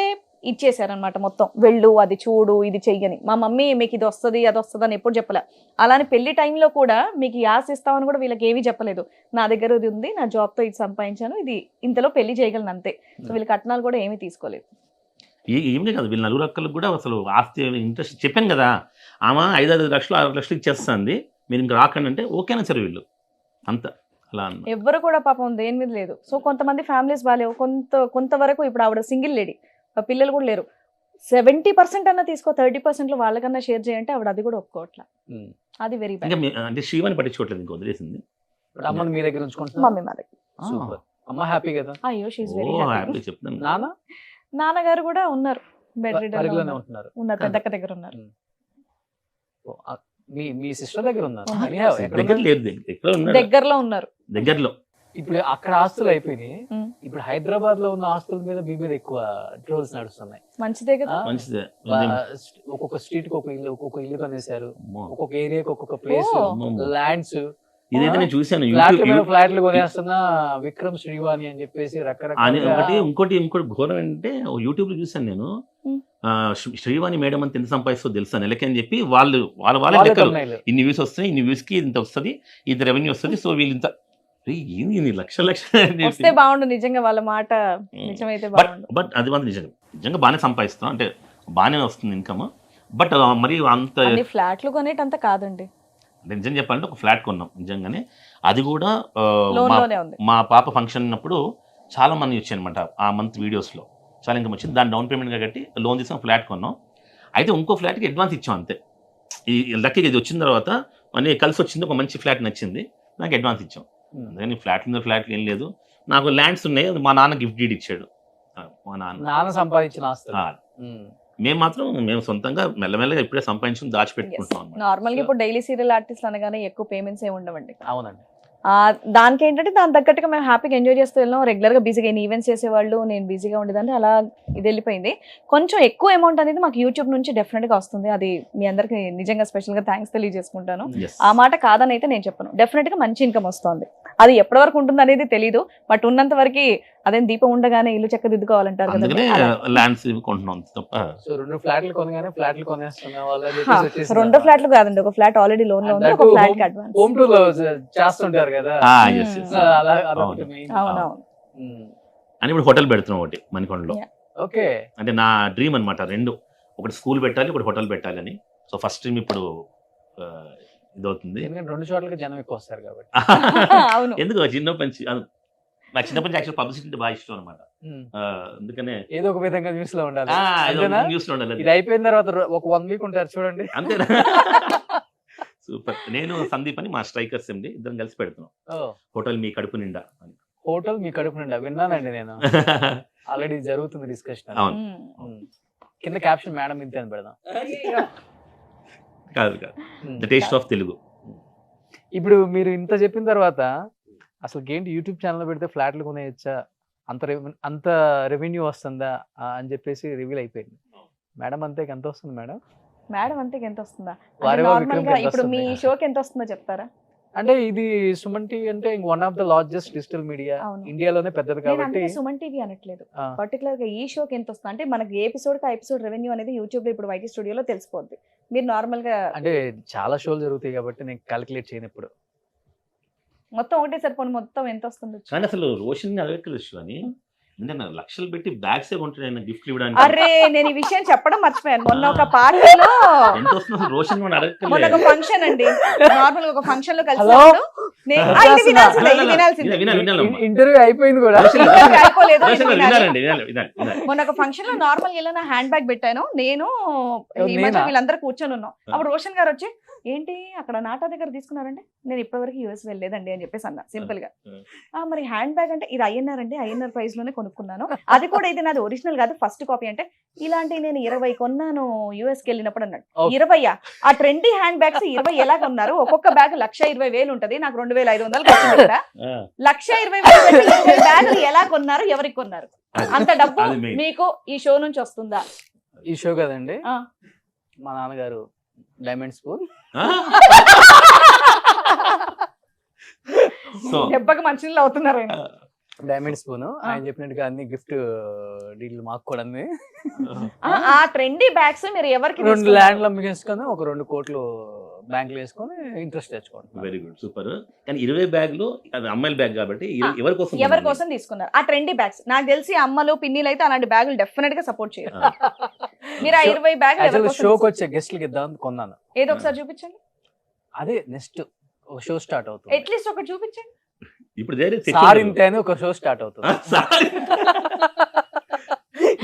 ఇచ్చేసారనమాట మొత్తం, వెళ్ళు అది చూడు ఇది చెయ్యని. మా మమ్మీ మీకు ఇది వస్తుంది అది వస్తుంది అని ఎప్పుడు చెప్పలే. అలానే పెళ్లి టైంలో కూడా మీకు ఈ ఆశ ఇస్తామని కూడా వీళ్ళకి ఏమీ చెప్పలేదు. నా దగ్గర ఇది ఉంది, నా జాబ్తో ఇది సంపాదించాను, ఇది ఇంతలో పెళ్లి చేయగలను అంతే. సో వీళ్ళ కట్నాలు కూడా ఏమీ తీసుకోలేదు.
ఏమీ కాదు, వీళ్ళ నలుగురు అక్కలకు కూడా అసలు ఆస్తి ఇంట్రెస్ట్ చెప్పాను కదా, ఆమె 5-6 లక్షలు 6 లక్షలు ఇచ్చేస్తుంది, మీరు ఇంకా రాకండి అంటే ఓకేనా సరే వీళ్ళు అంత అలా
ఎవ్వరు కూడా పాపం దేని మీద లేదు. సో కొంతమంది ఫ్యామిలీస్ బాగాలేవు, కొంతవరకు ఇప్పుడు ఆవిడ సింగిల్ లేడీ, పిల్లలు కూడా లేరు. 70% అన్నా తీసుకో, 30% వాళ్ళకన్నా షేర్ చేయంటే ఆవిడ అది కూడా ఒప్పుకోవట్లా. అది వెరీ బ్యాడ్.
అంటే శ్రీవాణి పట్టించుకోవట్లేదు, ఇంకా వదిలేసింది.
అమ్మని మీ దగ్గర ఉంచుకుంటున్నా,
మమ్మీ మా దగ్గర.
సూపర్, అమ్మ హ్యాపీ కదా?
అయ్యో షీ ఇస్ వెరీ హ్యాపీ.
చెప్తాను,
నాన్నగారు కూడా ఉన్నారు, బెడ్ రిడన్
ఉంటున్నారు,
పెద్దక్క దగ్గర ఉన్నారు.
మీ సిస్టర్ దగ్గర ఉన్నారు,
దగ్గరలో ఉన్నారు,
దగ్గరలో.
ఇప్పుడు అక్కడ ఆస్తులు అయిపోయినాయి, ఇప్పుడు హైదరాబాద్ లో ఉన్న ఆస్తుల మీద మీ మీద ఎక్కువ ట్రోల్స్ నడుస్తున్నాయి.
మంచిదే కదా,
మంచిదే.
ఒక్కొక్క స్ట్రీట్ కి ఒక్కొక్క ఇల్లు కొనేసారు, ఒక్కొక్క ఏరియాకి ఒక్కొక్క ప్లేస్, ల్యాండ్స్.
ఇదైతే నేను చూసాను,
ఫ్లాట్లు కొనేస్తున్న విక్రమ్ శ్రీవాణి అని చెప్పేసి రకరకాల.
ఇంకోటి ఘోరం అంటే యూట్యూబ్ లో చూసాను నేను, శ్రీవాణి మేడం అంత ఎంత సంపాదిస్తుందో తెలుసా నెలకి అని చెప్పి వాళ్ళ లెక్కలు, ఇన్ని వ్యూస్ వస్తాయి, ఇన్ని వ్యూస్ కి ఇంత వస్తుంది, ఇంత రెవెన్యూ వస్తుంది, సో వీళ్ళు ఇంత లక్షలు
వస్తే బాగుండు. నిజంగా వాళ్ళ మాట నిజమైతే బాగుండు.
బట్ అది మాత్రం నిజంగా బాగానే సంపాదిస్తాం, అంటే బాగానే వస్తుంది ఇన్కమ్. బట్ మరి అంత
ఫ్లాట్లు కొనేటంత కాదండి.
నిజం చెప్పాలంటే ఒక ఫ్లాట్ కొన్నాం నిజంగానే, అది కూడా
లోన్లోనే ఉంది.
మా పాప ఫంక్షన్ ఉన్నప్పుడు చాలా మంది వచ్చాయి అనమాట, ఆ మంత్ వీడియోస్లో చాలా ఇన్కమ్ వచ్చింది. దాన్ని డౌన్ పేమెంట్గా కట్టి లోన్ తీసుకుని ఫ్లాట్ కొన్నాం. అయితే ఇంకో ఫ్లాట్కి అడ్వాన్స్ ఇచ్చాం అంతే. ఈ లక్కీగా ఇది వచ్చిన తర్వాత మళ్ళీ కలిసి వచ్చింది, ఒక మంచి ఫ్లాట్ నచ్చింది, నాకు అడ్వాన్స్ ఇచ్చాం. అందుకని ఫ్లాట్లు ఏం లేదు, నాకు ల్యాండ్స్ ఉన్నాయి, మా నాన్న గిఫ్ట్ డీడ్ ఇచ్చాడు. మా నాన్న
సంపాదించిన ఆస్తి.
మేము సొంతంగా మెల్లమెల్లగా ఇప్పుడే సంపాదించుకుని దాచిపెట్టుకుంటాం.
నార్మల్గా ఇప్పుడు డైలీ సీరియల్ ఆర్టిస్ట్ అనగానే ఎక్కువ పేమెంట్స్ ఏమి ఉండవండి.
అవునండి.
దానికి ఏంటంటే దాని తగ్గట్టుగా మేము హ్యాపీగా ఎంజాయ్ చేస్తూ వెళ్ళాం. రెగ్యులర్గా బిజీగా ఈవెంట్స్ చేసేవాళ్ళు, నేను బిజీగా ఉండేదాన్ని, అలా ఇది వెళ్ళిపోయింది. కొంచెం ఎక్కువ అమౌంట్ అనేది మాకు యూట్యూబ్ నుంచి డెఫినెట్గా వస్తుంది. అది మీ అందరికి నిజంగా స్పెషల్గా థ్యాంక్స్ తెలియజేసుకుంటాను. ఆ మాట కాదని అయితే నేను చెప్పను, డెఫినెట్గా మంచి ఇన్కమ్ వస్తుంది. అది ఎప్పటి వరకు ఉంటుంది అనేది తెలీదు, బట్ ఉన్నంత వరకు అదేం దీపం ఉండగానే ఇల్లు చక్కదిద్దుకోవాలంటారు కదా.
2 ఫ్లాట్లు కొనగానే ఫ్లాట్లు కొనేస్తున్నా వాళ్ళు.
2 ఫ్లాట్లు కాదండి, ఒక ఫ్లాట్ ఆల్రెడీ లోన్ లో ఉంది, ఒక ఫ్లాట్ కి అడ్వాన్స్.
హోమ్ టూర్ చేస్తుంటారు కదా.
అవునవును.
అని ఇప్పుడు హోటల్ పెడుతున్నాం ఒకటి మణికొండలో.
ఓకే.
అంటే నా డ్రీమ్ అనమాట, రెండు, ఒకటి స్కూల్ పెట్టాలి, ఒకటి హోటల్ పెట్టాలి అని. సో ఫస్ట్ డ్రీమ్ ఇప్పుడు ఇదవుతుంది.
ఎందుకంటే 2 చోట్లకి జనం ఎక్కువ వస్తారు కాబట్టి.
అవును.
ఎందుకు చిన్నప్పటి నుంచి నాకు చిన్నప్పటి నుంచి యాక్చువల్ పబ్లిసిటీ అంటే బాగా ఇష్టం అనమాట. అందుకనే
ఏదో ఒక విధంగా న్యూస్ లో ఉండాలి.
న్యూస్ లో ఉండాలి.
ఇది అయిపోయిన తర్వాత ఒక 1 వీక్ ఉంటారు చూడండి.
అంతేనా? సూపర్. నేను సందీప్ అని మా స్ట్రైకర్స్ ఎండి ఇద్దరం కలిసి పెడుతున్నాం హోటల్ మీ కడుపు నిండా అని.
హోటల్ మీ కడుపు నిండా విన్నానండి నేను. ఆల్రెడీ జరుగుతుంది డిస్కషన్.
అవును.
కింద క్యాప్షన్ మేడం ఇంతే అని పెడదాం.
కాదు ద టేస్ట్ ఆఫ్ తెలుగు.
ఇప్పుడు మీరు ఇంత చెప్పిన తర్వాత అసలు ఏంటి యూట్యూబ్ ఛానల్ పెడితే ఫ్లాట్లు కొనేయచ్చా, అంత రెవెన్యూ వస్తుందా అని చెప్పేసి రివీల్ అయిపోయింది. మేడం అంతేకి ఎంత వస్తుంది మేడం?
మేడం అంతే ఎంత వస్తుందా?
వారేవా
నార్మల్ గా
విక్రమ్ ఎంత
ఇప్పుడు మీ
వస్తుంది?
షోకి ఎంత వస్తుందో చెప్తారా?
అంటే ఇది సుమన్ టీవీ అంటే one of the largest digital media
అవును.
ఇండియాలోనే పెద్దది
నేను
కాబట్టి.
అందుకే సుమన్ టీవీ అనట్లేదు,
ఆ,
పర్టికులర్ గా ఈ షోకి ఎంత వస్తుంది అంటే మనకి ఏ ఎపిసోడ్ కి ఆ ఎపిసోడ్ రెవెన్యూ అనేది యూట్యూబ్ లో ఇప్పుడు వైటీ స్టూడియోలో తెలిసిపోద్ది. మీరు నార్మల్ గా
అంటే చాలా షోలు జరుగుతాయి కాబట్టి నేను క్యాలిక్యులేట్ చేయను ఇప్పుడు.
మొత్తం ఒకటే సరిపోను మొత్తం ఎంత వస్తుంది?
కానీ అసలు రోషన్ అడగలేదు శివాని, అంటే నాకు లక్షలు పెట్టి బ్యాగ్స్ కొంటున్నాను గిఫ్ట్లు ఇవ్వడానికి.
అరే నేను ఈ విషయం చెప్పడం మర్చిపోయాను. మొన్న ఒక పార్టీలో
ఎంత వస్తుంది అసలు రోషన్
మొన్న
అడగలేదు.
ఒక ఫంక్షన్ అండి, నార్మల్ గా ఒక ఫంక్షన్ లో
Hello?
కలిసినప్పుడు ఇది వినాల్సిందే, ఇది వినాల్సిందే.
ఇంటర్వ్యూ అయిపోయింది కూడా.
ఇంకా అయిపోలేదు, ఇది వినాలి.
వినాలండి వినాలి.
మొన్న ఒక ఫంక్షన్ లో నార్మల్ గా నా హ్యాండ్ బ్యాగ్ పెట్టాను నేను, ఈ మధ్య
నేనా?
వీళ్ళందరూ కూర్చొని ఉన్నాం. అప్పుడు రోషన్ గారు వచ్చి ఏంటి అక్కడ నాటా దగ్గర తీసుకున్నారంటే నేను ఇప్పటివరకు యూఎస్ వెళ్ళలేదండి అని చెప్పేసి అన్నా సింపుల్ గా. మరి హ్యాండ్ బ్యాగ్ అంటే ఇది ఐఎన్ఆర్ అండి, ఐఎన్ఆర్ ప్రైస్ లోనే కొనుక్కున్నాను, అది కూడా ఇది నాది ఒరిజినల్ కాదు ఫస్ట్ కాపీ. అంటే ఇలాంటి నేను 20 కొన్నాను యూఎస్ కి వెళ్ళినప్పుడు అన్నాడు.
Okay.
20 ఆ ట్రెండీ హ్యాండ్ బ్యాగ్స్ 20 ఎలా కొన్నారు? ఒక్కొక్క బ్యాగ్ 1,20,000 ఉంటది, నాకు 2,500 వచ్చింది కదా. 1,20,000 బ్యాగులు ఎలా కొన్నారు, ఎవరికి కొన్నారు? అంత డబ్బు
అది main.
మీకు ఈ షో నుంచి వస్తుందా?
ఈ షో కదండి,
ఆ.
మా నాన్నగారు డైమండ్ స్పూన్.
సో
దెబ్బకి మనుషులు అవుతున్నారు ఆయన.
డైమండ్ స్పూన్ ఆయన చెప్పినట్టుగా అన్ని గిఫ్ట్ డీల్ మాకు కూడా ఉంది.
ఆ ట్రెండీ బ్యాగ్స్ మీరు ఎవరికి
2
తీసుకున్నారు?
ల్యాండ్లు అమ్మేసుకొని ఒక 2 కోట్లు బ్యాంకులు వేసుకొని ఇంట్రెస్ట్ తెచ్చుకోండి.
Very good super. కానీ 20 బ్యాగులు అది అమ్మాయిల బ్యాగ్ కాబట్టి ఎవరి కోసం
ఎవరి కోసం తీసుకున్నారు ఆ ట్రెండీ బ్యాగ్స్? నాకు తెలిసి అమ్మలు పిన్నిలు అయితే అలాంటి బ్యాగులు డెఫినెట్ గా సపోర్ట్ చేయరు. మీరు ఆ 20 బ్యాగులు
షోకి వచ్చే గెస్ట్లకి ఇద్దాం కొన్నాను.
ఏదో ఒకసారి చూపించండి.
అదే నెక్స్ట్ ఒక షో స్టార్ట్ అవుతుంది.
అట్లీస్ట్ ఒకటి చూపించండి.
ఇప్పుడు
సార్ ఇంతే అని ఒక షో స్టార్ట్ అవుతుంది.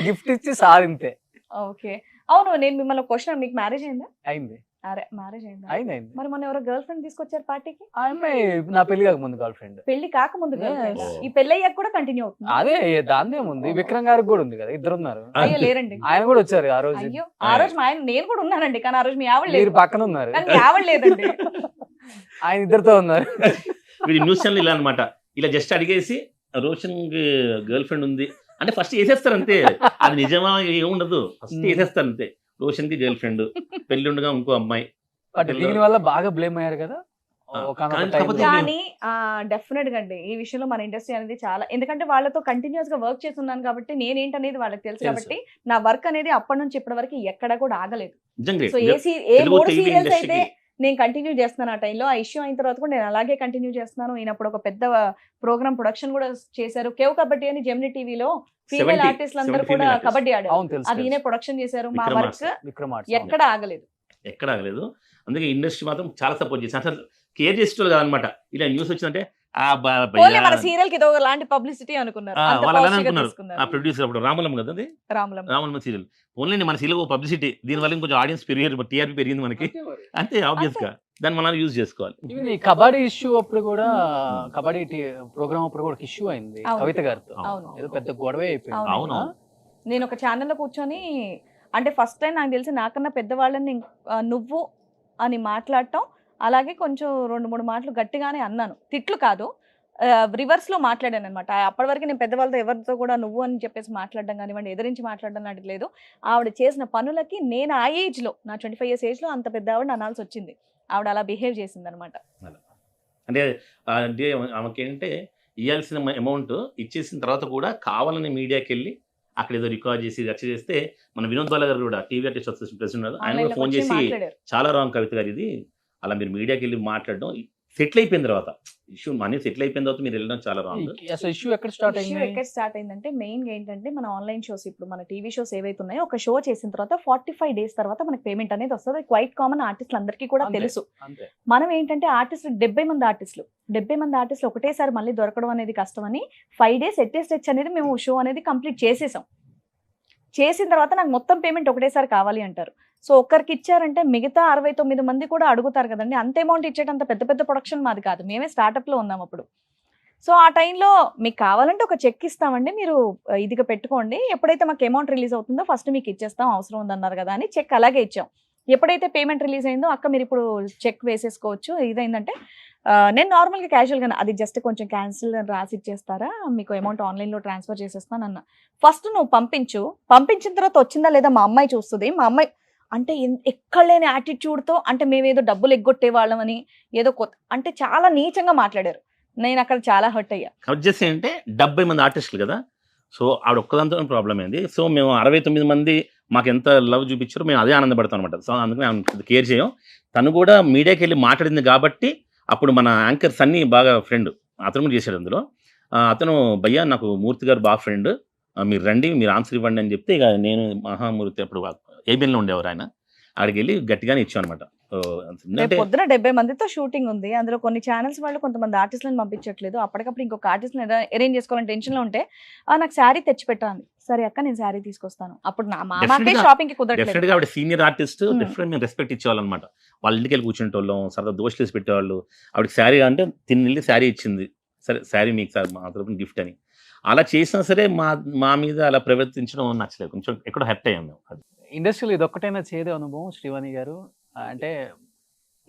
గిఫ్ట్ ఇచ్చి సార్ ఇంతే.
ఓకే అవును, నేను మిమ్మల్ని క్వశ్చన్, మీకు మ్యారేజ్ అయిందా?
అయింది.
అరే మ్యారేజ్ అయిందా?
అయింది.
మరి మొన్న ఎవరో గర్ల్ ఫ్రెండ్ తీసుకొచ్చారు పార్టీకి?
ఆ అమ్మాయి నా పెళ్లి కాక ముందు గర్ల్ ఫ్రెండ్.
పెళ్లి కాకముందు girl friend.
Yes.
ఈ పెళ్లి అయ్యాక కూడా కంటిన్యూ అవుతుంది?
అదే దాన్నే ఉంది. విక్రమ్ గారికి కూడా ఉంది కదా, ఇద్దరు ఉన్నారు.
అయ్యో లేరండి.
ఆయన కూడా వచ్చారు ఆ రోజు.
అయ్యో ఆ రోజు మా ఆయన నేను కూడా ఉన్నానండి, కానీ ఆ రోజు మీ ఆవిడ
మీరు
లేదు.
పక్కన ఉన్నారు,
కానీ మీ ఆవిడ లేదండి.
ఆయన ఇద్దరితో ఉన్నారు.
వీడి న్యూస్ ఛానల్ ఇలా అనమాట, ఇలా జస్ట్ అడిగేసి రోషన్ గర్ల్ ఫ్రెండ్ ఉంది అంటే ఫస్ట్ వేసేస్తారు అంతే. అది నిజమా ఏముండదు, ఫస్ట్ వేసేస్తారు అంతే. రోషన్ కి గర్ల్ ఫ్రెండ్, పెళ్లి ఉండగా ఇంకో అమ్మాయి.
బట్ దీని వల్ల బాగా బ్లేమ్ అయ్యారు కదా ఒకానొక
కానీ
time లో.
కాకపోతే
కానీ డెఫినెట్ గా అండి ఈ విషయంలో మన ఇండస్ట్రీ అనేది చాలా, ఎందుకంటే వాళ్ళతో కంటిన్యూస్ గా వర్క్ చేస్తున్నాను కాబట్టి నేనేంటనేది వాళ్ళకి తెలుసు
తెలుసు.
కాబట్టి నా వర్క్ అనేది అప్పటి నుంచి ఇప్పటి వరకు ఎక్కడ కూడా ఆగలేదు.
నిజంగా
సో
great.
ఏ
తెలుగు
3
TV
సీరియల్స్ అయితే
ఇండస్ట్రీకి
నేను కంటిన్యూ చేస్తున్నాను ఆ టైంలో, ఆ ఇష్యూ అయిన తర్వాత కూడా నేను అలాగే కంటిన్యూ చేస్తున్నాను. ఈయనప్పుడు ఒక పెద్ద ప్రోగ్రామ్ ప్రొడక్షన్ కూడా చేశారు, కేవ్ కబడ్డీ అని జెమిని టీవీలో ఫీమేల్
70
ఆర్టిస్టులు అందరూ
70
కూడా
female artists.
కబడ్డీ ఆడారు.
అవును తెలుసు.
అది ఈయన ప్రొడక్షన్ చేశారు. మా
విక్రమ్
వర్క్
ఆర్ట్స్.
ఎక్కడ ఆగలేదు.
ఎక్కడ ఆగలేదు. అందుకే ఇండస్ట్రీ మాత్రం చాలా సపోర్ట్ చేసి అసలు కేర్ చేసేవాళ్ళు కాదనమాట. ఇలా న్యూస్ వచ్చిందంటే
పోనీ మన సీరియల్ కి ఇదో లాంటి పబ్లిసిటీ అనుకున్నారు, అంత
వాళ్ళు అలా
positive గా
అనుకున్నారు.
తీసుకున్నారు.
ఆ ప్రొడ్యూసర్ అప్పుడు రామలం కదా, అది
రాములం
రామలం సీరియల్. ఓన్లీ మన సీరియల్ పబ్లిసిటీ, దీనివల్ల ఇంకొంచెం ఆడియన్స్ పెరిగారు, టీఆర్పీ పెరిగింది మనకి అంతే. ఆబ్వియస్ గా దాన్ని మనం యూజ్ చేసుకోవాలి.
Even ఈ కబడ్డీ ఇష్యూ అప్పుడు కూడా, కబడ్డీ ప్రోగ్రామ్ అప్పుడు కూడా ఇష్యూ అయింది
అవును.
కవిత గారితో.
అవును.
ఏదో పెద్ద గొడవే అయిపోయింది.
అవును.
నేను ఒక ఛానల్లో కూర్చొని అంటే ఫస్ట్ టైం నాకు తెలిసి నాకన్నా పెద్దవాళ్ళని నువ్వు అని మాట్లాడటం, అలాగే కొంచెం 2-3 మాటలు గట్టిగానే అన్నాను, తిట్లు కాదు, రివర్స్ లో మాట్లాడాను అనమాట. అప్పటి వరకు నేను పెద్దవాళ్ళతో ఎవరితో కూడా నువ్వు అని చెప్పేసి మాట్లాడడం కానివ్వండి, ఎదిరించి మాట్లాడడం లాంటిది లేదు. ఆవిడ చేసిన పనులకి నేను ఆ ఏజ్ లో, నా 25 years ఏజ్ లో అంత పెద్ద ఆవిడ అనాల్సి వచ్చింది. ఆవిడ అలా బిహేవ్ చేసింది అనమాట.
అంటే అంటే ఆమెకి ఏంటంటే ఇవ్వాల్సిన అమౌంట్ ఇచ్చేసిన తర్వాత కూడా కావాలని మీడియాకి వెళ్ళి అక్కడ ఏదో రికార్డ్ చేసి రచ్చ చేస్తే, మన వినోద్ బాల గారు కూడా టీవీ ఆర్టిస్ట్ అసోసియేషన్ ప్రెసిడెంట్, ఆయన కూడా ఫోన్ చేసి
మాట్లాడారు.
చాలా రాంగ్ కవిత గారు ఇది, అలా మీరు మీడియాకి వెళ్ళి మాట్లాడడం సెటిల్ అయిపోయిన తర్వాత ఇష్యూ మనీ సెటిల్ అయిపోయిన తర్వాత మీరు వెళ్ళడం చాలా రాంగ్.
అసలు ఇష్యూ ఎక్కడ స్టార్ట్
ఇష్యూ
అయింది?
ఎక్కడ స్టార్ట్ అయిందంటే మెయిన్ ఏంటంటే మన ఆన్లైన్ షోస్ ఇప్పుడు మన టీవీ షోస్ ఏవైతే ఉన్నాయో ఒక షో చేసిన తర్వాత 45 days తర్వాత మనకి పేమెంట్ అనేది వస్తుంది. క్వైట్ కామన్ ఆర్టిస్టులు అందరికీ కూడా
అంతే.
తెలుసు.
అంతే.
మనం ఏంటంటే ఆర్టిస్టులు 70 మంది ఆర్టిస్టులు ఒకటేసారి మళ్ళీ దొరకడం అనేది కష్టం అని 5 days ఎట్టేస్టెచ్ అనేది మేము షో అనేది కంప్లీట్ చేసేసాం. చేసిన తర్వాత నాకు మొత్తం పేమెంట్ ఒకటేసారి కావాలి అంటారు. సో ఒక్కరికి ఇచ్చారంటే మిగతా 69 మంది కూడా అడుగుతారు కదండి. అంత అమౌంట్ ఇచ్చేటంత పెద్ద పెద్ద ప్రొడక్షన్ మాది కాదు, మేమే స్టార్ట్అప్లో ఉన్నాం అప్పుడు. సో ఆ టైంలో మీకు కావాలంటే ఒక చెక్ ఇస్తామండి, మీరు ఇదిగా పెట్టుకోండి, ఎప్పుడైతే మాకు అమౌంట్ రిలీజ్ అవుతుందో ఫస్ట్ మీకు ఇచ్చేస్తాం, అవసరం ఉందన్నారు కదా అని చెక్ అలాగే ఇచ్చాం. ఎప్పుడైతే పేమెంట్ రిలీజ్ అయిందో అక్క మీరు ఇప్పుడు చెక్ వేసేసుకోవచ్చు, ఇదైందంటే నేను నార్మల్గా క్యాజువల్గా అది జస్ట్ కొంచెం క్యాన్సిల్ రాసి ఇచ్చేస్తారా, మీకు అమౌంట్ ఆన్లైన్లో ట్రాన్స్ఫర్ చేసేస్తాను అన్న. ఫస్ట్ నువ్వు పంపించిన తర్వాత వచ్చిందా లేదా మా అమ్మాయి చూస్తుంది. మా అమ్మాయి అంటే ఎక్కడ లేని యాటిట్యూడ్తో, అంటే మేమేదో డబ్బులు ఎగ్గొట్టే వాళ్ళమని ఏదో కొత్త అంటే చాలా నీచంగా మాట్లాడారు. నేను అక్కడ చాలా హర్ట్ అయ్యా.
వచ్చేసి ఏంటంటే 70 మంది ఆర్టిస్టులు కదా, సో ఆవిడ ఒక్కదాంతో ప్రాబ్లం అయింది. సో మేము 69 మంది మాకు ఎంత లవ్ చూపించారో మేము అదే ఆనందపడతాం అనమాట. సో అందుకని ఆమె కేర్ చేయం. తను కూడా మీడియాకి వెళ్ళి మాట్లాడింది కాబట్టి అప్పుడు మన యాంకర్ సన్నీ బాగా ఫ్రెండ్, అతను కూడా చేశాడు అందులో. అతను భయ్యా నాకు మూర్తి గారు బాగా ఫ్రెండ్, మీరు రండి, మీరు ఆన్సర్ ఇవ్వండి అని చెప్తే ఇక నేను మహామూర్తి అప్పుడు ఏబిఎన్లో ఉండేవారు ఆయన, అక్కడికి వెళ్ళి గట్టిగానే ఇచ్చాం అనమాట.
పొద్దున 70 మందితో షూటింగ్ ఉంది, అందులో కొన్ని ఛానల్స్ వాళ్ళు కొంతమంది ఆర్టిస్టులను పంపించట్లేదు. అప్పటికప్పుడు ఇంకొక ఆర్టిస్ట్ అరేంజ్ చేసుకోవాలని టెన్షన్ లో ఉంటే నాకు శారీ తెచ్చి పెట్టాలి. సరే అక్క నేను శారీ తీసుకొస్తాను. అప్పుడు మా మాకే షాపింగ్ కి కుదరట్లేదు.
డెఫినెట్గా ఆవిడ సీనియర్ ఆర్టిస్ట్, డెఫినెట్ మేము రెస్పెక్ట్ ఇచ్చేవాళ్ళు అనమాట. వాళ్ళ ఇంటికి వెళ్ళి కూర్చుంటోళ్ళం, సరదా దోషులు వేసి పెట్టేవాళ్ళు. ఆవిడకి శారీ అంటే తిని శారీ ఇచ్చింది, సరే శారీ మీకు సార్ మా తరపున గిఫ్ట్ అని. అలా చేసినా సరే మా మీద అలా ప్రవర్తించడం నచ్చలేదు, కొంచెం ఎక్కడో హెర్ట్ అయ్యాం మేము.
ఇండస్ట్రీలో ఇది ఒక్కటైనా చేదే అనుభవం శ్రీవాణి గారు? అంటే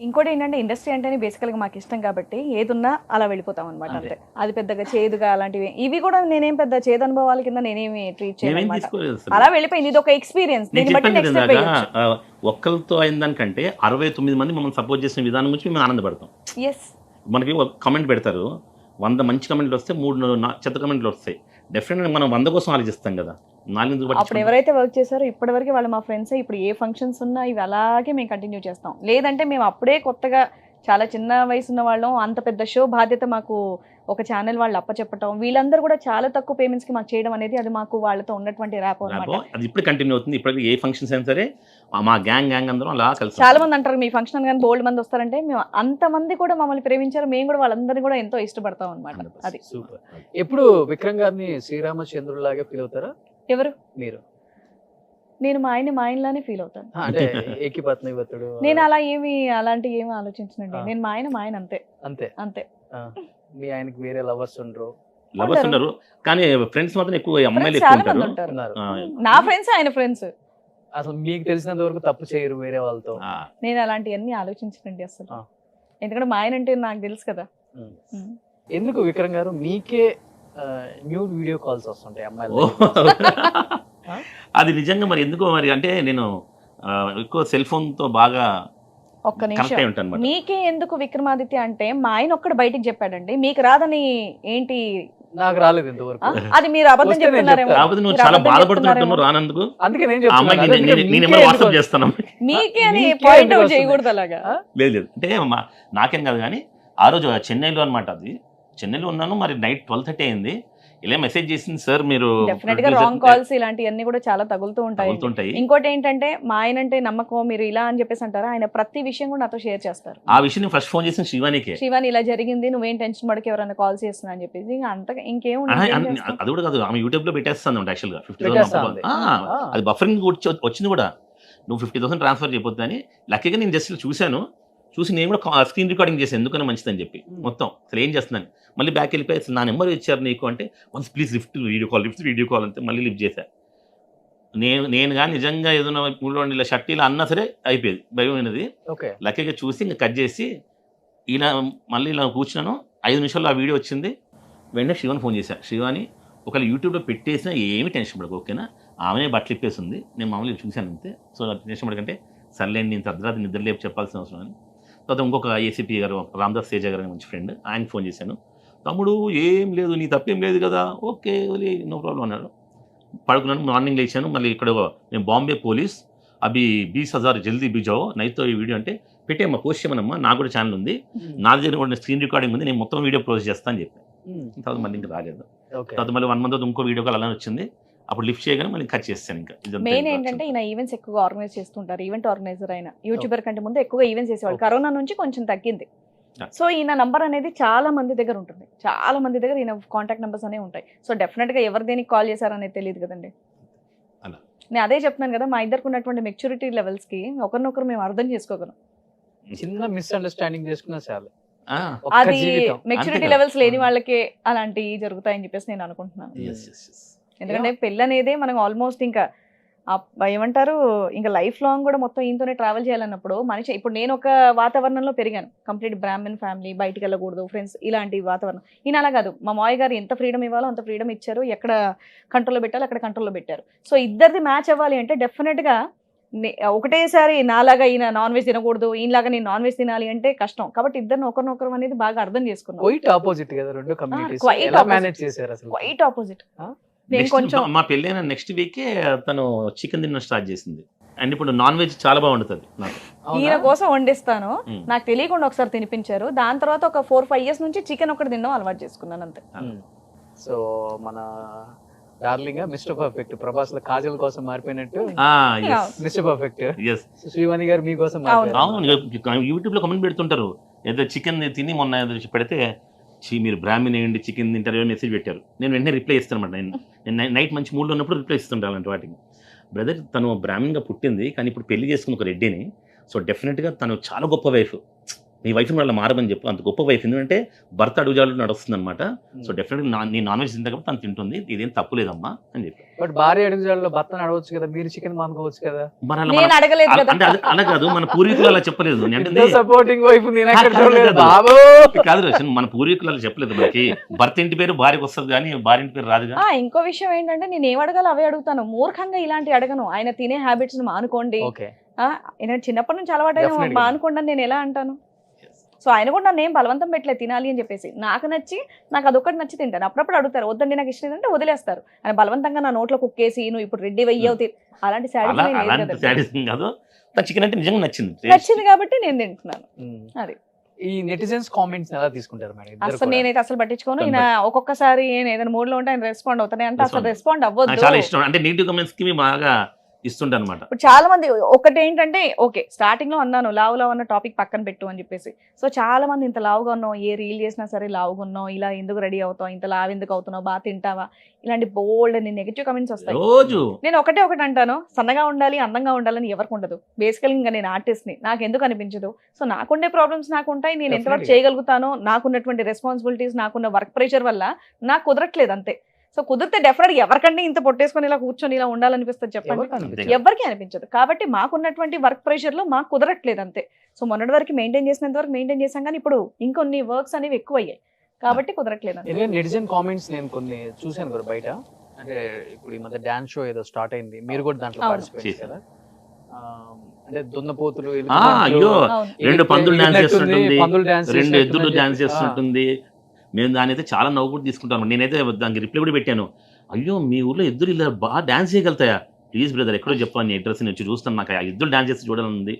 ఇంకోటి ఏంటంటే ఇండస్ట్రీ అంటేనే బేసికల్ గా మాకు ఇష్టం కాబట్టి ఏదున్నా అలా వెళ్ళిపోతాం అనమాట. అంతే, అది పెద్దగా చేదుగా అలాంటివి ఇవి కూడా నేనేం పెద్ద చేదు అనుభవాల కింద నేనేమి ట్రీట్ చేయలేదు. అలా వెళ్ళిపోయింది, ఇది ఒక ఎక్స్పీరియన్స్.
ఒక్కరితో అయిన దానికంటే 69 మంది మమ్మల్ని సపోర్ట్ చేసిన విధానం గురించి మేము ఆనందపడతాం.
ఎస్,
మనకి ఒక కమెంట్ పెడతారు, 100 మంచి కమెంట్లు వస్తే 3 చెత్త కమెంట్లు వస్తాయి. డెఫినెట్గా మనం 100 కోసం ఆలోచిస్తాం కదా.
అప్పుడు ఎవరైతే వర్క్ చేశారో ఇప్పటివరకు వాళ్ళు మా ఫ్రెండ్స్. ఇప్పుడు ఏ ఫంక్షన్స్ ఉన్నా ఇవి అలాగే మేము కంటిన్యూ చేస్తాం. లేదంటే మేము అప్పుడే కొత్తగా చాలా చిన్న వయసు ఉన్న వాళ్ళం, అంత పెద్ద షో బాధ్యత మాకు ఒక ఛానల్ వాళ్ళు అప్పచెప్పటం, వీళ్ళందరూ కూడా చాలా తక్కువ పేమెంట్స్ కి మాకు చేయడం అనేది అది మాకు వాళ్ళతో ఉన్నటువంటి ర్యాపో అన్నమాట.
అది ఇప్పుడు కంటిన్యూ అవుతుంది. ఇప్పుడు ఏ ఫంక్షన్స్ అయినా సరే మా గ్యాంగ్ అందరం అలా కలిసి.
చాలా మంది అంటారు మీ ఫంక్షన్ కానీ బోల్డ్ మంది వస్తారంటే, మేము అంతమంది కూడా మమ్మల్ని ప్రేమించారు, మేము కూడా వాళ్ళందరినీ కూడా ఎంతో ఇష్టపడతాం అనమాట. అది
సూపర్. ఎప్పుడు విక్రమ్ గారిని శ్రీరామచంద్రులాగా ఫీల్ అవుతారా?
ఎవరు?
మీరు.
నేను మా ఆయనలానే ఫీల్ అవుతాను.
అంటే ఏకీపత్నివతుడు
నేను అలా అలాంటి ఏమి ఆలోచించనండి. నేను మా ఆయన అంతే
అంతే
అంతే.
మీ ఆయనకి వేరే లవర్స్
ఉండరు, కానీ ఫ్రెండ్స్ మాత్రం ఎక్కువ అమ్మాయిలు
చాలా మంది ఉంటారు. నా ఫ్రెండ్స్ ఆయన ఫ్రెండ్స్.
అసలు మీకు తెలిసినంత వరకు తప్పు చేయరు వేరే వాళ్ళతో?
నేను అలాంటివన్నీ ఆలోచించనండి అసలు, ఎందుకంటే మా ఆయన అంటే నాకు తెలుసు కదా.
ఎందుకు విక్రమ్ గారు మీకే న్యూడ్ వీడియో కాల్స్ వస్తుంటాయి అమ్మాయిలు?
అది నిజంగా మరి ఎందుకో మరి, అంటే నేను ఎక్కువ సెల్ ఫోన్ తో బాగా
ఒక్క నిమిషం, మీకే ఎందుకు విక్రమాదిత్య అంటే మా ఆయన ఒక్కడు బయటికి చెప్పాడండి, మీకు రాదని ఏంటి?
నాకు రాలేదు ఇంతవరకు.
అది మీరు అబద్ధం చెప్తున్నారేమో.
నువ్వు చాలా బాధపడుతున్నట్టు రానందుకు.
అందుకే
చేస్తాను
మీకే అని పాయింట్ అవుట్ చేయకూడదు అలాగా.
లేదు అంటే నాకేం కాదు, కానీ ఆ రోజు చెన్నైలో అనమాట, అది చెన్నైలో ఉన్నాను, మరి నైట్ 12:30 అయింది. ఇలా మెసేజ్ చేసింది, సార్ మీరు
డెఫినెట్ గా రాంగ్ కాల్స్ ఇలాంటివన్నీ కూడా చాలా తగులుతూ ఉంటాయి. ఇంకోటి ఏంటంటే మా ఆయన అంటే నమ్మకం, మీరు ఇలా అని చెప్పేసి అంటారా, ఆయన ప్రతి విషయం కూడా నాతో షేర్ చేస్తారు.
ఆ విషయం ఫస్ట్ ఫోన్ చేసిన శ్రీవాణికి,
శ్రీవాణి ఇలా జరిగింది, నువ్వేం టెన్షన్ పడక, ఎవరైనా కాల్ చేస్తున్నా అని చెప్పేసి. ఇంకా అంత ఇంకేం
అది కూడా కాదు, ఆమె యూట్యూబ్ లో పెట్టేస్తాను యాక్చువల్ గా 50,000. అది బఫరింగ్ వచ్చింది కూడా, నువ్వు 50,000 ట్రాన్స్ఫర్ చేయబోద్దు అని. లక్కీగా నేను జస్ట్ చూసి నేను కూడా స్క్రీన్ రికార్డింగ్ చేశాను, ఎందుకన్నా మంచిదని చెప్పి. మొత్తం అసలు ఏం చేస్తున్నాను, మళ్ళీ బ్యాక్ వెళ్ళిపోయి నా నెంబర్ ఇచ్చారు నీకు అంటే, once please lift video call అంటే మళ్ళీ లిఫ్ట్ చేశా. నేను కానీ నిజంగా ఏదైనా ఇలా షర్ట్ ఇలా అన్నా సరే అయిపోయేది, భయమైనది. లక్కీగా చూసి ఇంకా కట్ చేసి ఇలా మళ్ళీ ఇలా కూర్చున్నాను. 5 నిమిషాల్లో ఆ వీడియో వచ్చింది. వెంటనే శివాని ఫోన్ చేశాను, శివాని ఒకవేళ యూట్యూబ్లో పెట్టేసినా ఏమీ టెన్షన్ పడకు, ఓకేనా, ఆమెనే బట్టలు ఇప్పేసింది, నేను మామూలుగా చూశాను అంతే. సో టెన్షన్ పడకంటే సర్లేండి, నేను అర్ధరాత్రి నిద్ర లేపు చెప్పాల్సిన అవసరం అని. తర్వాత ఇంకొక ఏసీపీ గారు, రామదాస్ తేజ గారు మంచి ఫ్రెండ్, ఆయనకు ఫోన్ చేశాను. తమ్ముడు ఏం లేదు, నీ తప్పేం లేదు కదా, ఓకే నో ప్రాబ్లం అన్నాడు. పడుకున్నాను, మార్నింగ్ లేచాను. మళ్ళీ ఇక్కడ నేను బాంబే పోలీస్ అభి 20,000 జల్దీ బిజావో నైతో ఈ వీడియో అంటే పెట్టేమ్మా పోస్ట్ చేయమనమ్మా, నాకు కూడా ఛానల్ ఉంది, నా దగ్గర కూడా స్క్రీన్ రికార్డింగ్ ఉంది, నేను మొత్తం వీడియో పోస్ట్ చేస్తా అని చెప్పాను. తర్వాత మళ్ళీ ఇంకా రాలేదు. తర్వాత మళ్ళీ 1 month ఇంకో వీడియో కాల్ అలానే వచ్చింది, అప్పుడు లిఫ్ట్ చేయగానే మళ్ళీ కట్ చేస్తాను. ఇంకా
మెయిన్ ఏంటంటే ఈయన ఈవెంట్స్ ఎక్కువగా ఆర్గనైజ్ చేస్తుంటారు, ఈవెంట్ ఆర్గనైజర్ అయినా యూట్యూబర్ కంటే ముందు ఎక్కువగా ఈవెంట్స్ చేసేవాళ్ళు. కరోనా నుంచి కొంచెం తగ్గింది. సో ఈయన నంబర్ అనేది చాలా మంది దగ్గర ఉంటుంది, చాలా మంది దగ్గర ఈయన కాంటాక్ట్ నెంబర్స్ అనేవి ఉంటాయి. సో డెఫినెట్ గా ఎవరు దేనికి కాల్ చేశారనేది తెలియదు కదండి. నేను అదే చెప్తున్నాను కదా, మా ఇద్దరికి ఉన్నటువంటి మెచ్యూరిటీ లెవెల్స్ కి ఒకరినొకరు మేము అర్థం చేసుకోగలం.
చిన్న మిస్అండర్స్టాండింగ్ చేసుకున్నా చాలు.
అది మెచ్యూరిటీ లెవెల్స్ లేని వాళ్ళకే అలాంటివి జరుగుతాయని చెప్పేసి నేను అనుకుంటున్నాను. ఎందుకంటే పెళ్ళి అనేది మనం ఆల్మోస్ట్ ఇంకా ఏమంటారు, ఇంకా లైఫ్ లాంగ్ కూడా మొత్తం ఈయనతోనే ట్రావెల్ చేయాలన్నప్పుడు మనిషి, ఇప్పుడు నేను ఒక వాతావరణంలో పెరిగాను, కంప్లీట్ బ్రాహ్మణ్ ఫ్యామిలీ, బయటికి వెళ్ళకూడదు, ఫ్రెండ్స్, ఇలాంటి వాతావరణం. ఈయన అలా కాదు, మా మావయ్య గారు ఎంత ఫ్రీడమ్ ఇవ్వాలో అంత ఫ్రీడమ్ ఇచ్చారు, ఎక్కడ కంట్రోల్లో పెట్టాలో అక్కడ కంట్రోల్లో పెట్టారు. సో ఇద్దరిది మ్యాచ్ అవ్వాలి అంటే డెఫినెట్గా ఒకటేసారి నాలాగా ఈయన నాన్ వెజ్ తినకూడదు, ఈయనలాగా నేను నాన్ వెజ్ తినాలి అంటే కష్టం. కాబట్టి ఇద్దరిని ఒకరినొకరు అనేది బాగా అర్థం చేసుకున్నాం.
క్వైట్ ఆపోజిట్ కదా రెండు కమ్యూనిటీస్, ఎలా మేనేజ్ చేశారు అసలు?
Quite opposite. నేను కొంచెం
మా పెళ్ళైన నెక్స్ట్ వీకే తను చికెన్ తినడం స్టార్ట్ చేసింది, అండ్ ఇప్పుడు నాన్ వెజ్ చాలా బాగుంటుంది నాకు.
ఈయన కోసం వండిస్తాను, నాకు తెలియకుండా ఒకసారి తినిపించారు, దాని తర్వాత ఒక 4-5 years నుంచి చికెన్ ఒకటి తినడం అలవాటు చేసుకున్నాను అంతే.
సో మన డార్లింగ్ మిస్టర్ పర్ఫెక్ట్ ప్రభాస్ లో కాజల్ కోసం మారిపోయినట్టు మిస్టర్ పర్ఫెక్ట్ శ్రీవాణి గారు మీకోసం
యూట్యూబ్ లో కమెంట్ పెడుతుంటారు, ఏదో చికెన్ తిని మొన్న పెడితే మీరు బ్రాహ్మణ్ అయ్యండి చికెన్ తింటారు మెసేజ్ పెట్టారు. నేను వెంటనే రిప్లై ఇస్తాను అనమాట. నేను నైట్ మంచి మూడ్లో ఉన్నప్పుడు రిప్లై ఇస్తుంటాను అలాంటి వాటికి. బ్రదర్ తను బ్రాహ్మణ్గా పుట్టింది, కానీ ఇప్పుడు పెళ్లి చేసుకుని ఒక రెడ్డిని. సో డెఫినెట్గా తను చాలా గొప్ప వైఫ్, నీ వైఫ్ని వాళ్ళ మారమని చెప్పు, అంత గొప్ప వైఫ్. ఎందుకంటే భర్త అడుగుజాడు నడుస్తుంది అనమాట. సో డెఫినెట్గా నీ నాన్ వెజ్ తింటే కాబట్టి తను తింటుంది, ఇదేం తప్పు లేదమ్మా అని చెప్పి.
బట్ భార్య అడుగుజాడులో భర్తను అడగవచ్చు కదా, మీరు చికెన్ మానుకోవచ్చు కదా.
అంటే అలా కాదు, మన పూర్వీకులు అలా చెప్పలేదు.
సపోర్టింగ్ వైఫ్
కాదు రోషన్, మన పూర్వీకులు అలా చెప్పలేదు. మనకి భర్త ఇంటి పేరు భార్యకు వస్తుంది కానీ భార్య ఇంటి పేరు రాదుగా.
ఇంకో విషయం ఏంటంటే నేను ఏం అడగాలో అవే అడుగుతాను, మూర్ఖంగా ఇలాంటి అడగను. ఆయన తినే హ్యాబిట్స్ మానుకోండి, చిన్నప్పటి నుంచి అలవాటు మానుకోండి అని నేను ఎలా అంటాను? సో ఆయన కూడా నన్ను ఏం బలవంతం పెట్టలేదు తినాలి అని చెప్పేసి. నాకు నచ్చి, నాకు అదొకటి నచ్చి తింటాను. అప్పుడప్పుడు అడుగుతారు, వద్దండి నాకు ఇష్టం ఏంటంటే వదిలేస్తారు. ఆయన బలవంతంగా నా నోట్లో కుక్కేసి నువ్వు ఇప్పుడు రెడ్డి వెయ్యవు అలాంటి
సాటిస్ఫైయింగ్ కాదు. చికెన్ అంటే నిజంగా
నచ్చింది కాబట్టి నేను తింటున్నాను. అది
ఈ నెటిజన్స్ కామెంట్స్ ఎలా తీసుకుంటారు మేడం?
అసలు నేనైతే అసలు పట్టించుకోను. ఈయన ఒక్కొక్కసారి ఏదైనా మూడ్ లో ఉంటే ఆయన రెస్పాండ్ అవుతానే అంటే అసలు రెస్పాండ్ అవ్వదు.
చాలా ఇష్టం అంటే నెగిటివ్ కామెంట్స్ కి బాగా ఇస్తుండే అనమాట.
ఇప్పుడు చాలా మంది ఒకటి ఏంటంటే, ఓకే స్టార్టింగ్ లో అన్నాను లావు లావు అన్న టాపిక్ పక్కన పెట్టు అని చెప్పేసి. సో చాలా మంది ఇంత లావుగా ఉన్నావు, ఏ రీల్ చేసినా సరే లావుగా ఉన్నావు, ఇలా ఎందుకు రెడీ అవుతావు, ఇంత లావు ఎందుకు అవుతున్నావు, బాగా తింటావా, ఇలాంటి బోల్డ్ అని నెగిటివ్ కమెంట్స్ వస్తాయి. నేను ఒకటి అంటాను, సన్నగా ఉండాలి అందంగా ఉండాలని ఎవరికి ఉండదు. బేసికల్ ఇంకా నేను ఆర్టిస్ట్ ని, నాకు ఎందుకు అనిపించదు. సో నాకుండే ప్రాబ్లమ్స్ నాకు ఉంటాయి, నేను ఎంతవరకు చేయగలుగుతాను, నాకున్నటువంటి రెస్పాన్సిబిలిటీస్, నాకున్న వర్క్ ప్రెషర్ వల్ల నాకు కుదరట్లేదు అంతే. సో కుదిరితే డెఫినెట్ ఎవరికంటే ఇంత పొట్టేసుకొని ఇలా కూర్చొని ఇలా ఉండాలనిపిస్తుంది చెప్పండి? ఎవరికి అనిపించదు. కాబట్టి మాకున్నటువంటి వర్క్ ప్రెషర్ లో మాకు కుదరట్లేదు అంతే. సో మొన్నటి వరకు మెయింటైన్ చేసినంత వరకు మెయింటైన్ చేసాం, కానీ ఇప్పుడు ఇంకొన్ని వర్క్స్ అనేవి ఎక్కువ అయ్యాయి కాబట్టి కుదరట్లేదు.
నెటిజన్ కామెంట్స్ నేను కొన్ని చూసాను కూడా బయట. అంటే ఇప్పుడు ఈ మధ్య డాన్స్ షో ఏదో స్టార్ట్ అయింది, మీరు కూడా దాంట్లో పార్టిసిపేట్ చేశారు కదా. అంటే దున్నపోతులు,
రెండు పందులు డాన్స్ చేస్తుంటుంది, రెండు ఎద్దులు డాన్స్ చేస్తుంటుంది. మేము దాని అయితే చాలా నవ్వు కూడా తీసుకుంటాము. నేనైతే దానికి రిప్లై కూడా పెట్టాను, అయ్యో మీ ఊర్లో ఎద్దులు ఇలా బాగా డాన్స్ చేయగలుగుతాయా, ప్లీజ్ బ్రదర్ ఎక్కడో చెప్పాను, నీ అడ్రస్ వచ్చి చూస్తాను, నాకు ఆ ఎద్దులు డాన్స్ చేసి చూడాలని ఉంది.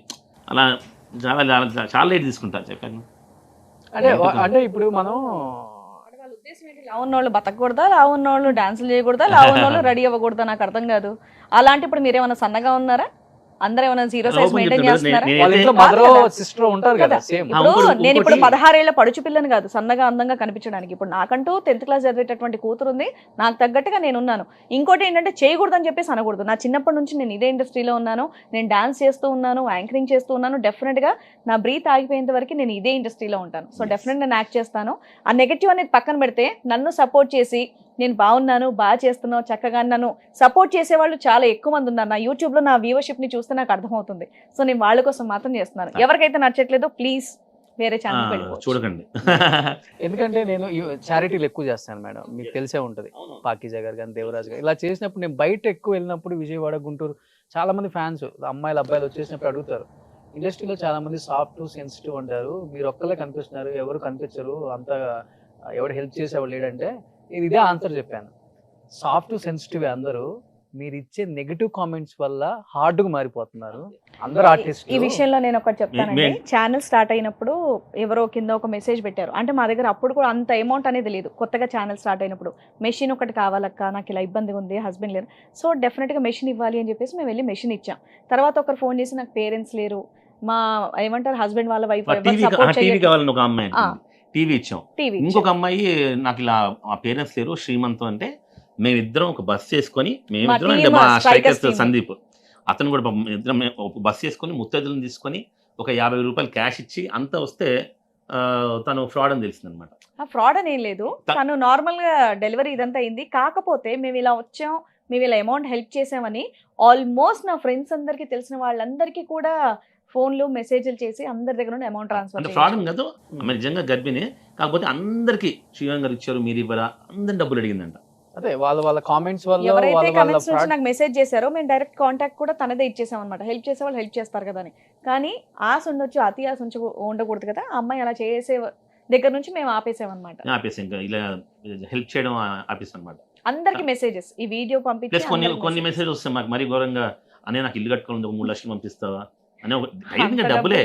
అలా చాలా చాలా లేట్ తీసుకుంటాను చెప్పాను.
అంటే ఇప్పుడు మనం
లావు ఉన్నోళ్ళు బతకూడదా, లావు ఉన్నోళ్ళు డాన్సులు చేయకూడదా, లావు ఉన్నోళ్ళు రెడీ అవ్వకూడదా, నాకు అర్థం కాదు. అలాంటి ఇప్పుడు మీరేమన్నా సన్నగా ఉన్నారా? అందరూ ఏమైనా జీరో సైజ్ మెయింటైన్ చేస్తున్నారా? నేను ఇప్పుడు 16 ఏళ్ల పడుచు పిల్లని కాదు, సన్నగా అందంగా కనిపించడానికి. ఇప్పుడు నాకంటూ 10th క్లాస్ చదివేటటువంటి కూతురు ఉంది, నాకు తగ్గట్టుగా నేను ఉన్నాను. ఇంకోటి ఏంటంటే చేయకూడదు అని చెప్పేసి అనకూడదు. నా చిన్నప్పటి నుంచి నేను ఇదే ఇండస్ట్రీలో ఉన్నాను, నేను డాన్స్ చేస్తూ ఉన్నాను, యాంకరింగ్ చేస్తూ ఉన్నాను. డెఫినెట్ గా నా బ్రీత్ ఆగిపోయేంత వరకు నేను ఇదే ఇండస్ట్రీలో ఉంటాను. సో డెఫినెట్ నేను యాక్ట్ చేస్తాను. ఆ నెగటివ్ అనేది పక్కన పెడితే నన్ను సపోర్ట్ చేసి నేను బాగున్నాను, బాగా చేస్తున్నావు, చక్కగా నన్ను సపోర్ట్ చేసేవాళ్ళు చాలా ఎక్కువ మంది ఉన్నారు. నా యూట్యూబ్లో నా వ్యూవర్షిప్ ని చూస్తే నాకు అర్థమవుతుంది. సో నేను వాళ్ళ కోసం మాత్రం చేస్తున్నాను. ఎవరికైతే నచ్చట్లేదో ప్లీజ్ వేరే ఛానల్
చూడకండి.
ఎందుకంటే నేను చారిటీలు ఎక్కువ చేస్తాను మేడం, మీకు తెలిసే ఉంటుంది. పాకీజా గారు కానీ దేవరాజ్ గారు ఇలా చేసినప్పుడు, నేను బయట ఎక్కువ వెళ్ళినప్పుడు విజయవాడ, గుంటూరు చాలా మంది ఫ్యాన్స్ అమ్మాయిలు అబ్బాయిలు వచ్చేసినప్పుడు అడుగుతారు, ఇండస్ట్రీలో చాలా మంది సాఫ్ట్ సెన్సిటివ్ అంటారు, మీరు ఒక్కళ్ళే కనిపిస్తున్నారు, ఎవరు కనిపించరు, అంత ఎవరు హెల్ప్ చేసేవాళ్ళు లేడంటే నేను ఇదే ఆన్సర్ చెప్పాను. సాఫ్ట్ సెన్సిటివ్ అందరూ, మీరు ఇచ్చే నెగటివ్ కామెంట్స్ వల్ల హార్డ్ గా మారిపోతున్నారు అందరు ఆర్టిస్ట్.
ఈ విషయంలో నేను ఒకటి చెప్తానండి. ఛానల్ స్టార్ట్ అయినప్పుడు ఎవరో కింద ఒక మెసేజ్ పెట్టారు. అంటే మా దగ్గర అప్పుడు కూడా అంత అమౌంట్ అనేది లేదు. కొత్తగా ఛానల్ స్టార్ట్ అయినప్పుడు మెషిన్ ఒకటి కావాలక్క, నాకు ఇలా ఇబ్బందిగా ఉంది, హస్బెండ్ లేరు, సో డెఫినెట్గా మెషిన్ ఇవ్వాలి అని చెప్పేసి మేము వెళ్ళి మెషిన్ ఇచ్చాం. తర్వాత ఒకరు ఫోన్ చేసి నాకు పేరెంట్స్ లేరు, మా ఏమంటారు హస్బెండ్ వాళ్ళ వైఫ్
టీవీ కావాలని ఒక అమ్మాయి టీవీ ఇచ్చాం.
టీవీ
ఇంకొక అమ్మాయి నాకు ఇలా మా పేరెంట్స్ లేరు శ్రీమంత్ అంటే మేమిద్దరం ఒక బస్ చేసుకొని, మేమిద్దరం అంటే మా స్ట్రైకర్స్ సందీప్ అతను కూడా ఇద్దరం ఒక బస్ చేసుకొని ముత్తైదులను తీసుకొని ఒక 50 రూపాయలు క్యాష్ ఇచ్చి అంతా వస్తే తను ఫ్రాడ్ అని తెలిసింది అనమాట.
ఫ్రాడ్ అని ఏం లేదు, తను నార్మల్ గా డెలివరీ ఇదంతా అయింది. కాకపోతే మేము ఇలా వచ్చాం, మేము ఇలా అమౌంట్ హెల్ప్ చేసామని ఆల్మోస్ట్ నా ఫ్రెండ్స్ అందరికి తెలిసిన వాళ్ళందరికీ కూడా ఫోన్లు మెసేజ్లు చేసి అందరి దగ్గర నుండి అమౌంట్ ట్రాన్స్ఫర్.
ఫ్రాడ్ కాదు, నిజంగా గర్భిణి. కాకపోతే అందరికి శ్రీవాణి గారు ఇచ్చారు, మీరు ఇవ్వరా, అందరి డబ్బులు అడిగిందంట.
అదే వాళ్ళ కామెంట్స్ వల్ల
ఎవరైతే కామెంట్స్ నుంచి నాకు మెసేజ్ చేశారో మేము డైరెక్ట్ కాంటాక్ట్ కూడా తనదే ఇచ్చేసాం అనమాట. హెల్ప్ చేసే వాళ్ళు హెల్ప్ చేస్తారు కదా అని. కానీ ఆశ ఉండొచ్చు, అతి ఆశ ఉండకూడదు కదా. ఆ అమ్మాయి అలా చేసే దగ్గర నుంచి మేము ఆపేసాం అనమాట.
ఆపేసాం, ఇంకా ఇలా హెల్ప్ చేయడం ఆపేసాం అనమాట.
అందరికి మెసేజెస్ ఈ వీడియో పంపించి
కొన్ని మెసేజ్ వస్తాయి మాకు మరీ ఘోరంగా, అనే నాకు ఇల్లు కట్టుకోవాలి 3 లక్షలు పంపిస్తావా అనే డబ్బులే.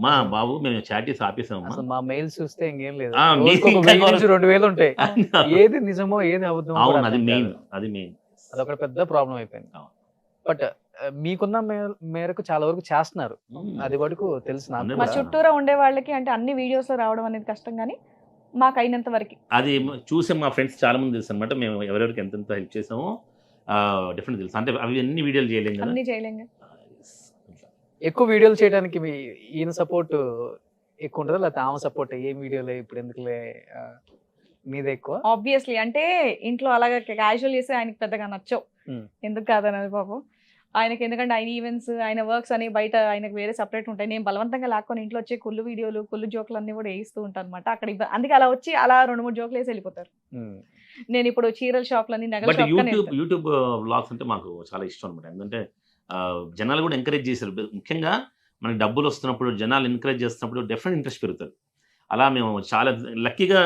మా బాబు మేము చాటీస్ ఆపేసాము.
మా మెయిల్స్ చూస్తే ఇంకేం లేదు, 2000 ఉంటాయి. ఏది నిజమో ఏది అబద్ధమో
అది మెయిన్.
అదొక పెద్ద ప్రాబ్లం అయిపోయింది. బట్ మీకున్న మేరకు చాలా వరకు చేస్తున్నారు, అది వరకు తెలుసు.
మా చుట్టూరా ఉండే వాళ్ళకి అంటే అన్ని వీడియోస్ లో రావడం అనేది కష్టం, కానీ మాకు అయినంత వరకు
అది చూసే మా ఫ్రెండ్స్ చాలా మంది తెలుసు అనమాట. మేము ఎవరెవరికి ఎంతెంత హెల్ప్ చేసామో డిఫరెంట్ తెలుసు. అంటే అవి అన్ని వీడియోలు చేయలేం కదా,
అన్ని చేయలేం.
ఎక్కువ వీడియోలు చేయడానికి మీ ఈయన సపోర్ట్ ఎక్కువ ఉంటుందా, లేకపోతే ఆమె సపోర్ట్? ఏ వీడియోలో ఇప్పుడు ఎందుకులే మీద ఎక్కువ?
ఆబ్వియస్లీ అంటే ఇంట్లో అలాగా క్యాజువల్ చేస్తే ఆయనకి పెద్దగా నచ్చవు, ఎందుకు కాదన్నది పాపం ఆయనకి. ఎందుకంటే ఆయన ఈవెంట్స్, ఆయన వర్క్స్ అని బయట ఆయనకు వేరే సపరేట్ ఉంటాయి. నేను బలవంతంగా లాక్కొని ఇంట్లో వచ్చే కుళ్ళు వీడియోలు, కుళ్ళు జోకులు అన్ని కూడా వేయిస్తూ ఉంటాను అనమాట అక్కడ. అందుకే అలా వచ్చి అలా 2-3 జోకులు వేసి వెళ్ళిపోతారు. నేను ఇప్పుడు చీరల షాప్లని, నగల షాప్.
యూట్యూబ్ వ్లాగ్స్ అంటే మాకు చాలా ఇష్టం అనమాట. ఎందుకంటే జనాలు కూడా ఎంకరేజ్ చేశారు. ముఖ్యంగా మనకి డబ్బులు వస్తున్నప్పుడు జనాలు ఎంకరేజ్ చేస్తున్నప్పుడు డెఫినెట్ ఇంట్రెస్ట్ పెరుగుతుంది. అలా మేము చాలా లక్కీగా,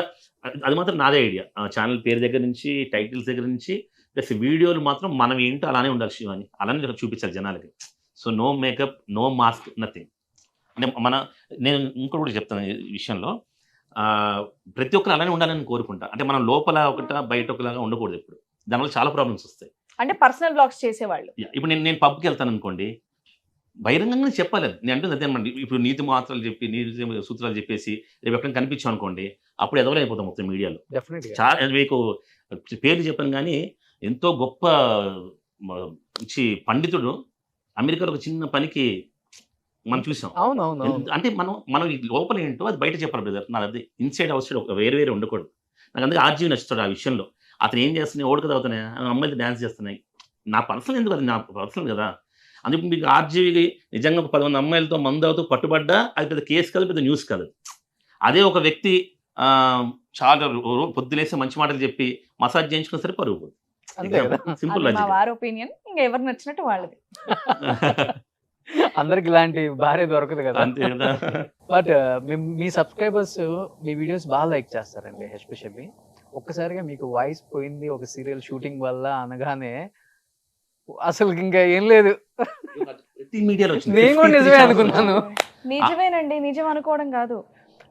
అది మాత్రం నాదే ఐడియా. ఛానల్ పేరు దగ్గర నుంచి, టైటిల్స్ దగ్గర నుంచి, ప్లస్ వీడియోలు మాత్రం మనం ఏంటో అలానే ఉండాలి శివాని, అలానే చూపించాలి జనాలకి. So no makeup, no mask, nothing. అంటే నేను ఇంకోటి కూడా చెప్తాను ఈ విషయంలో, ప్రతి ఒక్కరు అలానే ఉండాలని కోరుకుంటా. అంటే మనం లోపల ఒకట బయట ఒకలాగా ఉండకూడదు ఎప్పుడు, దానివల్ల చాలా ప్రాబ్లమ్స్ వస్తాయి.
అంటే పర్సనల్ బ్లాగ్స్ చేసేవాళ్ళు.
ఇప్పుడు నేను పబ్కి వెళ్తాను అనుకోండి, బహిరంగంగా చెప్పాలి. నేను అంటే అదేమండి, ఇప్పుడు నీతి మాత్రలు చెప్పి, నీతి సూత్రాలు చెప్పేసి రేపు ఎక్కడ కనిపించాం అనుకోండి, అప్పుడు ఎదవరైపోతాం మొత్తం మీడియాలో. చాలా మీకు పేర్లు చెప్పాను కానీ, ఎంతో గొప్ప పండితుడు అమెరికాలో ఒక చిన్న పనికి మనం చూసాం. అంటే మనం లోపల ఏంటో అది బయట చెప్పాలి బ్రదర్. నాకు అది ఇన్సైడ్ అవుట్ సైడ్ వేరే వేరే ఉండకూడదు. నాకు అందుకే ఆర్జీవి నచ్చుతాడు ఆ విషయంలో. అతను ఏం చేస్తున్నాయి, ఓడక తాగుతున్నాయి, అమ్మాయిలు డ్యాన్స్ చేస్తున్నాయి, నా పర్సనల్ ఎందుకు, అది నా పర్సనల్ కదా. అందుకు మీకు ఆర్జీవి నిజంగా ఒక 10 మంది అమ్మాయిలతో మందు అవుతూ పట్టుబడ్డా అది పెద్ద కేసు కాదు, పెద్ద న్యూస్ కాదు. అదే ఒక వ్యక్తి చాలా పొద్దులేసి మంచి మాటలు చెప్పి మసాజ్ చేయించుకున్న సరే పరుగు. సింపుల్
వారి ఒపీనియన్, ఇంకా ఎవరు నచ్చినట్టు వాళ్ళది.
అందరికి ఇలాంటి భార్య దొరకదు కదా, అంతే కదా. But me subscribers me videos బాగా లైక్ చేస్తారండి. ఎస్పెషల్లీ ఒక్కసారిగా మీకు వాయిస్ పోయింది ఒక సీరియల్ షూటింగ్ వల్ల అనగానే అసలు ఇంకా ఏం లేదు, నేను కూడా నిజమే అనుకున్నాను.
నిజమేనండి, నిజం అనుకోవడం కాదు,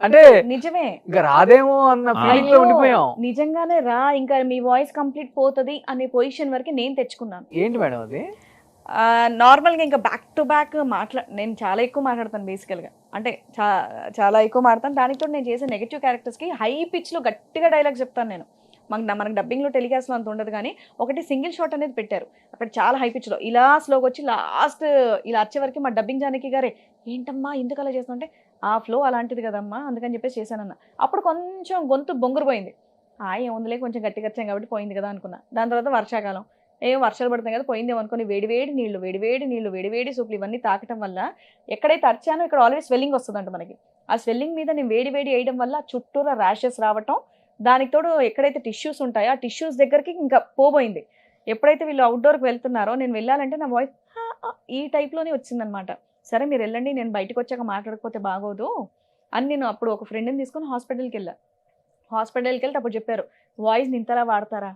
అంటే
నిజమే.
ఇంకా రాదేమో అన్న ఫీలింగ్ లో ఉండిపోయాం.
నిజంగానే ఇంకా మీ వాయిస్ కంప్లీట్ పోతుంది అనే పొజిషన్ వరకు నేను తెచ్చుకున్నాను.
ఏంటి మేడం అది?
నార్మల్గా ఇంకా బ్యాక్ టు బ్యాక్ నేను చాలా ఎక్కువ మాట్లాడతాను బేసికల్గా. అంటే చాలా ఎక్కువ మాట్లాడతాను. దానితో నేను చేసే నెగిటివ్ క్యారెక్టర్స్కి హై పిచ్లో గట్టిగా డైలాగ్ చెప్తాను నేను. మనకు డబ్బింగ్లో టెలికాస్ట్లో అంత ఉండదు, కానీ ఒకటి సింగిల్ షాట్ అనేది పెట్టారు అక్కడ చాలా హై పిచ్లో, ఇలా స్లోకి వచ్చి లాస్ట్ ఇలా వచ్చే వరకు మా డబ్బింగ్ జానకి గారే ఏంటమ్మా ఎందుకు అలా చేస్తుంటే, ఆ ఫ్లో అలాంటిది కదమ్మా అందుకని చెప్పేసి చేశానన్న. అప్పుడు కొంచెం గొంతు బొంగురు పోయింది. ఏముందిలే కొంచెం గట్టిగా వచ్చాం కాబట్టి పోయింది కదా అనుకున్నా. దాని తర్వాత వర్షాకాలం, వర్షాలు పడుతున్నాయి కదా పోయిందేమో అనుకుని వేడివేడి నీళ్లు వేడివేడి సూపులు ఇవన్నీ తాకటం వల్ల ఎక్కడైతే అరిచానో ఇక్కడ ఆల్రెడీ స్వెల్లింగ్ వస్తుందంట మనకి. ఆ స్వెల్లింగ్ మీద నేను వేడి వేయడం వల్ల చుట్టూరా ర్యాషెస్ రావటం, దానికి తోడు ఎక్కడైతే టిష్యూస్ ఉంటాయో ఆ టిష్యూస్ దగ్గరికి ఇంకా పోబోయింది. ఎప్పుడైతే వీళ్ళు అవుట్డోర్కి వెళ్తున్నారో నేను వెళ్ళాలంటే నా వాయిస్ ఈ టైప్లోనే వచ్చిందనమాట. సరే మీరు వెళ్ళండి, నేను బయటకు వచ్చాక మాట్లాడకపోతే బాగోదు అని నేను అప్పుడు ఒక ఫ్రెండ్ని తీసుకొని హాస్పిటల్కి వెళ్తే అప్పుడు చెప్పారు, వాయిస్ని ఇంతలా వాడతారా,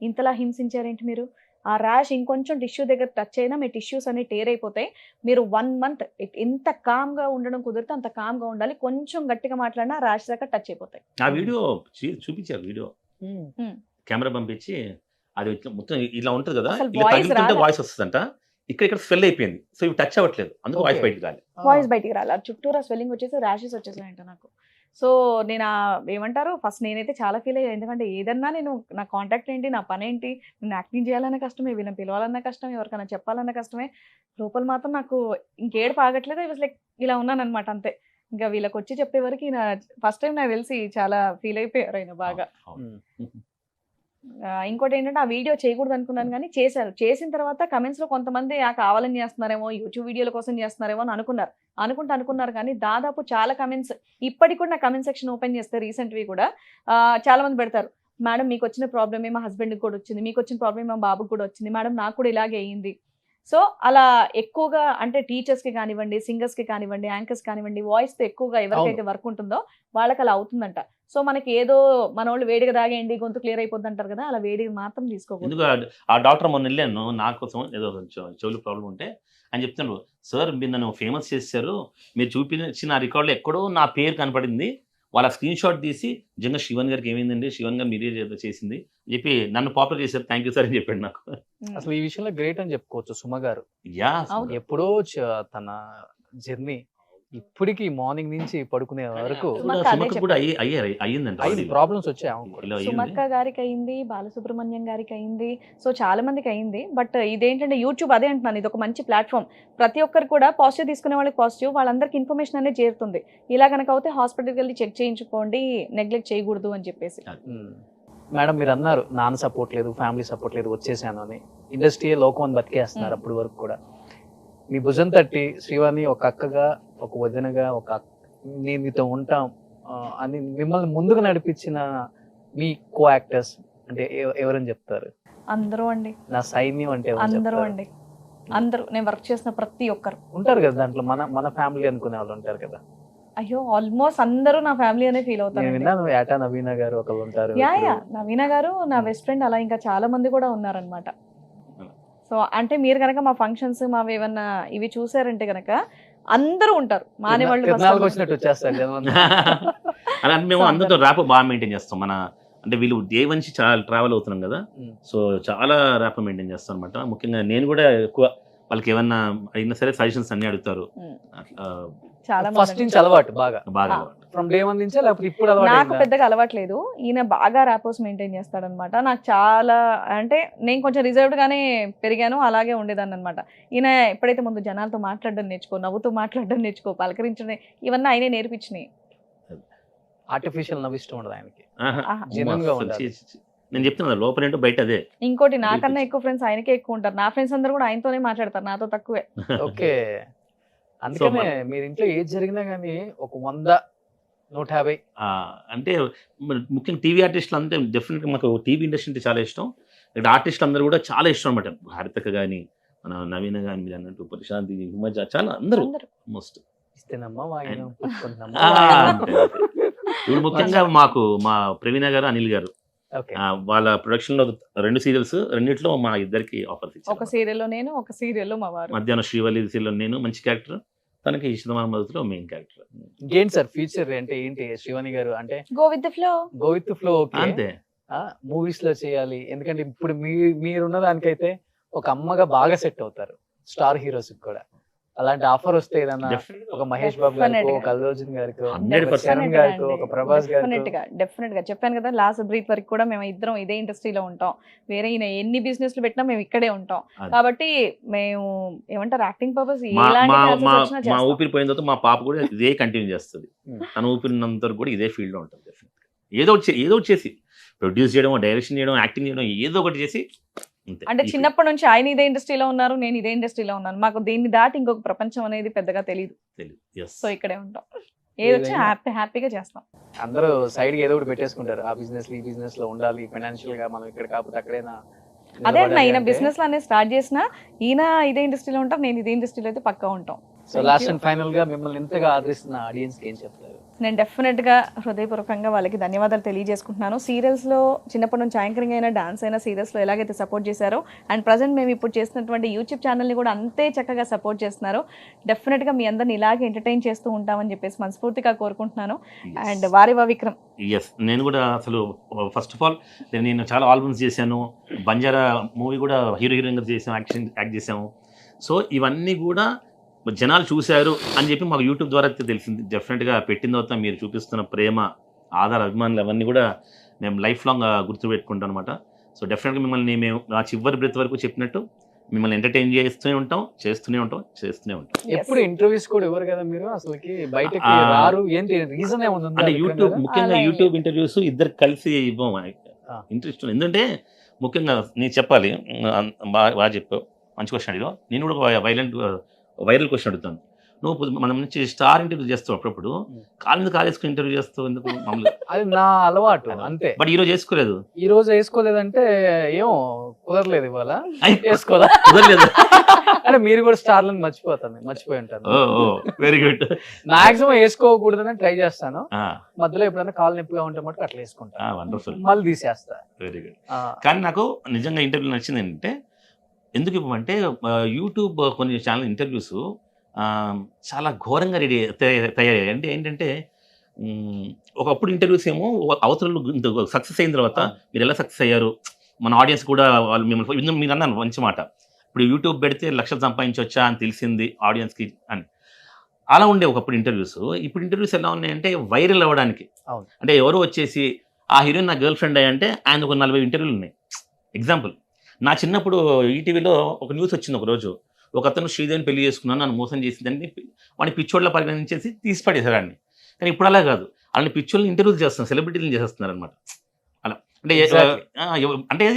ఇంతలా హింసించారేంటి మీరు, ఆ ర్యాష్ ఇంకొంచెం టిష్యూ దగ్గర టచ్ అయినా మీ టిష్యూస్ అన్ని టేర్ అయిపోతాయి. మీరు 1 మంత్ ఎంత కామ్గా ఉండడం కుదిరితే అంత కామ్గా ఉండాలి. కొంచెం గట్టిగా మాట్లాడినా ర్యాష్ దాకా టచ్ అయిపోతాయి.
ఆ వీడియో చూపించారు, వీడియో కెమెరా పంపించి అది మొత్తం ఇలా ఉంటుంది కదా,
అసలు
ఇలా
voice
తగిలితుంటే
రాదా?
వాయిస్ వస్తుందంట, ఇక్కడ స్వెల్ అయిపోయింది, సో ఇవి టచ్ అవ్వట్లేదు, అందుకు వాయిస్
Okay.
బయటకు రాలి.
వాయిస్ బయటికి రాలి. చుట్టూరా స్వెల్లింగ్ వచ్చేసి ర్యాషెస్ వచ్చేసాయంట నాకు. సో నేను ఏమంటారు ఫస్ట్ నేనైతే చాలా ఫీల్ అయ్యాను. ఎందుకంటే ఏదన్నా నేను నా కాంటాక్ట్ ఏంటి, నా పని ఏంటి, నేను యాక్టింగ్ చేయాలన్న కష్టమే, వీళ్ళని పిలవాలన్న కష్టమే, ఎవరికైనా చెప్పాలన్న కష్టమే. లోపల మాత్రం నాకు ఇంకేడుపు ఆగట్లేదు. ఇట్ వాస్ లైక్ ఇలా ఉన్నాను అనమాట అంతే. ఇంకా వీళ్ళకి వచ్చి చెప్పే వరకు ఈయన ఫస్ట్ టైం నాకు తెలిసి చాలా ఫీల్ అయిపోయారు ఆయన బాగా. ఇంకోటి ఏంటంటే ఆ వీడియో చేయకూడదు అనుకున్నాను కానీ చేశారు. చేసిన తర్వాత కమెంట్స్ లో కొంతమంది కావాలని చేస్తున్నారేమో, యూట్యూబ్ వీడియోల కోసం చేస్తున్నారేమో అని అనుకున్నారు కానీ దాదాపు చాలా కమెంట్స్ ఇప్పటికి కూడా నా కమెంట్ సెక్షన్ ఓపెన్ చేస్తే రీసెంట్వి కూడా చాలా మంది పెడతారు, మేడం మీకు వచ్చిన ప్రాబ్లమ్ మా హస్బెండ్కి కూడా వచ్చింది, మీకు వచ్చిన ప్రాబ్లమ్ మా బాబుకి కూడా వచ్చింది, మేడం నాకు కూడా ఇలాగే అయ్యింది. సో అలా ఎక్కువగా అంటే టీచర్స్కి కానివ్వండి, సింగర్స్కి కానివ్వండి, యాంకర్స్ కానివ్వండి, వాయిస్తో ఎక్కువగా ఎవరికైతే వర్క్ ఉంటుందో వాళ్ళకి అలా అవుతుందంట. సో మనకి ఏదో మన వాళ్ళు వేడిగా తాగేయండి గొంతు క్లియర్ అయిపోద్ది అంటారు కదా, అలా వేడిగా మాత్రం తీసుకోకూడదు.
ఎందుకు ఆ డాక్టర్ మొన్న వెళ్ళాను, నా కోసం ఏదో చెవులు ప్రాబ్లం ఉంటే అని చెప్తున్నాడు, సార్ మీరు నన్ను ఫేమస్ చేశారు, మీరు చూపించిన రికార్డులో ఎక్కడో నా పేరు కనపడింది, వాళ్ళ స్క్రీన్ షాట్ తీసి నిజంగా శివన్ గారికి ఏమైందండి, శివన్ గారు మీరే చేసింది అని చెప్పి నన్ను పాపులర్ చేశారు, థ్యాంక్ యూ సార్ అని చెప్పాడు నాకు.
అసలు ఈ విషయంలో గ్రేట్ అని చెప్పుకోవచ్చు సుమ గారు.
యా
అవును.
ఎప్పుడో తన జర్నీ ఇప్పటికి మార్నింగ్ నుంచి పడుకునే వరకు
సుమక్క అదే
సుమకు కూడా అయ్యిందంట
ప్రాబ్లమ్స్ వచ్చాయి ఆమెకు కూడా.
ఇలా అయ్యింది.
సుమక్క గారికి అయింది, బాలసుబ్రహ్మణ్యం గారికి అయింది, సో చాలా మందికి అయింది. బట్ ఇదేంటంటే యూట్యూబ్ అదే అంటున్నాను, ఇది ఒక మంచి ప్లాట్ఫామ్. ప్రతి ఒక్కరు కూడా పాజిటివ్ తీసుకునే వాళ్ళకి పాజిటివ్, వాళ్ళందరికీ ఇన్ఫర్మేషన్ అనేది చేరుతుంది. ఇలా కనుక అయితే హాస్పిటల్కి వెళ్ళి చెక్ చేయించుకోండి, నెగ్లెక్ట్ చేయకూడదు అని చెప్పేసి.
మేడం మీరు అన్నారు నాన్న సపోర్ట్ లేదు, ఫ్యామిలీ సపోర్ట్ లేదు, వచ్చేసాను అని. ఇండస్ట్రీ లోకం అని బతికేస్తున్నారు అప్పటి వరకు కూడా. మీ భుజం తట్టి శ్రీవాణి ఒక అక్కగా, ఒక వదినగా, నేను మీతో ఉంటాం అని మిమ్మల్ని ముందుకు నడిపించిన మీ కో యాక్టర్స్ అంటే ఎవరని చెప్తారు?
అందరూ అండి,
నా సైన్యం అంటే ఎవరు
అందరూ
చెప్తారు?
అండి, అందరూ. నేను వర్క్ చేసిన ప్రతి ఒక్కరు
ఉంటారు కదా దాంట్లో, మన ఫ్యామిలీ అనుకునే వాళ్ళు ఉంటారు కదా.
అయ్యో ఆల్మోస్ట్ అందరూ నా ఫ్యామిలీ అనే ఫీల్
నేను
అవుతాను.
విన్నాను ఏటా నవీన గారు ఒకళ్ళు ఉంటారు.
యా నవీన గారు నా బెస్ట్ ఫ్రెండ్, అలా ఇంకా చాలా మంది కూడా ఉన్నారనమాట. సో అంటే మీరు కనుక మా ఫంక్షన్స్ మావి ఏమన్నా ఇవి చూసారంటే కనుక అందరూ ఉంటారు, మానేవాళ్ళు
తిరునాళ్ళకి వచ్చినట్టు వచ్చేస్తారు జనం.
అలా మేము అందరితో ర్యాప్ బాగా మెయింటైన్ చేస్తాం. మన అంటే వీళ్ళు డే నుంచి చాలా ట్రావెల్ అవుతున్నాం కదా, సో చాలా ర్యాప్ మెయింటైన్ చేస్తాం అనమాట. ముఖ్యంగా నేను కూడా ఎక్కువ వాళ్ళకి ఏమన్నా అయినా సరే సజెషన్స్ అన్ని అడుగుతారు. అట్లా
చాలా
ఫస్ట్ నుంచి అలవాటు బాగా
బాగా
ఫ్రమ్ డే వన్ నుంచే, లేకపోతే ఇప్పుడు
నాకు
అలవాటు?
పెద్దగా అలవాట్లేదు, ఈయన బాగా ర్యాపోస్ మెయింటైన్ చేస్తాడనమాట. నాకు చాలా అంటే నేను కొంచెం రిజర్వ్డ్ గానే పెరిగాను, అలాగే ఉండేదాన్ని అనమాట. ఈయన ఎప్పుడైతే ముందు జనాలతో మాట్లాడడం నేర్చుకో, నవ్వుతూ మాట్లాడడం నేర్చుకో, పలకరించడం, ఇవన్నీ ఆయనే నేర్పించినాయి.
ఆర్టిఫిషియల్ నవ్వు ఇష్టం ఉండదు ఆయనకి.
ఆహా.
Genuine గా ఉండాలి.
నేను చెప్తున్నా లోపల ఏంటో బయట అదే.
ఇంకోటి నాకన్నా ఎక్కువ ఫ్రెండ్స్ ఆయనకే ఎక్కువ ఉంటారు. నా ఫ్రెండ్స్ అందరూ కూడా ఆయనతోనే మాట్లాడతారు, నాతో తక్కువే.
ఓకే, అందుకనే మీరు ఇంట్లో ఏది జరిగినా కానీ ఒక 100, 150
అంటే ముఖ్యంగా టీవీ ఆర్టిస్టులు అంతే డెఫినెట్గా మాకు టీవీ ఇండస్ట్రీ అంటే చాలా ఇష్టం. ఇక్కడ ఆర్టిస్టులు అందరూ కూడా చాలా ఇష్టం అనమాట. హారితక కానీ, మన నవీన కానీ, మీరు అన్నట్టు ప్రశాంతి, హిమజ, చాలా అందరూ మోస్ట్
ఇస్తేనమ్మా వాయినం
అంతే.
పుచ్చుకుంటున్నామ్మా.
ఇప్పుడు ముఖ్యంగా మాకు మా ప్రవీణ గారు, అనిల్ గారు,
ఓకే,
వాళ్ళ ప్రొడక్షన్ లో 2 సీరియల్స్, రెండిట్లో మా ఇద్దరికి ఆఫర్స్
ఒక
ఇచ్చారు.
సీరియల్లో నేను, ఒక సీరియల్లో మా వారు.
మధ్యాహ్నం శ్రీవల్లి సీరియల్ నేను మంచి క్యారెక్టర్, తనకి ఇష్టమైన మధులో మెయిన్ క్యారెక్టర్.
ఇంకేంటి సార్ ఫ్యూచర్ అంటే ఏంటి శ్రీవాణి గారు? అంటే
go with the flow.
Go with flow. Okay,
అంతే.
మూవీస్ లో చేయాలి, ఎందుకంటే ఇప్పుడు మీరున్న దానికైతే ఒక అమ్మగా బాగా సెట్ అవుతారు స్టార్ హీరోస్ కూడా. అలాంటి ఆఫర్ వస్తే ఏదన్నా ఒక మహేష్ బాబు గారికి, ఒక అల్లు అర్జున్ గారికి,
100%
చరణ్ గారికి, ఒక ప్రభాస్ గారికి.
డెఫినెట్ గా చెప్పాను కదా, లాస్ట్ బ్రీత్ వరకు కూడా మేము ఇద్దరం ఇదే ఇండస్ట్రీలో ఉంటాం. వేరే ఈయన ఎన్ని బిజినెస్లు పెట్టినా మేము ఇక్కడే ఉంటాం. కాబట్టి మేము ఏమంటారు యాక్టింగ్ పర్పస్
మా ఊపిరి పోయిన తర్వాత మా పాప కూడా ఇదే కంటిన్యూ చేస్తుంది. తన ఊపిరినంత కూడా ఇదే ఫీల్డ్ లో ఉంటుంది. ఏదో ఒకటి చేసి ప్రొడ్యూస్ చేయడం, డైరెక్షన్ చేయడం, యాక్టింగ్ చేయడం, ఏదో ఒకటి చేసి.
అంటే చిన్నప్పటి నుంచి ఆయన ఇదే ఇండస్ట్రీలో ఉన్నారు, నేను ఇదే ఇండస్ట్రీలో ఉన్నాను. మాకు దీన్ని దాటి ఇంకొక ప్రపంచం అనేది పెద్దగా తెలియదు. సో ఇక్కడే ఉంటాం, ఏది వచ్చి హ్యాపీగా చేస్తాం.
అందరూ సైడ్ ఏదో ఒకటి పెట్టేసుకుంటారు, ఆ బిజినెస్ ఈ బిజినెస్ లో ఉండాలి, ఫైనాన్షియల్ గా మనం ఇక్కడ కాకపోతే అక్కడైనా.
అదే అన్న ఈయన బిజినెస్ లో అనేది స్టార్ట్ చేసినా ఈయన ఇదే ఇండస్ట్రీలో ఉంటాం, నేను ఇదే ఇండస్ట్రీలో అయితే పక్కా ఉంటాం.
సో లాస్ట్ అండ్ ఫైనల్ గా మిమ్మల్ని ఇంతగా ఆదరిస్తున్న ఆడియన్స్ కి ఏం చెప్తారు?
నేను డెఫినెట్గా హృదయపూర్వకంగా వాళ్ళకి ధన్యవాదాలు తెలియజేసుకుంటున్నాను. సీరియల్స్లో చిన్నప్పటి నుంచి యాంకరింగ్ అయినా డాన్స్ అయినా సీరియల్స్లో ఎలాగైతే సపోర్ట్ చేశారో అండ్ ప్రజెంట్ మేము ఇప్పుడు చేస్తున్నటువంటి యూట్యూబ్ ఛానల్ని కూడా అంతే చక్కగా సపోర్ట్ చేస్తున్నారు. డెఫినెట్గా మీ అందరిని ఇలాగే ఎంటర్టైన్ చేస్తూ ఉంటామని చెప్పేసి మనస్ఫూర్తిగా కోరుకుంటున్నాను. అండ్ వారేవా విక్రమ్,
ఎస్, నేను కూడా అసలు ఫస్ట్ ఆఫ్ ఆల్ నేను చాలా ఆల్బమ్స్ చేశాను, బంజారా మూవీ కూడా హీరోయిన్గా చేసాము, యాక్ట్ చేసాము. సో ఇవన్నీ కూడా జనాలు చూశారు అని చెప్పి మాకు యూట్యూబ్ ద్వారా తెలిసింది. డెఫినెట్గా పెట్టిన తర్వాత మీరు చూపిస్తున్న ప్రేమ, ఆధార, అభిమానులు అవన్నీ కూడా మేము లైఫ్ లాంగ్ గుర్తుపెట్టుకుంటాం అనమాట. సో డెఫినెట్గా మిమ్మల్ని మేము నా చివరి బ్రెత్ వరకు చెప్పినట్టు మిమ్మల్ని ఎంటర్టైన్ చేస్తూనే ఉంటాం, చేస్తూనే ఉంటాం.
ఎప్పుడు ఇంటర్వ్యూస్ కూడా ఇవ్వరు కదా మీరు, అసలుకి బయటకి రారు, ఏంటి రీజన్ ఏముంది?
అంటే యూట్యూబ్, ముఖ్యంగా యూట్యూబ్ ఇంటర్వ్యూస్ ఇద్దరు కలిసి ఇవ్వం, ఇంట్రెస్ట్. ఎందుకంటే ముఖ్యంగా నేను చెప్పాలి, బాగా చెప్పావు, మంచి క్వశ్చన్ అడిగావు. నేను కూడా వైరల్ క్వశ్చన్ అడుగుతాను. నువ్వు మనం నుంచి స్టార్ ఇంటర్వ్యూ చేస్తావు, అప్పుడప్పుడు కాలేసుకుని ఇంటర్వ్యూ చేస్తావు ఎందుకు? మామూలుగా
అది నా అలవాటు అంతే.
బట్ ఈ రోజు చేసుకోలేదు.
ఈ రోజు వేసుకోలేదంటే ఏమో కుదరలేదు, ఇవాళ వేసుకోదా
కుదరలేదు
అంటే మీరు కూడా స్టార్లను మర్చిపోయి ఉంటారు.
Very good.
మాక్సిమం వేసుకోకూడదని ట్రై చేస్తాను, మధ్యలో ఎప్పుడైనా కాలు నొప్పిగా ఉంటే మటుకు అట్లా వేసుకుంటాను,
వండర్ఫుల్,
మళ్ళీ తీసేస్తా.
Very good. కానీ నాకు నిజంగా ఇంటర్వ్యూ నచ్చింది ఏంటంటే, ఎందుకు ఇవ్వమంటే యూట్యూబ్ కొన్ని ఛానల్ ఇంటర్వ్యూస్ చాలా ఘోరంగా తయారయ్యాయి. అంటే ఏంటంటే ఒకప్పుడు ఇంటర్వ్యూస్ ఏమో అవతల సక్సెస్ అయిన తర్వాత మీరు ఎలా సక్సెస్ అయ్యారు, మన ఆడియన్స్ కూడా వాళ్ళు మిమ్మల్ని, మీరు అన్నాను మంచి మాట, ఇప్పుడు యూట్యూబ్ పెడితే లక్షలు సంపాదించవచ్చా అని తెలిసింది ఆడియన్స్కి అని. అలా ఉండే ఒకప్పుడు ఇంటర్వ్యూస్. ఇప్పుడు ఇంటర్వ్యూస్ ఎలా ఉన్నాయంటే వైరల్ అవ్వడానికి. అంటే ఎవరో వచ్చేసి ఆ హీరోయిన్ నా గర్ల్ ఫ్రెండ్ అయ్యంటే ఆయన ఒక 40 ఇంటర్వ్యూలు ఉన్నాయి. ఎగ్జాంపుల్, నా చిన్నప్పుడు ఈటీవీలో ఒక న్యూస్ వచ్చింది ఒకరోజు, ఒక అతను శ్రీదేవిని పెళ్లి చేసుకున్నాను, నన్ను మోసం చేసిందని వాడిని పిచ్చోళ్ళ పరిగణించేసి తీసి పడేశారు వాడిని. కానీ ఇప్పుడు అలా కాదు, వాళ్ళని పిచ్చోళ్ళని ఇంటర్వ్యూలు చేస్తున్నారు, సెలబ్రిటీలను చేసేస్తున్నారు అనమాట. అలా అంటే అంటే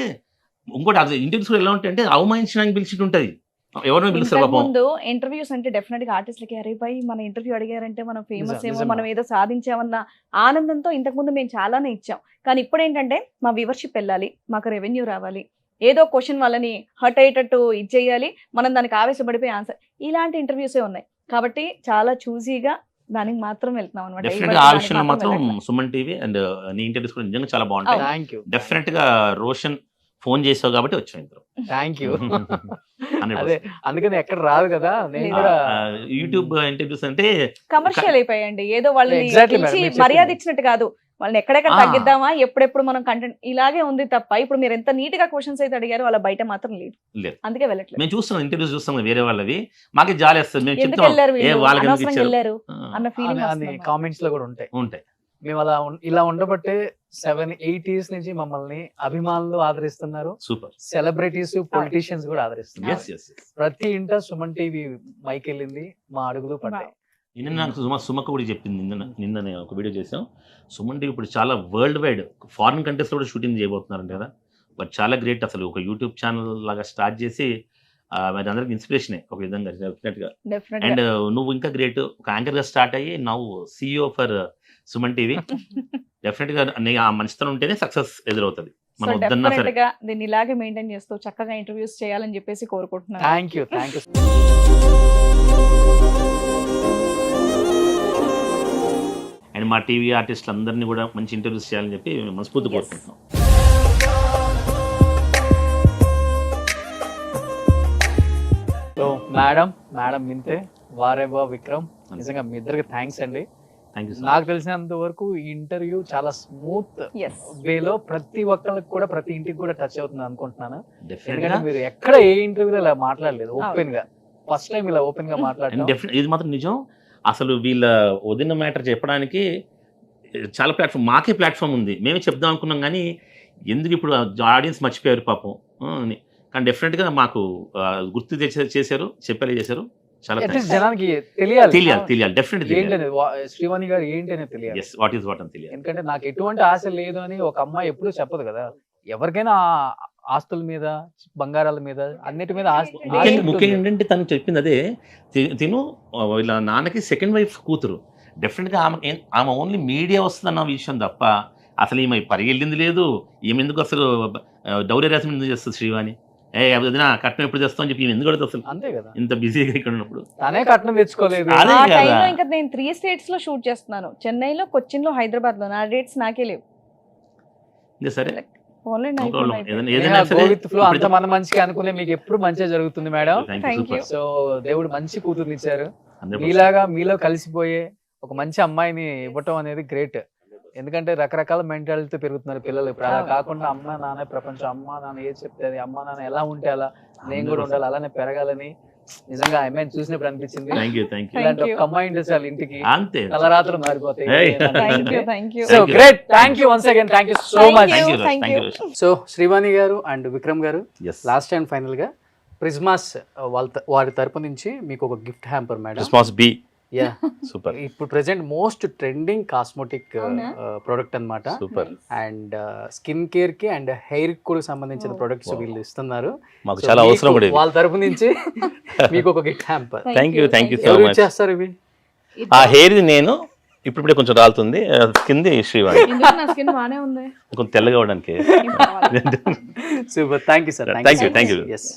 ఇంకోటి అది ఇంటర్వ్యూస్ కూడా ఎలా ఉంటాయి అంటే అవమానించడానికి పిలిచిట్టు ఉంటుంది, ఎవరినో పిలుస్తారు.
ముందు ఇంటర్వ్యూస్ అంటే డెఫినెట్ గా ఆర్టిస్ట్లకి అరే పై మన ఇంటర్వ్యూ అడిగారంటే మనం ఫేమస్ ఏమో, మనం ఏదో సాధించామన్న ఆనందంతో ఇంతకుముందు మేము చాలానే ఇచ్చాం. కానీ ఇప్పుడు ఏంటంటే మా వ్యూవర్షిప్ వెళ్ళాలి, మాకు రెవెన్యూ రావాలి, ఏదో క్వశ్చన్ వాళ్ళని హర్ట్ అయ్యేటట్టు ఇచ్చేయాలి, మనం దానికి ఆవేశపడిపోయి ఆన్సర్, ఇలాంటి ఇంటర్వ్యూసే ఉన్నాయి. కాబట్టి చాలా చూసీగా దానికి మాత్రం వెళ్తున్నాం అనమాట.
డెఫినెట్ గా ఆ విషయంలో మాత్రం సుమన్ టీవీ అండ్ నీ ఇంటర్వ్యూస్ కూడా నిజంగా చాలా బాగుంటాయి. డెఫినెట్ గా రోషన్ ఫోన్ చేసావు కాబట్టి వచ్చాం ఇద్దరు.
Thank you. అదే అందుకని ఎక్కడ రాదు కదా, నేను కూడా
యూట్యూబ్ ఇంటర్వ్యూస్ అంటే
కమర్షియల్ అయిపోయాయండి, ఏదో వాళ్ళని మర్యాద ఇచ్చినట్టు కాదు, వాళ్ళని ఎక్కడెక్కడ తగ్గిద్దామా, ఎప్పుడెప్పుడు మనం కంటెంట్ ఇలాగే ఉంది తప్ప. ఇప్పుడు మీరు ఎంత నీట్ గా క్వశ్చన్స్ అయితే అడిగారు, వాళ్ళ బయట మాత్రం లేదు, అందుకే వెళ్ళట్లేదు.
మేము చూస్తున్నాం ఇంటర్వ్యూస్ చూస్తాం వేరే వాళ్ళవి, మాకే జాలి వస్తుంది, మేము చెప్తాం
అన్న ఫీలింగ్
కామెంట్స్ లో కూడా ఉంటాయి. మేము అలా ఇలా ఉండబట్టే 7-8 years నుంచి మమ్మల్ని అభిమానులు ఆదరిస్తున్నారు, సూపర్ సెలబ్రిటీస్, పొలిటీషియన్స్ కూడా ఆదరిస్తున్నారు. ప్రతి ఇంట సుమన్ టీవీ మైక్ వెళ్ళింది, మా అడుగులు పడ్డాయి.
నిన్న నాకు సుమక్క కూడా చెప్పింది, నిన్న ఒక వీడియో చేసాం. సుమన్ టీవీ ఇప్పుడు చాలా వరల్డ్ వైడ్ ఫారిన్ కంట్రీస్ లో కూడా షూటింగ్ చేయబోతున్నారంట కదా. బట్ చాలా గ్రేట్, అసలు ఒక యూట్యూబ్ ఛానల్ లాగా స్టార్ట్ చేసి అది అందరికి ఇన్స్పిరేషనే ఒక విధంగా డెఫినెట్గా. అండ్ నువ్వు ఇంకా గ్రేట్, ఒక యాంకర్ గా స్టార్ట్ అయ్యి నవ్వు CEO for Suman TV. Definite గా ఆ మంచితనం ఉంటేనే సక్సెస్ ఎదురవుతుంది.
దీన్ని ఇలాగే మెయింటైన్ చేస్తూ చక్కగా ఇంటర్వ్యూస్ చేయాలని చెప్పేసి కోరుకుంటున్నాను.
Thank you.
అండ్ మా టీవీ ఆర్టిస్టులు అందరినీ కూడా మంచి ఇంటర్వ్యూస్ చేయాలని చెప్పి మనస్ఫూర్తి కోరుకుంటున్నాం.
మేడం వింతే, వారేవా విక్రమ్, నిజంగా మీ ఇద్దరికి థ్యాంక్స్ అండి. నాకు తెలిసినంత వరకు ఈ ఇంటర్వ్యూ చాలా స్మూత్ వేలో ప్రతి ఒక్కరికి కూడా, ప్రతి ఇంటికి కూడా టచ్ అవుతుంది అనుకుంటున్నాను. ఎందుకంటే మీరు ఎక్కడ ఏ ఇంటర్వ్యూలో ఇలా మాట్లాడలేదు, ఓపెన్ గా ఫస్ట్ టైం ఇలా ఓపెన్ గా మాట్లాడలేదు.
ఇది మాత్రం నిజం. అసలు వీళ్ళ వదిన మ్యాటర్ చెప్పడానికి చాలా ప్లాట్ఫామ్, మాకే ప్లాట్ఫామ్ ఉంది, మేమే చెప్దాం అనుకున్నాం. కానీ ఎందుకు ఇప్పుడు ఆడియన్స్ మర్చిపోయారు పాపం. కానీ డెఫినెట్ గా మాకు గుర్తు చేశారు, చెప్పేలా చేశారు.
జనానికి తెలియాలి
డెఫినెట్
శ్రీవాణి గారు ఏంటి అనేది తెలియాలి.
వాట్ ఈస్ వాట్ అని తెలియాలి.
ఎందుకంటే నాకు ఎటువంటి ఆశ లేదు అని ఒక అమ్మాయి ఎప్పుడు చెప్పదు కదా. ఎవరికైనా ఆస్తుల మీద, బంగారాల మీద, అన్నిటి మీద
ముఖ్యంగా ఏంటంటే తను చెప్పింది అదే, తిను ఇలా నాన్నకి సెకండ్ వైఫ్ కూతురు. డెఫినెట్ గా ఆమె ఓన్లీ మీడియా వస్తుందన్న విషయం తప్ప అసలు ఈమె పరిగెళ్ళింది లేదు. ఈమె ఎందుకు అసలు డౌరీ రాసి ఎందుకు చేస్తుంది శ్రీవాణి? వదినా కట్నం ఎప్పుడు తెస్తాం అని చెప్పి ఈమె ఎందుకు అడుగుతుంది అసలు
అంతే కదా,
ఇంత బిజీగా ఇక్కడ ఉన్నప్పుడు?
తనే కట్నం తెచ్చుకోలేదు.
అదే
ఆ
కదా.
టైంలో ఇంకా నేను 3 states లో షూట్ చేస్తున్నాను, చెన్నైలో, కొచ్చిన్లో, హైదరాబాద్ లో. నా డేట్స్ నాకే లేవు.
ఇదే సరే,
పోన్లేండి,
no problem.
అయిపోయింది.
ఏదైనా సరే
విత్ ఫ్లో అంత మన మంచిగా అనుకునే మీకు ఎప్పుడు మంచిగా జరుగుతుంది మేడం.
Thank you.
సో దేవుడు మంచి కూతుర్ని ఇచ్చారు.
100%.
మీలాగా మీలో కలిసిపోయే ఒక మంచి అమ్మాయిని ఇవ్వటం అనేది గ్రేట్. ఎందుకంటే రకరకాల మెంటాలిటీ పెరుగుతున్నారు పిల్లలు ఇప్పుడు. అలా కాకుండా అమ్మ నాన్న ప్రపంచం, అమ్మ నాన్న ఏది చెప్తే అది, అమ్మ నాన్న ఎలా ఉంటే అలా నేను కూడా ఉండాలి, అలానే పెరగాలని నిజంగా ఆ అమ్మాయిని చూసినప్పుడు అనిపించింది.
Thank you, thank you.
ఇలాంటి
Thank you.
ఒక అమ్మాయి ఉంటే చాలు ఇంటికి
అంతే.
తలరాత్రులు మారిపోతాయి.
Hey.
Thank you.
So great, thank you once again, thank you so
Thank
much.
you.
Thank you.
So Srivani గారు అండ్ విక్రమ్ గారు,
ఎస్,
లాస్ట్ అండ్ ఫైనల్ గా ప్రిజ్మాస్ వారి తరపు నుంచి మీకు ఒక gift hamper madam.
Response be
ya,
super
ఇప్పుడు ప్రెసెంట్ మోస్ట్ ట్రెండింగ్ కాస్మెటిక్
అవునా?
ప్రోడక్ట్ అన్నమాట.
సూపర్.
అండ్ స్కిన్ కేర్ కి అండ్ హెయిర్ కి కూడా సంబంధించిన
Oh.
Products
Wow.
వీళ్ళు ఇస్తున్నారు.
మాకు
So
చాలా
మీకు
అవసరం కూడా ఇది.
వాళ్ళ తరపు నుంచి మీకు ఒక gift hamper.
Thank you, thank you so
ఎవరు
much.
ఇచ్చేస్తారు ఇవి?
ఆ హెయిర్ నేను ఇప్పుడే కొంచెం రాలుతుంది, కింది శ్రీవాణి
ఎందుకు నా స్కిన్ బానే ఉంది.
కొంచెం తెల్లగా అవడానికి.
ఏం పర్వాలేదు.
Super, thank you sir.
Thank you, thank you.
Yes.